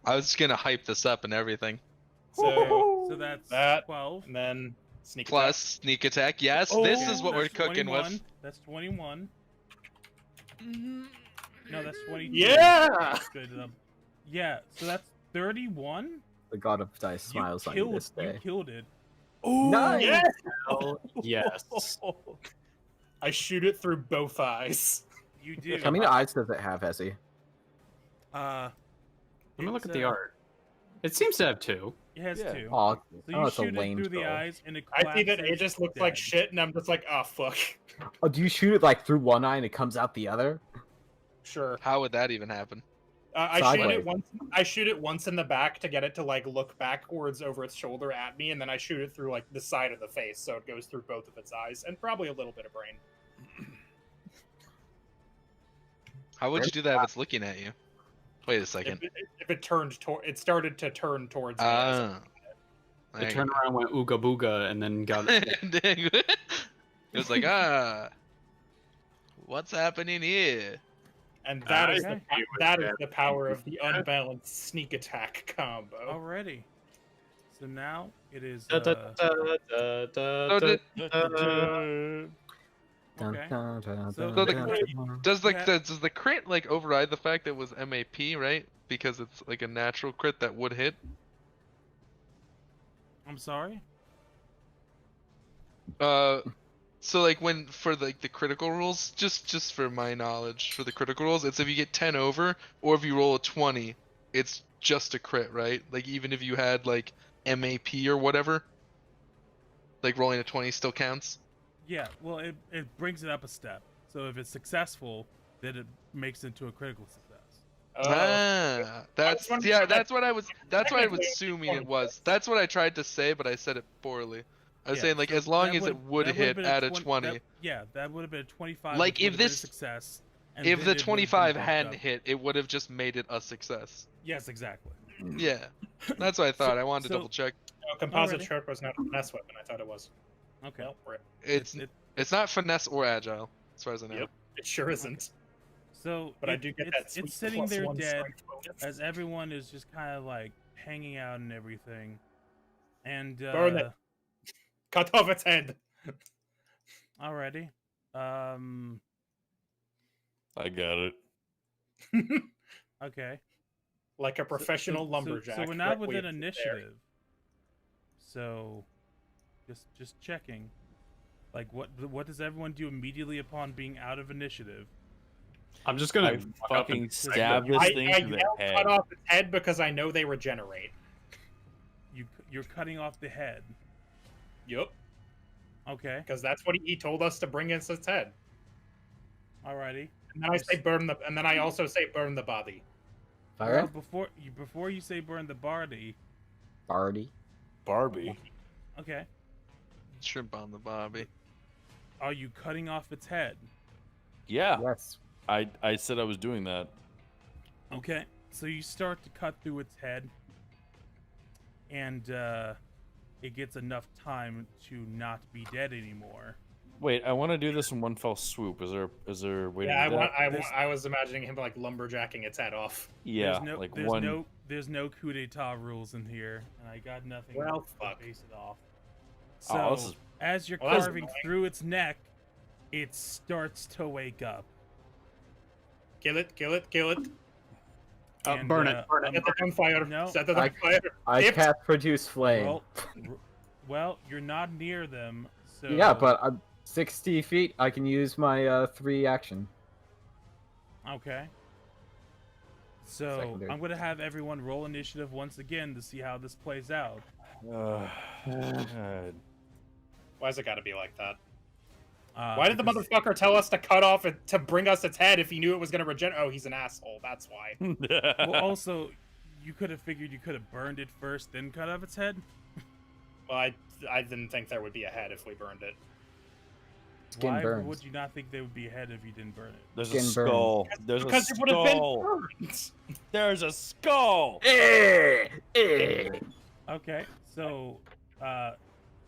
I was just gonna hype this up and everything. So that's that 12 and then sneak Plus attack. sneak attack. Yes, Oh, this is what we're That's cooking 21. with. That's 21. No, that's 22. Yeah. Good. Yeah, so that's 31. The god of dice smiles on you this You day. killed it. Nice. Yes. Hell yes. I shoot it through both eyes. You do. How many eyes does it have, Ezzy? Uh, Let me look it's, at the art. It seems to have 2. It has Yeah. 2. Oh, So you it's a shoot it lame through the throw. eyes, and it I see that it collapses just looks like dead. shit, and I'm just like, oh fuck. Oh, do you shoot it like through one eye and it comes out the other? Sure. How would that even happen? I shoot Sideways. it once. I shoot it once in the back to get it to like look backwards over its shoulder at me, and then I shoot it through like the side of the face, so it goes through both of its eyes and probably a little bit of brain. How would you do that if it's looking at you? Wait a second. If it turned toward, it started to turn towards me. as Ah. It turned around, went ooga booga, and then got It was like, what's happening here? And that is Okay. the power of the unbalanced sneak attack combo. Alrighty. So now it is. Da, da, da, da, So da, did- da. Okay. So So does Yeah. does the crit like override the fact that it was MAP, right? Because it's like a natural crit that would hit. I'm sorry. So like when for the critical rules, just for my knowledge, for the critical rules, it's if you get 10 over or if you roll a 20, it's just a crit, right? Like even if you had like MAP or whatever, like rolling a 20 still counts. Yeah. Well, it brings it up a step. So if it's successful, then it makes it into a critical success. That's wondering yeah, if that's what I was technically assuming it's it was. That's what I tried to say, but I said it poorly. I was Yeah, saying like so as long that as it would that hit been at a 20 20. that would have been a 25. Like, which if would have been a this- success. And If then the it would've been 25 bumped hadn't up. hit, it would have just made it a success. Yes, exactly. Yeah, that's what I thought. I wanted to so- double check. No, composite Alrighty. sharp was not a finesse weapon. I thought it was. Okay. Nope, rip. It's not finesse or agile, as far as I know. Yep. It sure isn't. So, But I do get that sweet it's sitting plus there one dead strength bonus. as everyone is just kind of like hanging out and everything. And Burn it. Cut off its head. already. I got it. Okay. Like a professional lumberjack. So we're not Rick within Williams is initiative. So, just checking. Like, what does everyone do immediately upon being out of initiative? I'm just gonna I walk up fucking and- stab this I thing yell to the cut head. off its head because I know they regenerate. You're cutting off the head. Yup. Okay. Because that's what he told us to bring against its head. Alrighty. And then I say burn the, and then I also say burn the body. Fire? Well, before you say burn the body. Barty. Barbie. Okay. Shrimp on the bobby. Are you cutting off its head? Yeah, Yes. I said I was doing that. Okay. So you start to cut through its head, and it gets enough time to not be dead anymore. Wait, I want to do this in one fell swoop. Is there a way to do that? I was imagining him like lumberjacking its head off. Yeah, there's like one. there's no coup d'etat rules in here, and I got nothing Well, to fuck. base it off. Oh, So this is- as you're Well, that's carving annoying. through its neck, it starts to wake up. Kill it, kill it, kill it. And, burn it, burn it. Set it on fire. No. Set it on fire. I If- cast produce flame. Well, you're not near them, so Yeah, but I'm 60 feet. I can use my 3 action. okay. So Secondary. I'm gonna have everyone roll initiative once again to see how this plays out. God. Why's it got to be like that? Why Why did the motherfucker tell us to cut off it to bring us its head if he knew it was gonna regenerate? Oh, he's an asshole. That's why. Well, also, you could have figured you could have burned it first, then cut off its head. Well, I didn't think there would be a head if we burned it. Skin Why burns. would you not think they would be ahead if you didn't burn it? There's a Skin burn. skull. There's a Because it would have been skull. burned. There's a skull. Okay, so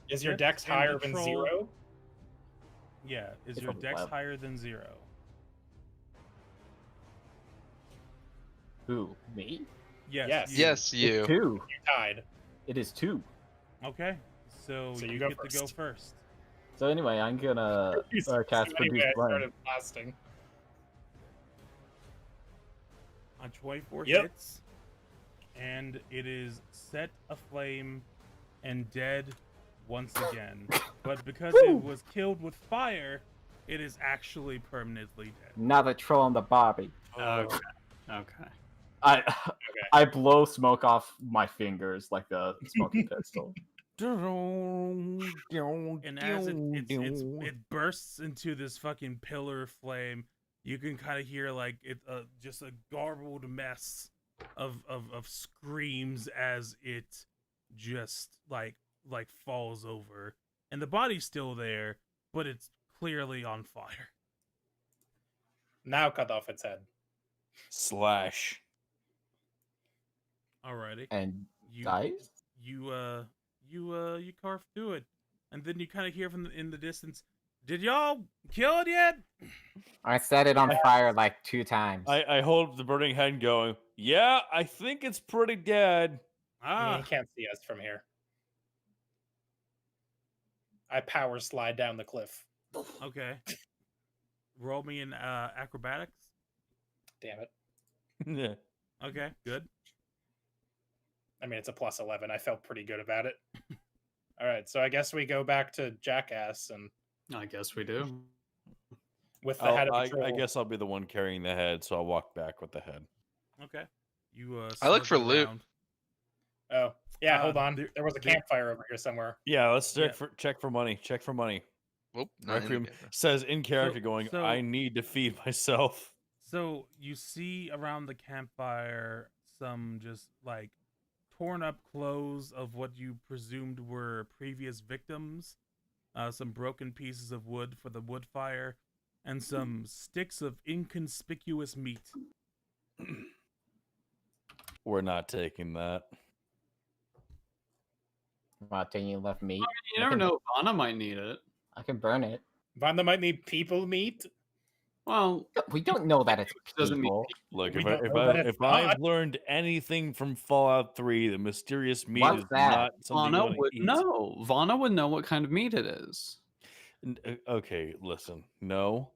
Is your Yep, dex and higher the than troll- 0? yeah, is It's your from dex 11. higher than 0? Who? Me? Yes. Yes. you. Yes, you. It's 2. You died. It is 2. Okay. So, So you you go get to go first. first. So anyway, I'm gonna cast So anyway, Produce I Flame. started blasting. On 24 Yep. hits, and it is set aflame and dead once again. But because it was killed with fire, it is actually permanently dead. Another troll on the Bobby. Okay. Okay. I blow smoke off my fingers like a smoking pistol. And as it bursts into this fucking pillar of flame, you can kind of hear like it just a garbled mess of screams as it just like falls over, and the body's still there, but it's clearly on fire. Now cut off its head. Slash. Alrighty, And you dies? you carve through it, and then you kind of hear from in the distance, "Did y'all kill it yet?" I set it on fire like 2 times. I hold up the burning head and going, yeah, I think it's pretty dead. You can't see us from here. I power slide down the cliff. Okay. Roll me in acrobatics. Damn it. Yeah. Okay, good. I mean, it's a plus 11. I felt pretty good about it. All right, so I guess we go back to Jackass and I guess we do. with the head of I the troll. guess I'll be the one carrying the head, so I'll walk back with the head. Okay. You I look for slither loot. around. Oh, yeah, hold on. there- There was a there- campfire over here somewhere. Yeah, let's Yeah. check for money. Check for money. Whoop, not in the Requiem camera. says in character, going, so- I need to feed myself. So you see around the campfire some just like torn up clothes of what you presumed were previous victims, some broken pieces of wood for the wood fire, and some sticks of inconspicuous meat. We're not taking that. I'm not taking left meat. You never know. Anna might need it. I can burn it. Vanda might need people meat. Well, We don't know that it's Doesn't mean people. Look, We if don't know that it's I've not. learned anything from Fallout 3, the mysterious meat What's is that? not something you Vana want would to eat. know. Vana would know what kind of meat it is. Okay, listen. No.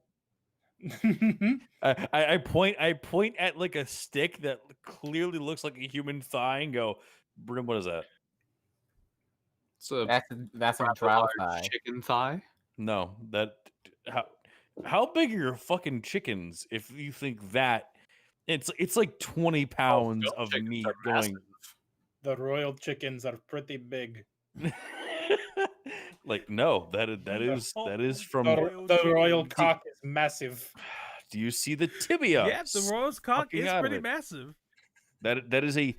I point at like a stick that clearly looks like a human thigh and go, Brim, what is that? It's a That's a rather drow large thigh. chicken thigh. No, that how big are your fucking chickens if you think that it's like 20 pounds Goat of chickens meat are going massive. The royal chickens are pretty big. like no, that is from The royal cock is massive. do you see the tibia? Yeah, the roy's cock fucking is out of pretty it. massive. That is a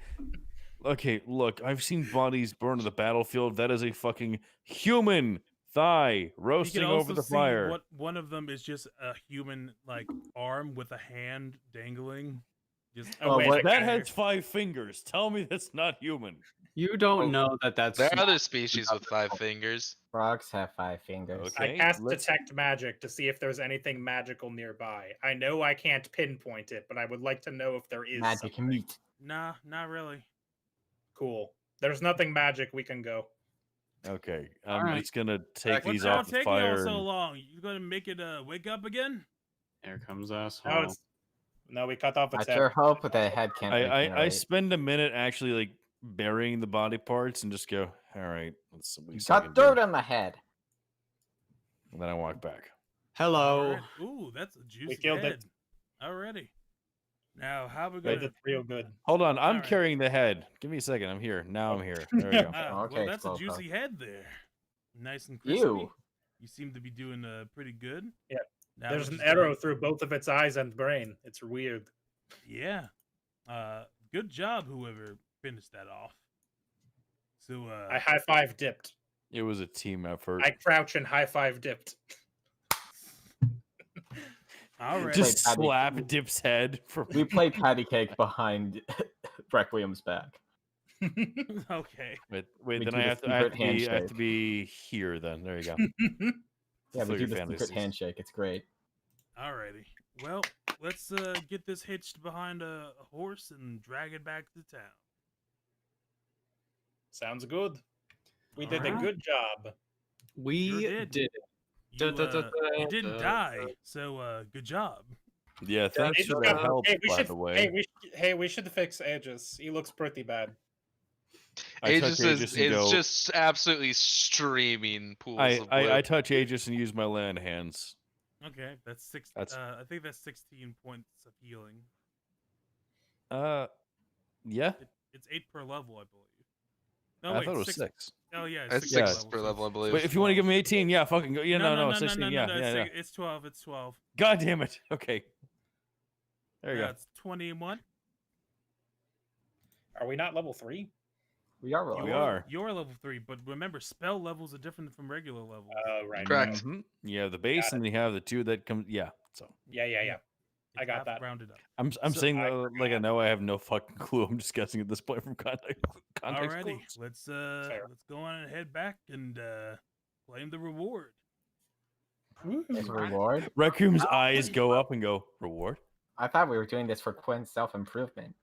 okay, look, I've seen bodies burn to the battlefield. That is a fucking human thigh You roasting can over also the see fire. what one of them is just a human like arm with a hand dangling. Just Oh, wait, what- That okay. has 5 fingers. Tell me that's not human. You don't know that that's. There are other species with 5 fingers. Frogs have 5 fingers. Okay. I cast let's- detect magic to see if there's anything magical nearby. I know I can't pinpoint it, but I would like to know if there is Magic something. meat. nah, not really. Cool. There's nothing magic. We can go. Okay, I'm Alright. just gonna take What's these gonna off the take y'all fire. so and- long? You gonna make it wake up again? Here comes asshole. No, no, we cut off I its head. sure hope the head can't I regenerate. spend a minute actually like burying the body parts and just go, all right, let's see what You I got can dirt do." on the head. And then I walk back. Hello. Alright. Ooh, that's a juicy killed it. head. Already. Now, how we Played gonna? it real good. Hold on, I'm Alright. carrying the head. Give me a second. I'm here. Now I'm here. There we go. Ah, Okay, well, that's a Slowpoke. juicy head there. Nice and crispy. Ew. You seem to be doing pretty good. Yeah. Now There's we're an just arrow gonna- through both of its eyes and brain. It's weird. Yeah. Good job, whoever finished that off. So, I high five dipped. It was a team effort. I crouch and high five dipped. all right. Just Patty- slap Dip's head from We play patty cake behind Requiem's back. Okay. Wait, We then do I the have to secret be handshake. here then. There you go. Yeah, we Fulfill do your the secret fantasies. handshake. It's great. Alrighty. Well, let's get this hitched behind a horse and drag it back to town. Sounds good. We did a Alright. good job. We Sure did. did it. You didn't die, so good job. Yeah, thanks Aegis for the got- help, hey, we by should, the way. we should fix Aegis. He looks pretty bad. I touch Aegis Aegis and is go. just absolutely streaming pools of blue. I touch Aegis and use my land hands. Okay, that's six. That's- I think that's 16 points of healing. Yeah. It's 8 per level, I believe. No, I wait, thought it was 6. 6. Oh yeah, It's 6 6 per level, I believe. Wait, if you want to give me 18, yeah, fucking go. Yeah, no, no, 16. Yeah, yeah. It's 12. It's 12. God damn it. Okay. There you go. That's 21. Are we not level 3? We are rolling. We are. You're level 3, but remember, spell levels are different from regular levels. Right. Correct. Mhm. Yeah, the base, Got and you have the 2 that come. Yeah. So Yeah. I It's got half that. rounded up. I'm So saying I that like I know I have no fucking clue. I'm just guessing at this point from context. Alrighty, clues. let's Fair. go on and head back and claim the reward. As a reward. Raccoon's eyes go up and go, reward? I thought we were doing this for Quinn's self-improvement.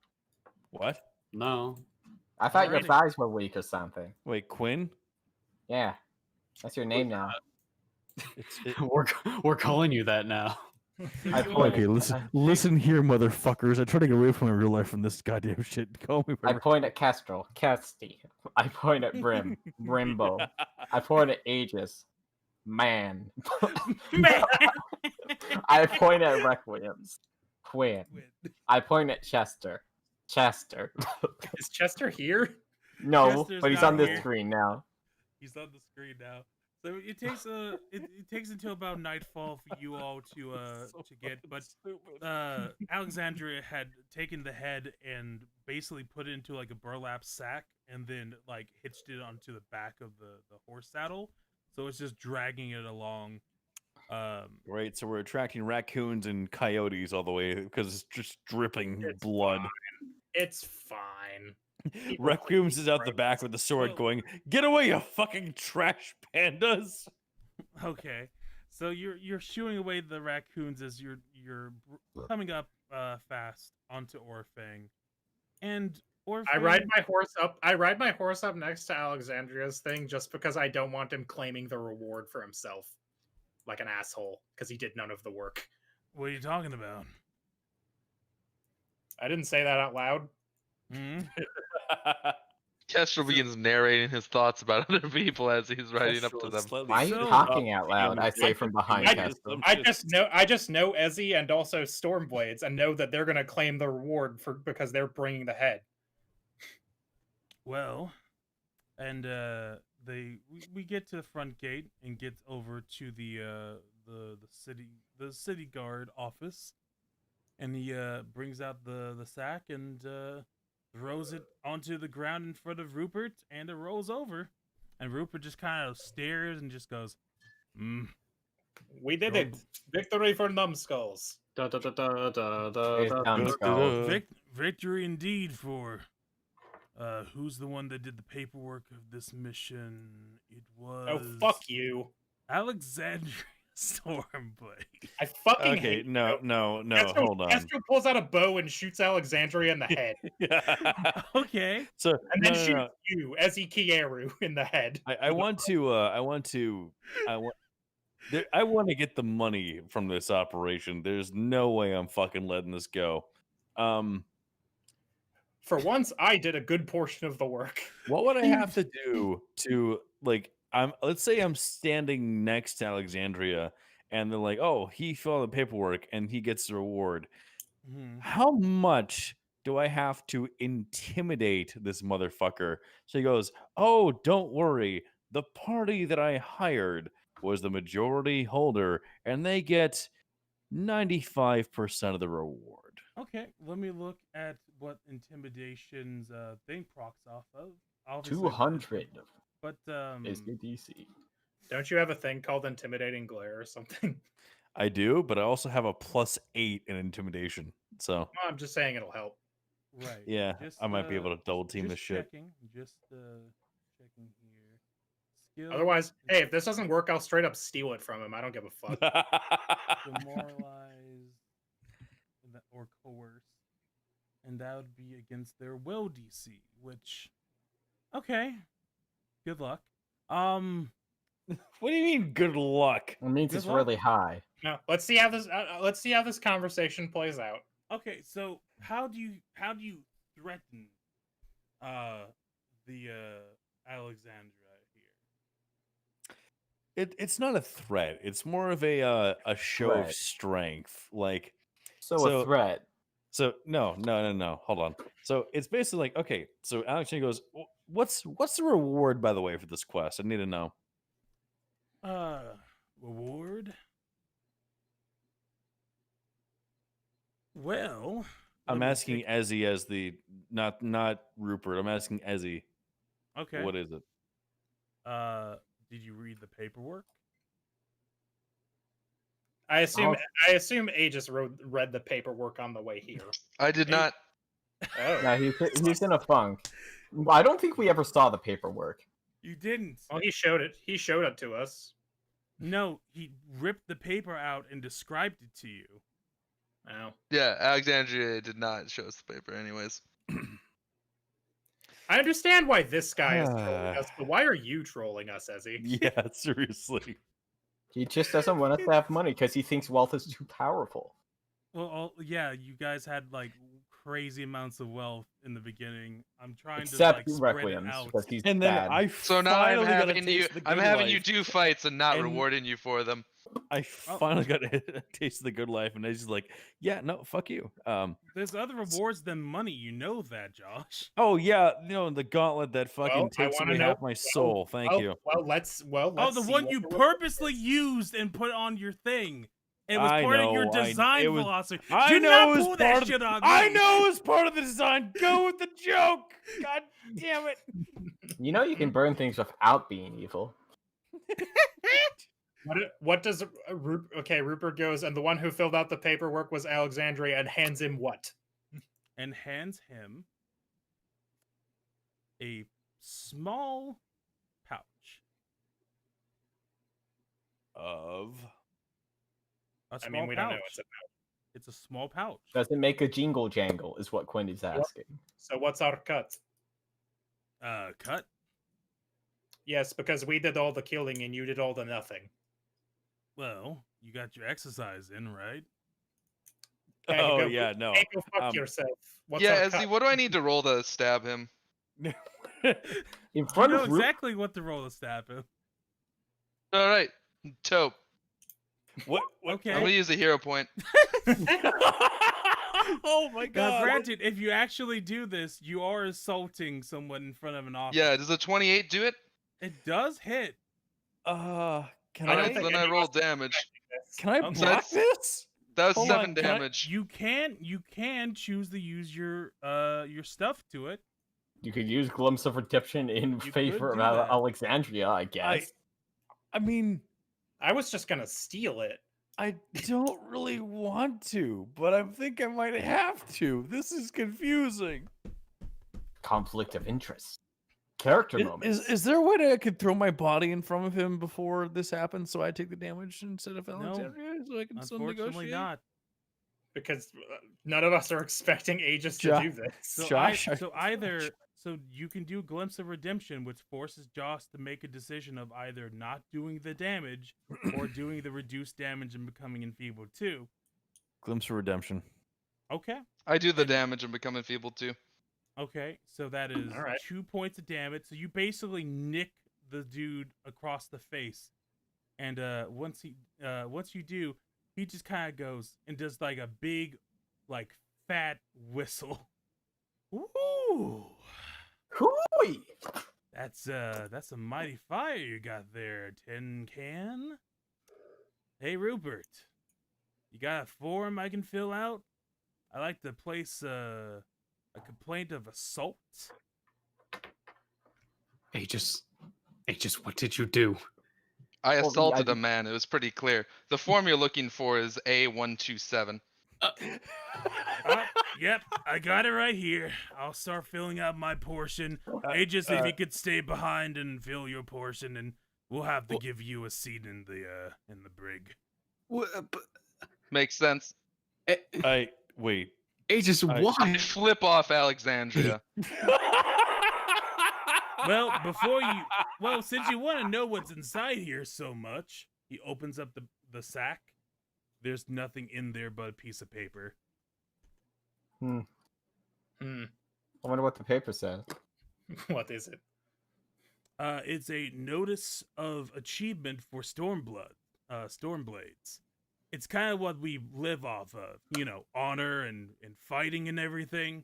What? No. I thought your Alrighty. thighs were weak or something. Wait, Quinn? Yeah, that's your name now. We're calling you that now. I Okay, pointed. listen here, motherfuckers. I try to get away from my real life from this goddamn shit. Call me. I point at Kestrel, Kesty. I point at Brim, Brimbo. I point at Aegis, man. Man. I point at Requiem's, Quinn. I point at Chester, Chester. Is Chester here? No, Chester's but he's not on this here. screen now. He's on the screen now. So it takes it takes until about nightfall for you all to get. But Alexandria had taken the head and basically put it into like a burlap sack and then like hitched it onto the back of the horse saddle. So it's just dragging it along. Right, so we're attracting raccoons and coyotes all the way because it's just dripping It's blood. fine. It's fine. People Raccoons please, is out the friends. back with the sword Well- going, get away, you fucking trash pandas! Okay, so you're shooing away the raccoons as you're coming up fast onto Orefang, and Orefang. I ride my horse up next to Alexandria's thing just because I don't want him claiming the reward for himself like an asshole because he did none of the work. What are you talking about? I didn't say that out loud. Hmm? Kestrel begins narrating his thoughts about other people as he's riding up to them. Why are you So- talking out loud? I say from behind I Kestrel. I just know Ezzy and also Stormblades and know that they're gonna claim the reward because they're bringing the head. Well, and we get to the front gate and get over to the city guard office, and he brings out the sack and throws it onto the ground in front of Rupert, and it rolls over, and Rupert just kind of stares and just goes, We did it! Victory for Dumbskulls. Here's Dumbskulls. Dumbskulls. Victory indeed for who's the one that did the paperwork of this mission? It was Oh fuck you! Alexandria Stormblade. I fucking Okay, hate no, you. hold on. Castro pulls out a bow and shoots Alexandria in the head, Okay. So, and then no, no, shoots no. you, Ezzy Kieru, in the head. I want to get the money from this operation. There's no way I'm fucking letting this go. For once, I did a good portion of the work. What would I have to do to like let's say I'm standing next to Alexandria and they're like, "Oh, he filled out the paperwork and he gets the reward." Mhm. How much do I have to intimidate this motherfucker? So he goes, "Oh, don't worry. The party that I hired was the majority holder and they get 95% of the reward." Okay, let me look at what intimidation's thing procs off of. Obviously, 200 But is the DC. Don't you have a thing called intimidating glare or something? I do, but I also have a +8 in intimidation. So, Well, I'm just saying it'll help. right. yeah, Just, I might be able to double team just this shit. checking, just checking here. Skill. Otherwise, hey, if this doesn't work, I'll straight up steal it from him. I don't give a fuck. demoralize. or coerce, and that would be against their will DC. Which, okay, good luck. What do you mean, good luck? It means Good it's luck. really high. No, let's see how this conversation plays out. Okay, so how do you threaten the Alexandra here? It's not a threat. It's more of a show of Threat. strength. Like, So a threat. So no. Hold on. So it's basically like, okay. So Alexandra goes, what's the reward, by the way, for this quest? I need to know. Reward? Well, I'm let me asking take- Ezzy as the not Rupert. I'm asking Ezzy. Okay. What is it? Did you read the paperwork? I assume Aegis read the paperwork on the way here. I did not. Oh, Yeah, he's in a funk. I don't think we ever saw the paperwork. You didn't. well, he showed it. He showed it to us. No, he ripped the paper out and described it to you. Oh, Yeah, Alexandria did not show us the paper, anyways. I understand why this guy is trolling us, but why are you trolling us, Ezzy? Yeah, seriously. He just doesn't want us to have money because he thinks wealth is too powerful. Well, yeah, you guys had like crazy amounts of wealth in the beginning. I'm trying Except to like spread it Requiem's, out. because he's And then bad. I So now I'm finally got a having you. taste of the I'm good having you life. do fights and not And- rewarding you for them. I finally got a taste of the good life, and I just like, yeah, no, fuck you. There's other rewards than money. You know that, Josh. Oh yeah, the gauntlet that fucking Well, I takes wanna away know- half my soul. Thank you. Well, let's Oh, the see one what you the reward purposely is. used and put on your thing. It was I part of your know, design it was- philosophy. I Do know not it was pull part that of shit on I me. know it's part of the design. Go with the joke. God damn it. You know you can burn things without being evil. What does Rupert goes, and the one who filled out the paperwork was Alexandria, and hands him what? And hands him a small pouch. Of A I small mean, we don't know pouch. what's about. It's a small pouch. Does it make a jingle jangle? Is what Quinn is asking. So what's our cut? Cut. Yes, because we did all the killing and you did all the nothing. Well, you got your exercise in, right? Okay, oh go- yeah, no. Hey, go fuck um, yourself. What's Yeah, our Ezzy, cut? what do I need to roll to stab him? In You front know of Rupert, exactly what to roll to stab him. All right, Taupe. what? Okay. I'm gonna use a hero point. Oh my Now, god. granted, if you actually do this, you are assaulting someone in front of an officer. Yeah, does a 28 do it? It does hit. Can All I don't right, think then I any of roll us- damage. Can I Okay. block That's- this? That was Hold 7 on, can I- damage. You can choose to use your stuff to it. you could use Glimpse of Redemption in could favor of do that. Alexandria, I guess. I mean, I was just gonna steal it. I don't really want to, but I think I might have to. This is confusing. Conflict of interest. Character moments. Is there a way that I could throw my body in front of him before this happens, so I take the damage instead of Alexandria, so I can still Unfortunately, negotiate? not. Because none of us are expecting Aegis to Jo- do this. So, Josh, so you can do Glimpse of Redemption, which forces Josh to make a decision of either not doing the damage or doing the reduced damage and becoming enfeebled too. Glimpse of Redemption. Okay. I do the damage and become enfeebled too. Okay, so that is All right. 2 points of damage. So you basically nick the dude across the face, and once you do, he just kind of goes and does like a big, like fat whistle. Ooh, Hooey! that's a mighty fire you got there, Tin Can. Hey Rupert, you got a form I can fill out? I like to place a complaint of assault. Aegis, what did you do? I Well, assaulted I- a man. It was pretty clear. The form you're looking for is A127. Yep, I got it right here. I'll start filling out my portion. Aegis, if you could stay behind and fill your portion, and we'll have to give you a seat in the brig. Makes sense. I Wait. Aegis, I why? Flip off Alexandria. Well, since you want to know what's inside here so much, he opens up the sack. There's nothing in there but a piece of paper. Hmm. I wonder what the paper says. What is it? It's a notice of achievement for Stormblades. It's kind of what we live off of, honor and fighting and everything.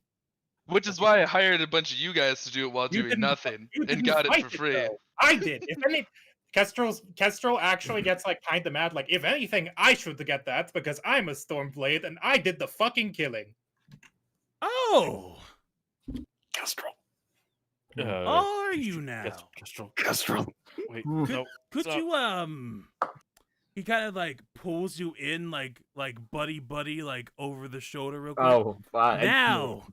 Which is why I hired a bunch of you guys to do it while You doing didn't- nothing You and didn't got it fight for free. though. I did. If any, Kestrel actually gets like kind of mad. Like, if anything, I should get that because I'm a Stormblade and I did the fucking killing. Oh, Kestrel. are you now? Kestrel. Wait, Hmm. no. Could stop. you He kind of like pulls you in like buddy like over the shoulder real quick. Oh, Now,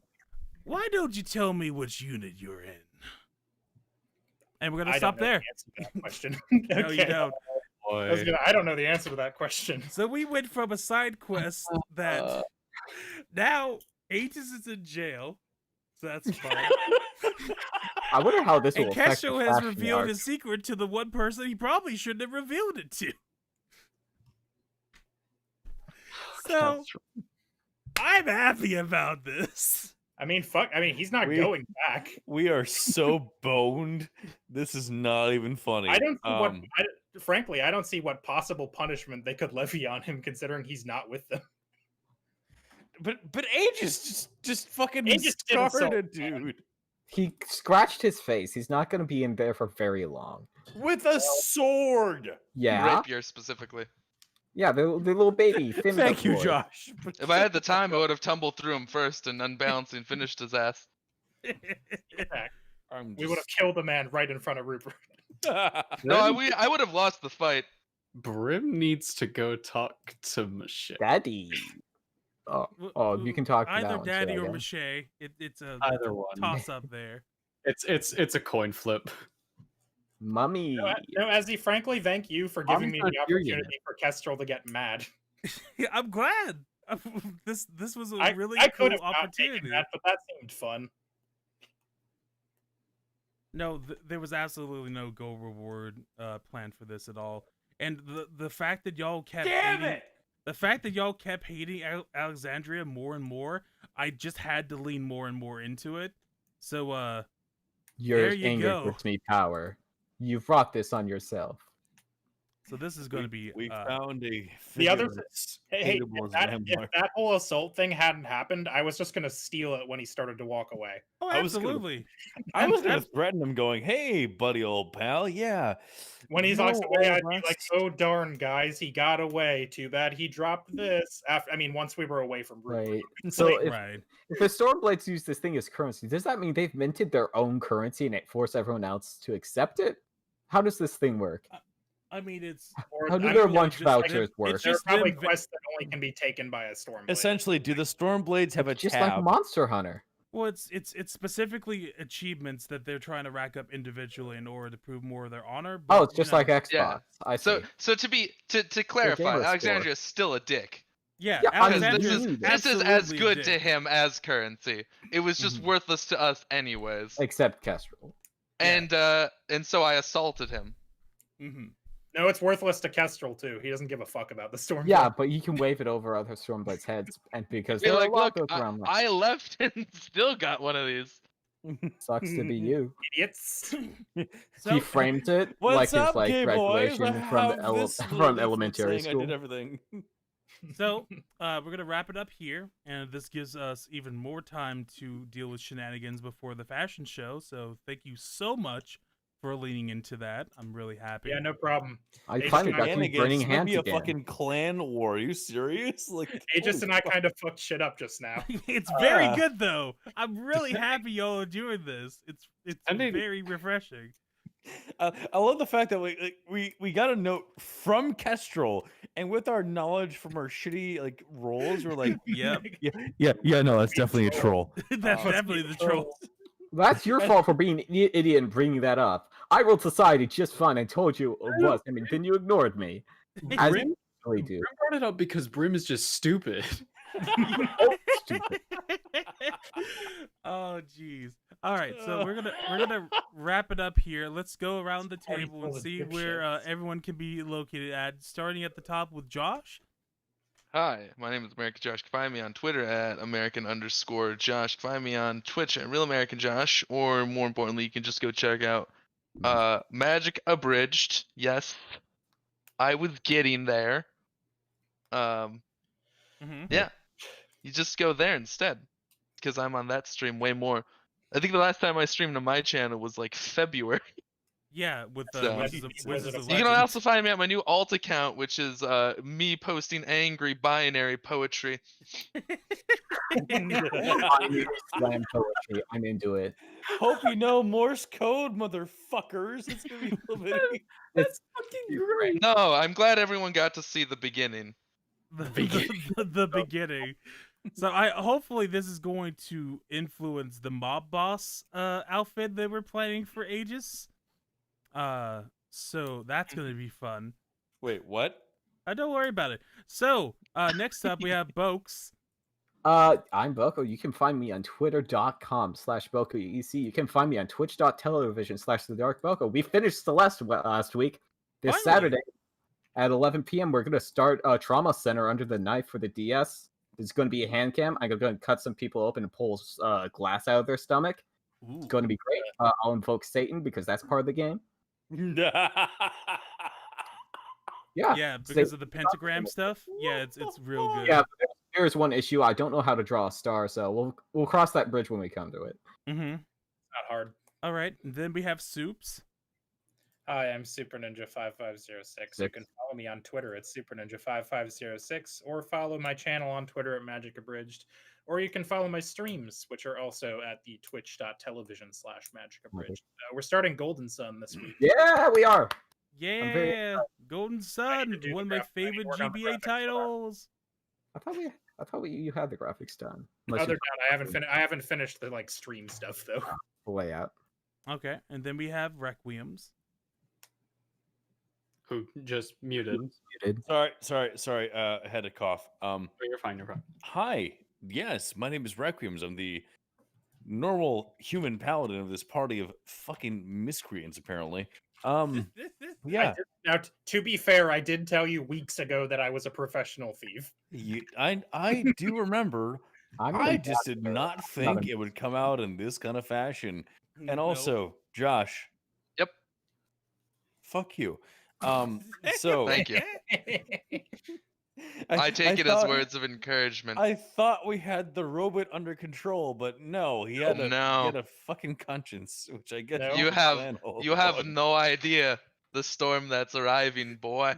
why don't you tell me which unit you're in? And we're gonna I stop don't know there. the answer to that question. No, you don't. Boy. I don't know the answer to that question. So we went from a side quest that now Aegis is in jail, so that's fine. I wonder how this will And affect the Kesho has fashion revealed arc. his secret to the one person he probably shouldn't have revealed it to. So I'm happy about this. I mean, fuck. I mean, he's not going back. We are so boned. This is not even funny. I don't see frankly, I don't see what possible punishment they could levy on him, considering he's not with them. But Aegis just fucking Aegis did started, assault, man. dude, He scratched his face. He's not going to be in there for very long. with a sword. Yeah, Rapier specifically. yeah, the little baby. Finn Thank you, boy. Josh. If I had the time, I would have tumbled through him first and unbalancing finished his ass. We would have killed the man right in front of Rupert. No, I would have lost the fight. Brim needs to go talk to Michelle. Daddy. Oh, you can talk to either that one, Daddy or Shadow. Mache. It's a Either one. toss up there. It's a coin flip. Mummy. No, Ezzy, frankly, thank you for giving me not the your unit. opportunity for Kestrel to get mad. I'm glad. This was a really I cool could have not opportunity. taken that, but that seemed fun. No, there was absolutely no goal reward plan for this at all. And the fact that y'all kept hating Alexandria more and more, I just had to lean more and more into it. So Your there you anger go. gives me power. You brought this on yourself. So this is going to be We found a The other figure that's Hey, hateable if as a vampire. that whole assault thing hadn't happened, I was just gonna steal it when he started to walk away. Oh, I was gonna- absolutely. I was gonna threaten him, going, "Hey, buddy, old pal, yeah." When he No, walks away, I'd be West. like, "Oh darn, guys, he got away. Too bad he dropped this." Once we were away from Rupert. Right. It's So like, if the Stormblades use this thing as currency, does that mean they've minted their own currency and it forced everyone else to accept it? How does this thing work? I mean, it's or How do I their don't know, lunch just like- vouchers work? it's There are just probably them quests that only can be taken by a Stormblade. Essentially, do the Stormblades have a Just tab? like Monster Hunter. well, it's specifically achievements that they're trying to rack up individually in order to prove more of their honor. But, Oh, it's just like Xbox. Yeah. I see. So to clarify, gamer score. Alexandria's still a dick. yeah, Yeah, I mean, Alexandria's this is- This is as absolutely good a to dick. him as currency. It was just Mhm. worthless to us anyways. Except Kestrel. And so I assaulted him. Mhm. No, it's worthless to Kestrel too. He doesn't give a fuck about the Stormblade. Yeah, but you can wave it over other Stormblades' heads, and because Be there are like, a lot look, of those around. Like, I left and still got one of these. sucks to be you. Idiots. So, He framed it What's like his up, like gay boys? graduation I from have this little from leaflet elementary saying I school. did everything. So we're gonna wrap it up here, and this gives us even more time to deal with shenanigans before the fashion show. So thank you so much for leaning into that. I'm really happy. Yeah, no problem. I Aegis finally and got I- three Shenanigans, burning it's gonna hands be a again. fucking clan war. Are you serious? Like, Aegis holy and I fuck. kind of fucked shit up just now. It's very good though. I'm really happy y'all are doing this. It's I mean- very refreshing. I love the fact that we got a note from Kestrel, and with our knowledge from our shitty like roles, we're like, Yep, yeah, no, that's definitely a troll. that's definitely the troll. That's your fault for being an idiot and bringing that up. I rolled society just fine and told you it was. I mean, then you ignored me. As Brim, you usually do. Brim brought it up because Brim is just stupid. stupid. Oh jeez. All right, so we're gonna wrap it up here. Let's go around the Party table full and of see where dipshits. everyone can be located at. Starting at the top with Josh. Hi, my name is American Josh. You can find me on Twitter at American_Josh. You can find me on Twitch at Real American Josh, or more importantly, you can just go check out Magic Abridged. Yes, I was getting there. Mm-hmm. Yeah, you just go there instead, because I'm on that stream way more. I think the last time I streamed on my channel was like February. Yeah, with So- Wizards of Wizards of You can Legend. also find me at my new alt account, which is me posting angry binary poetry. I need slam poetry. I'm into it. Hope you know Morse code, motherfuckers. It's gonna be a little bit. It's Fucking great. No, I'm glad everyone got to see the beginning. The beginning. So hopefully this is going to influence the mob boss outfit that we're planning for Aegis. So that's gonna be fun. Wait, what? Don't worry about it. So next up we have Bokes. I'm Boko. You can find me on twitter.com/BokoEC. You can find me on twitch.tv/TheDarkBoko. We finished Celeste last week. This Finally. Saturday at 11 p.m. we're going to start Trauma Center Under the Knife for the DS. It's going to be a hand cam. I'm going to cut some people open and pull glass out of their stomach. Ooh. It's going to be great. I'll invoke Satan because that's part of the game. Yeah. Yeah, because of the pentagram stuff. Yeah, it's real good. Yeah, but there's one issue. I don't know how to draw a star, so we'll cross that bridge when we come to it. Mm-hmm. Not hard. All right. And then we have Soups. Hi, I'm Super Ninja 5506. You can follow me on Twitter at Super Ninja 5506, or follow my channel on Twitter at Magic Abridged, or you can follow my streams, which are also at the twitch.tv/Magic Abridged. We're starting Golden Sun this week. Yeah, we are. Yeah, Golden Sun, do one of the my graph- I need to favorite work on the GBA graphics for that. titles. I thought you had the graphics done. Oh, Unless they're you done. I haven't finished the stream stuff though. the layout. Okay, and then we have Requiems. Who just muted? Muted. Sorry. I had a cough. Oh, you're fine. You're fine. Hi. Yes, my name is Requiems. I'm the normal human paladin of this party of fucking miscreants, apparently. Yeah. Now, to be fair, I did tell you weeks ago that I was a professional thief. I do remember. I just did not think a- it would come out in this kind of fashion. And Nope. also, Josh. Yep. Fuck you. So Thank you. I take it as words of encouragement. I thought we had the robot under control, but no, he had a fucking conscience, which I guess No. You is have- plan hold You have on. no idea the storm that's arriving, boy.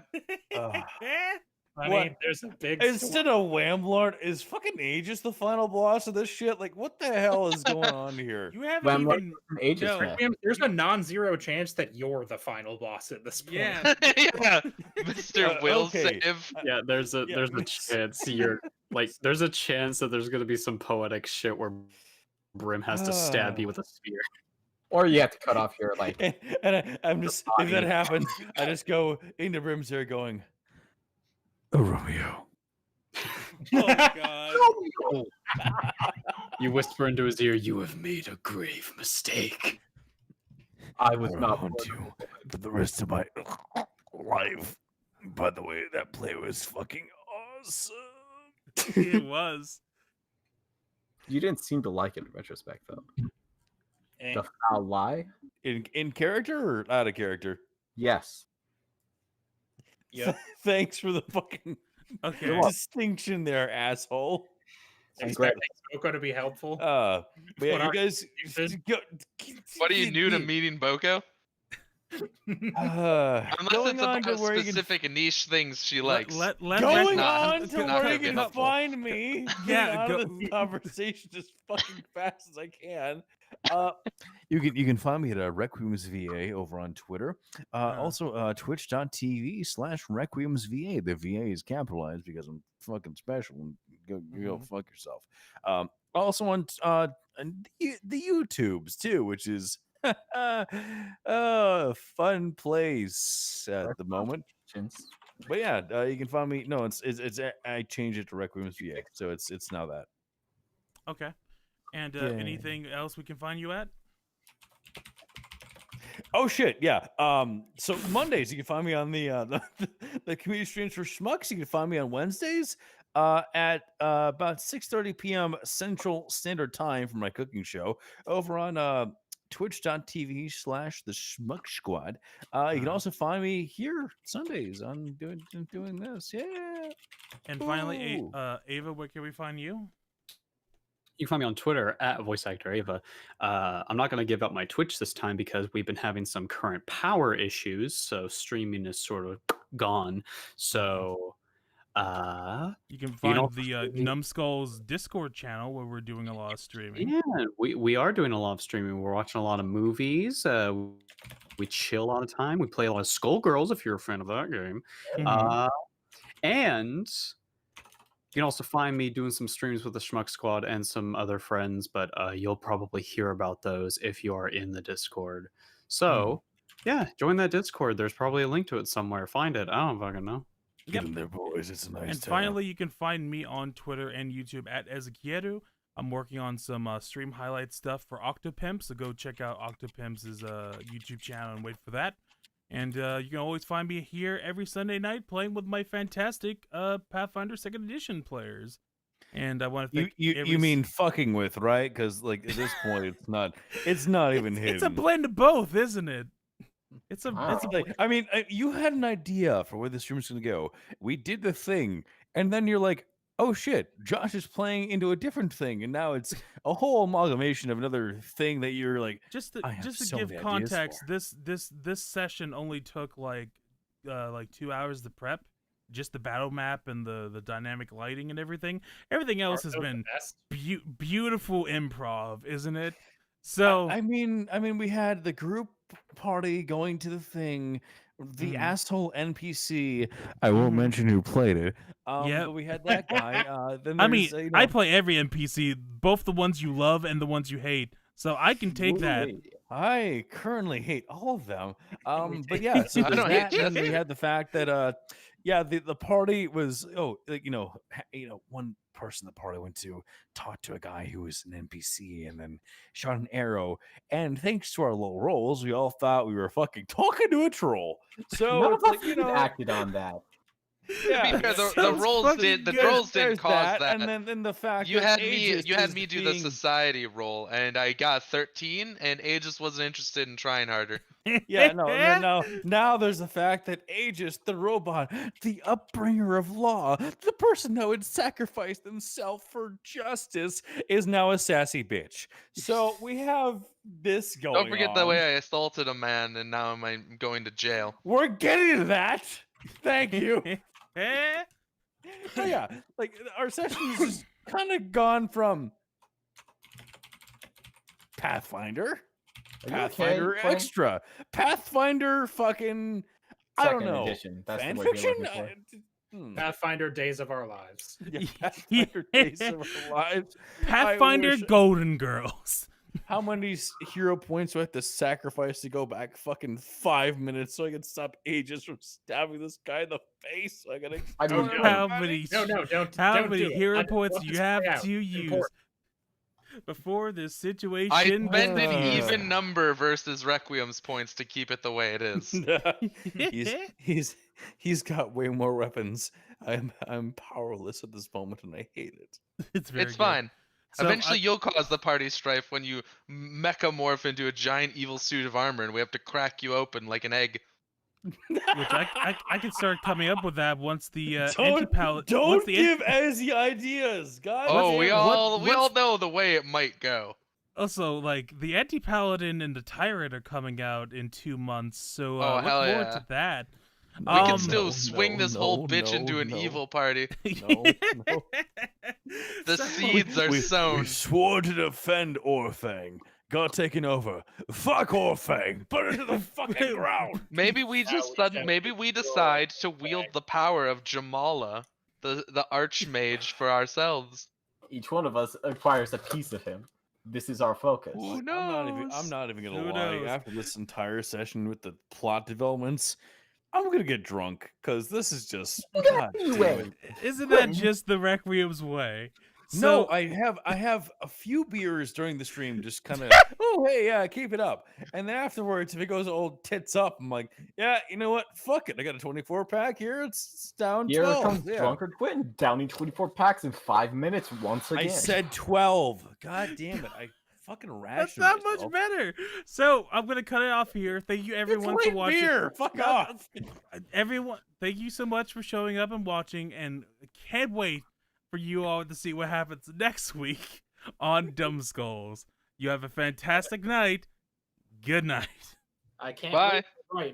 I What? mean, there's a big Instead of Whamlord, is fucking Aegis the final boss of this shit? Like, what the hell is going on here? You haven't When even. Aegis No. fan. There's a non-zero chance that you're the final boss at this point. Yeah. Yeah, Mr. Will okay. Save. Yeah, there's a Yeah, chance you're like there's a chance that there's gonna be some poetic shit where Brim has to stab you with a spear. Or you have to cut off your like. I'm just if that happens, I just go into Brim's ear going, Oh, Romeo. Oh god. You whisper into his ear, "You have made a grave mistake." I was I'll not. haunt you for the rest of my life. By the way, that play was fucking awesome. It was. You didn't seem to like it in retrospect, though. Eh. The foul lie? in character or out of character? Yes. Yep. Thanks for the fucking Okay. distinction there, asshole. Expecting Soko to be helpful. But yeah, What you are guys. What are you new to meeting Boko? Unless Going it's on to about where you can specific niche things she likes. Let going not- on to not where you gonna can be helpful. find me. Yeah, Get out go- of this conversation as fucking fast as I can. You can find me at Requiem's VA over on Twitter. Also, twitch.tv/Requiem's VA. The VA is capitalized because I'm fucking special. And go fuck yourself. Also on the YouTubes too, which is fun place at the moment. But yeah, you can find me. No, it's I changed it to Requiem's VA, so it's now that. Okay. And Yeah. anything else we can find you at? Oh shit, yeah. So Mondays you can find me on the community streams for Schmucks. You can find me on Wednesdays at about 6:30 p.m. Central Standard Time for my cooking show over on twitch.tv/the Schmuck Squad. You can also find me here Sundays on doing this. Yeah. And finally, Ooh. Ava, where can we find you? You can find me on Twitter at VoiceActorAva. I'm not going to give up my Twitch this time because we've been having some current power issues, so streaming is sort of gone. So You can can find also the see me- Numbskulls Discord channel where we're doing a lot of streaming. yeah, we are doing a lot of streaming. We're watching a lot of movies. We chill a lot of time. We play a lot of Skullgirls if you're a fan of that game. Mhm. And you can also find me doing some streams with the Schmuck Squad and some other friends, but you'll probably hear about those if you are in the Discord. So, yeah, join that Discord. There's probably a link to it somewhere. Find it. I don't fucking know. Get in there, boys. It's a nice And time. finally, you can find me on Twitter and YouTube at Ezekieru. I'm working on some stream highlight stuff for Octopimp, so go check out Octopimp's YouTube channel and wait for that. And you can always find me here every Sunday night playing with my fantastic Pathfinder 2nd Edition players. And I want to thank You mean fucking with, right? Because like at this point, it's not even hidden. It's a blend of both, isn't it? It's a Like, I mean, you had an idea for where the stream's gonna go. We did the thing, and then you're like, "Oh shit, Josh is playing into a different thing," and now it's a whole amalgamation of another thing that you're like. just I have to so give many ideas context, for. this session only took like 2 hours to prep. Just the battle map and the dynamic lighting and everything. Everything else has been beautiful improv, isn't it? So I mean, we had the group party going to the thing, the asshole NPC. I won't mention who played it. Yep. But we had that guy. Then I mean, there's, I play every NPC, both the ones you love and the ones you hate. So I can take that. I currently hate all of them. But yeah, so I there's don't hate that, and we Jesse. had the fact that yeah, the party was like, one person the party went to talked to a guy who was an NPC and then shot an arrow. And thanks to our low rolls, we all thought we were fucking talking to a troll. So None of it's us like, even acted on that. yeah, To be fair, the Sounds rolls fucking did good. there's cause that. and then the fact You that had me Aegis you had is me do being- the society roll, and I got 13, and Aegis wasn't interested in trying harder. Yeah, no. Now there's the fact that Aegis, the robot, the upbringer of law, the person who would sacrifice themselves for justice, is now a sassy bitch. So we have this going on. Don't forget the way I assaulted a man, and now I'm going to jail. We're getting to that. Thank you. So yeah, like our session's just kind of gone from Pathfinder, Are you Pathfinder okay, Frank? Extra, Pathfinder fucking, I don't Second know, edition. That's fan the word you're fiction. looking for. Pathfinder Days of Our Lives. Yeah, Pathfinder Days of Our Lives. Pathfinder wish- Golden Girls. How many hero points do I have to sacrifice to go back fucking 5 minutes so I can stop Aegis from stabbing this guy in the face? So I gotta. I mean, no. How many? No, don't. How don't many do it. hero I points want do you this to have play out. to use Important. before this situation? I spend an Uh. even number versus Requiem's points to keep it the way it is. he's got way more weapons. I'm powerless at this moment, and I hate it. It's very It's good. fine. So, Eventually, you'll cause the party strife when you mechamorph into a giant evil suit of armor, and we have to crack you open like an egg. which I can start coming up with that once the Don't anti-palette. don't give Ezzy ideas, God. Oh, damn we it. all what's- know the way it might go. Also, like the anti-paladin and the tyrant are coming out in 2 months, so Oh, look hell forward yeah. to that. We can Um, still swing this whole bitch into an no. evil party. No. The So- seeds are sown. We swore to defend Orefang. Got taken over. Fuck Orefang. Put it to the fucking ground. Maybe we just maybe we decide to wield the power of Jamala, the archmage, for ourselves. each one of us acquires a piece of him. This is our focus. Who I'm knows? not even gonna Who lie. knows? After this entire session with the plot developments, I'm gonna get drunk because this is just. God damn Anyway. it. Isn't that just the Requiem's way? No, So I have a few beers during the stream, just kind of, oh hey, yeah, keep it up. And then afterwards, if it goes old tits up, I'm like, yeah, you know what? Fuck it. I got a 24 pack here. It's down Here 12. comes Yeah. Drunkard Quentin, downing 24 packs in 5 minutes once again. I said 12. God damn it. I fucking that's rationed not myself. much better. So I'm gonna cut it off here. Thank you everyone for light watching. beer. Fuck off. Everyone, thank you so much for showing up and watching, and can't wait for you all to see what happens next week on Dumbskulls. You have a fantastic night. Good night. I can't. Bye. Right.